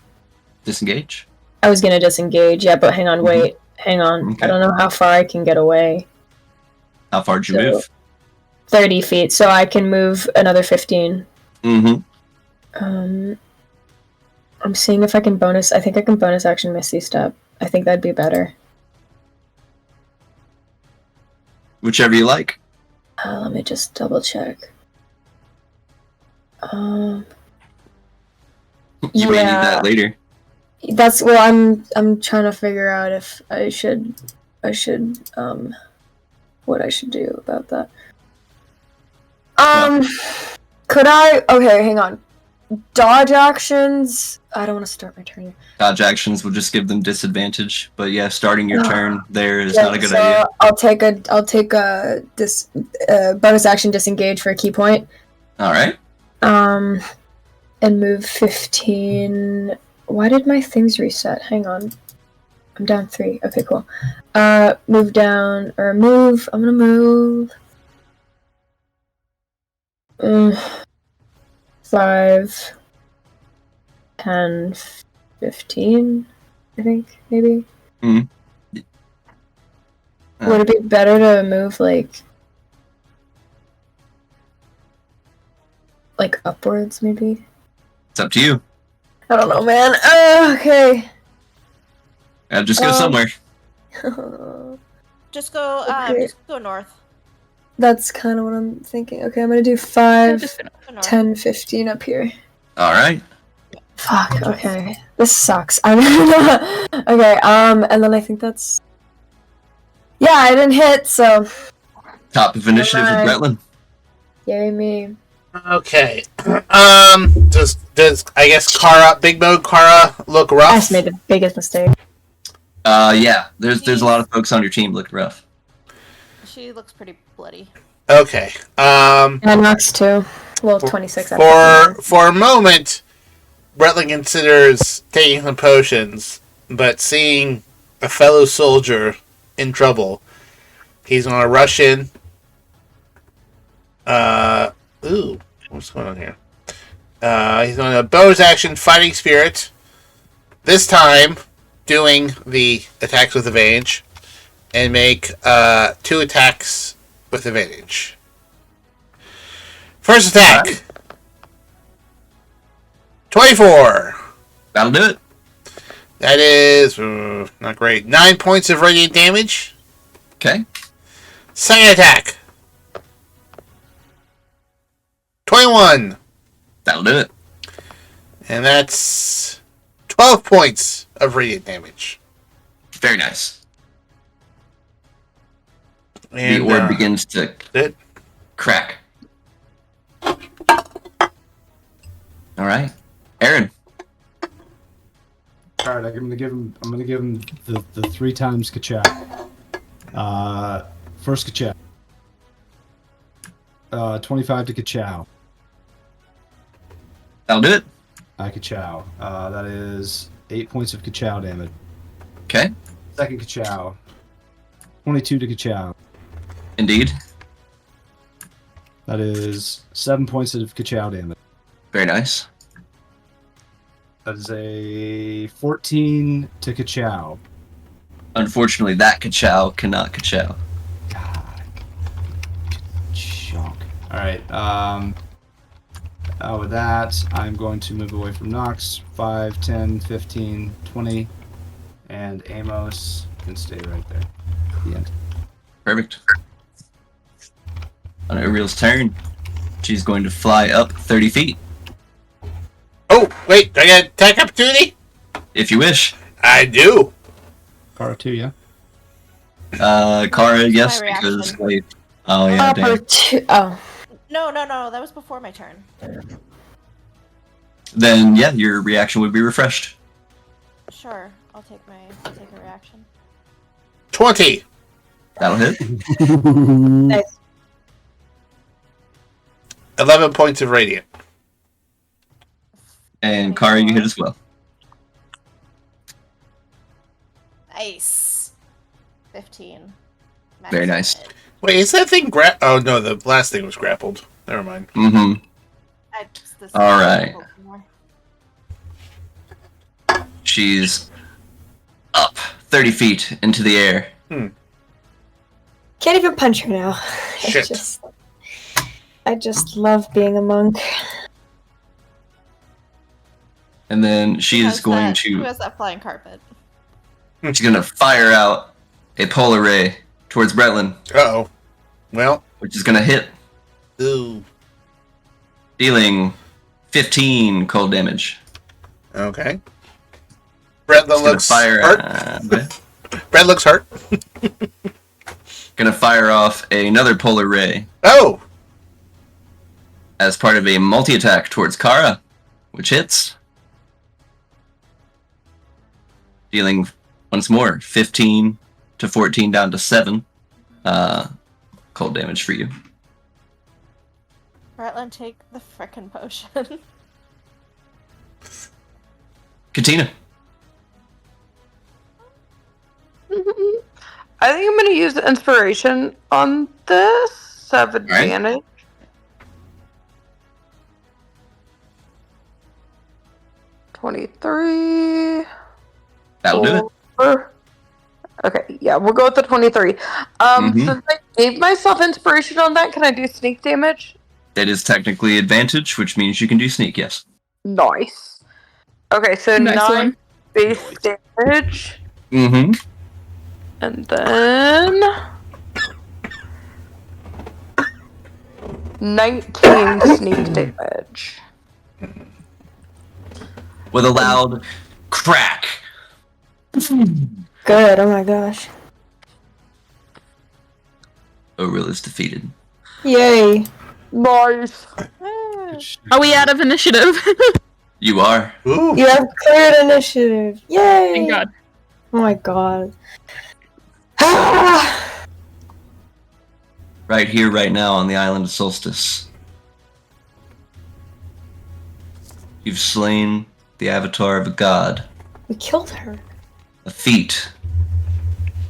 Disengage. I was gonna disengage. Yeah, but hang on, wait, hang on. Okay. I don't know how far I can get away. How far did you move? 30 feet, so I can move another 15. Mm-hmm. I'm seeing if I can bonus. I think I can bonus action Misty Step. I think that'd be better. Whichever you like. Let me just double check. You may need that later. That's well. I'm trying to figure out if I should what I should do about that. Could I? Okay, hang on. Dodge actions. I don't want to start my turn here. Dodge actions will just give them disadvantage, but yeah, starting your turn there is not a good idea. I'll take a bonus action disengage for a key point. All right. And move 15. Why did my things reset? Hang on. I'm down 3. Okay, cool. Move down or move. I'm gonna move 5, 10, 15, I think, maybe. Mm. Would it be better to move, like upwards, maybe? It's up to you. I don't know, man. Okay. Just go somewhere. Just go. Okay. Just go north. That's kind of what I'm thinking. Okay, I'm gonna do Yeah, 5, just finish. Go north. 10, 15 up here. All right. Fuck, okay. This sucks. I'm okay, and then I think that's... Yeah, I didn't hit, so... Top of initiative with Alright. Bretland. Yay me. Okay. Does I guess Big Mode Kara look I rough? just made the biggest mistake. Yeah. There's a lot of folks on your team look rough. She looks pretty bloody. Okay. And Nox too. Well, 26 out of For a moment, Bretland considers taking some potions, but seeing a fellow soldier in trouble, he's gonna rush in. What's going on here? He's going to bonus action Fighting Spirit. This time, doing the attacks with advantage, and make 2 attacks with advantage. First attack. Right. 24. That'll do it. That is not great. 9 points of radiant damage. Okay. Second attack. 21. That'll do it. And that's 12 points of radiant damage. Very nice. And, the orb begins to crack. All right, Aaron. All right, I'm gonna give him the 3 times ka-chow. First ka-chow. 25 to ka-chow. That'll do it. Ka-chow. That is 8 points of ka-chow damage. Okay. Second ka-chow. 22 to ka-chow. Indeed. That is 7 points of ka-chow damage. Very nice. That is a 14 to ka-chow. Unfortunately, that ka-chow cannot ka-chow. God. Chunk. Alright, with that, I'm going to move away from Nox. 5, 10, 15, 20. And Amos can stay right there. The end. Perfect. On Auril's turn, she's going to fly up 30 feet. Oh, wait, do I get attack opportunity? If you wish. I do. Kara 2, yeah? Kara, yes, my because... reaction. Wait. Oh, yeah, damn. No, that was before my turn. Then, yeah, your reaction would be refreshed. Sure, I'll take a reaction. 20. That'll hit. Nice. 11 points of radiant. And Kara, you hit as well. Nice. 15. Max Very nice. hit. Wait, is that thing oh no, the last thing was grappled. Never mind. Mm-hmm. All right. She's up 30 feet into the air. Can't even punch her now. Shit. I just love being a monk. And then she is going Who to... has that flying carpet? She's going to fire out a polar ray towards Bretland. Uh-oh. Well. Which is going to hit. Ooh. Dealing 15 cold damage. Okay. Bretland looks hurt. Brett looks hurt. Gonna fire off another polar ray. Oh! As part of a multi-attack towards Kara, which hits. Dealing, once more, 15 to 14 down to 7. Cold damage for you. Bretland, take the frickin' potion. Katina. I think I'm going to use inspiration on this. Have advantage. 23. That'll do it. Or- Okay, yeah, we'll go with the 23. Since I gave myself inspiration on that, can I do sneak damage? That is technically advantage, which means you can do sneak, yes. Nice. Okay, so Nice 9 one. base damage. Mm-hmm. And then 19 sneak damage. With a loud crack. Good. Oh my gosh. Auril is defeated. Yay. Nice. Are we out of initiative? You are. Ooh. You have cleared initiative. Yay. Thank God. Oh my god. Ah! Right here, right now, on the Island of Solstice. You've slain the avatar of a god. We killed her. A feat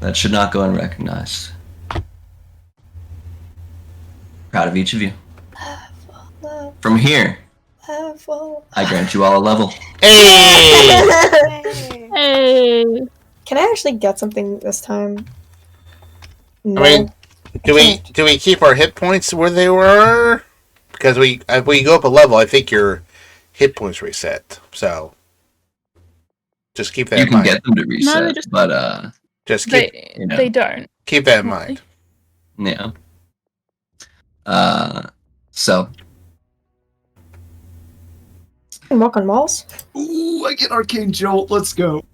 that should not go unrecognized. Proud of each of you. From here, I grant you all a level. Hey! Hey. Can I actually get something this time? No. I mean, do we keep our hit points where they were? Because if we go up a level, I think your hit points reset. So just keep that You in can mind. get them to reset, they just- but Just keep They don't. keep that in mind. yeah. So You can walk on walls. Ooh, I get Arcane Jolt. Let's go.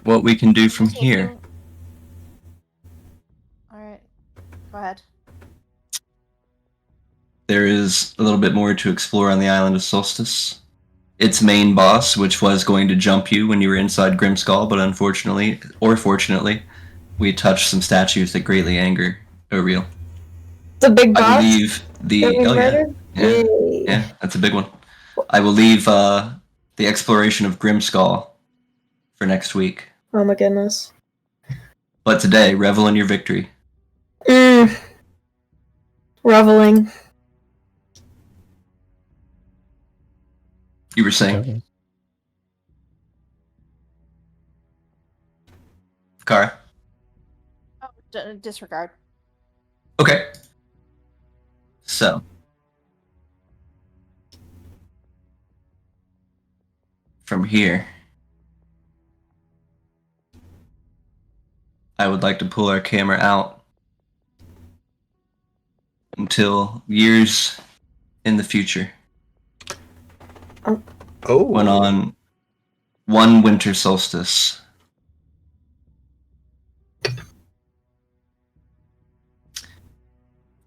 what we can do from here. Alright. Go ahead. There is a little bit more to explore on the Island of Solstice. Its main boss, which was going to jump you when you were inside Grimskull, but unfortunately, or fortunately, we touched some statues that greatly anger Auril. The big I boss. believe the that we murdered? yeah, Yay. yeah, that's a big one. I will leave the exploration of Grimskull for next week. Oh my goodness. But today, revel in your victory. Reveling. You were saying, Okay. Kara? Oh, disregard. Okay. So. From here, I would like to pull our camera out until years in the future. Oh, When on one winter solstice,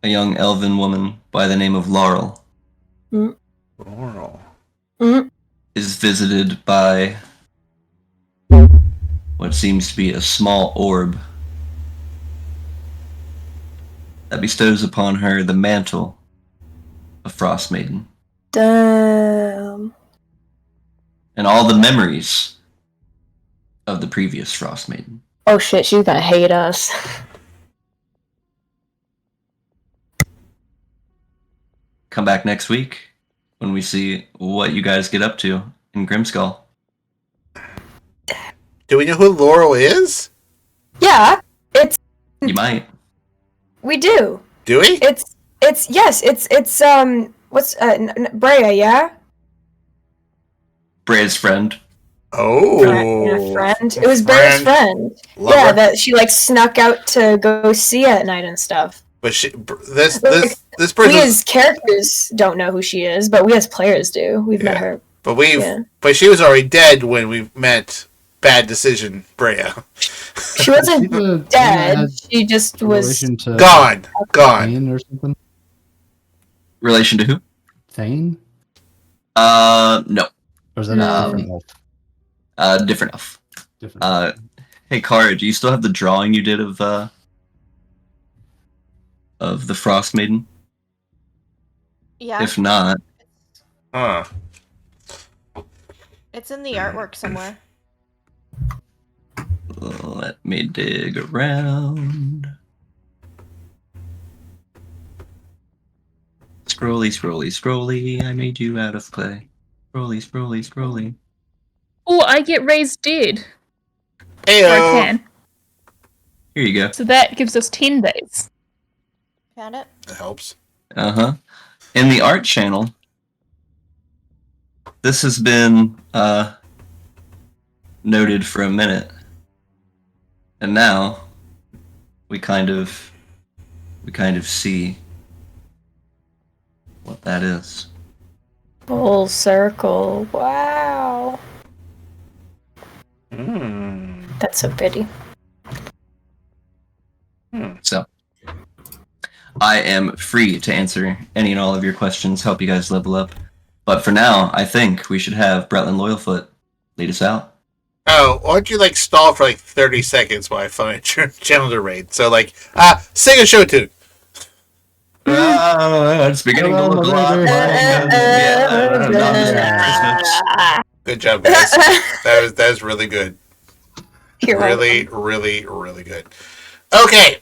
a young elven woman by the name of Laurel Laurel. is visited by what seems to be a small orb that bestows upon her the mantle of Frost Maiden Damn. and all the memories of the previous Frost Maiden. Oh shit, she's gonna hate us. Come back next week when we see what you guys get up to in Grimskull. Do we know who Laurel is? Yeah, You might. we do. Do we? It's what's Brea, yeah? Brea's friend. Oh, Friend. It was Brea's friend. Love Yeah, her. that she like snuck out to go see at night and stuff. But this We person. as characters don't know who she is, but we as players do. We've met her. But she was already dead when we met Bad Decision Brea. She wasn't dead. She just was gone. Thane or something. Relation to who? Thane? No. Or is that a different elf? Different elf. Different. Hey, Kara, do you still have the drawing you did of the Frost Maiden? Yeah. If not, It's in the artwork somewhere. let me dig around. Scrolly, scrolly, scrolly, I made you out of clay. Scrolly. Oh, I get raised dead. I Ayo. can. Here you go. So that gives us 10 days. Found it. That helps. In the art channel, this has been noted for a minute, and now we kind of see what that is. Full circle. Wow. That's so pretty. So, I am free to answer any and all of your questions, help you guys level up. But for now, I think we should have Bretland Loyalfoot lead us out. Oh, why don't you stall for 30 seconds while I find your channel to raid? So sing a show tune. It's beginning to look a lot more Good job, guys. that was really good. You're really, welcome. really, really good. Okay.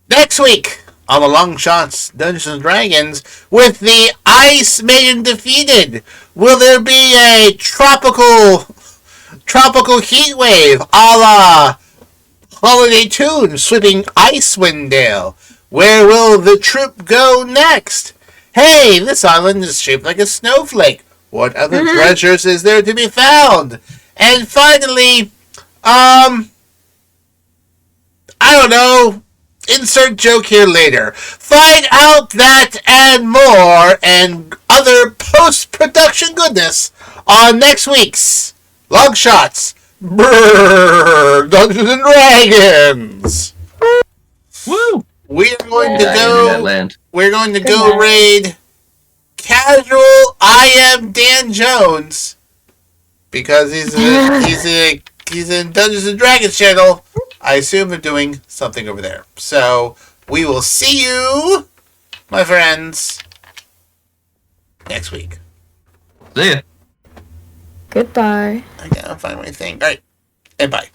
Next week on the Longshots Dungeons and Dragons, with the Ice Maiden defeated, will there be a tropical heat wave a la Holiday Tune sweeping Icewind Dale? Where will the troop go next? Hey, this island is shaped like a snowflake. What other treasures is there to be found? And finally, I don't know. Insert joke here later. Find out that and more and other post-production goodness on next week's Longshots Dungeons and Dragons. Woo! We're going to Good go night. raid casual I am Dan Jones because he's in Dungeons and Dragons channel. I assume they're doing something over there. So we will see you, my friends, next week. See ya. Goodbye. I gotta find my thing. All right, and bye.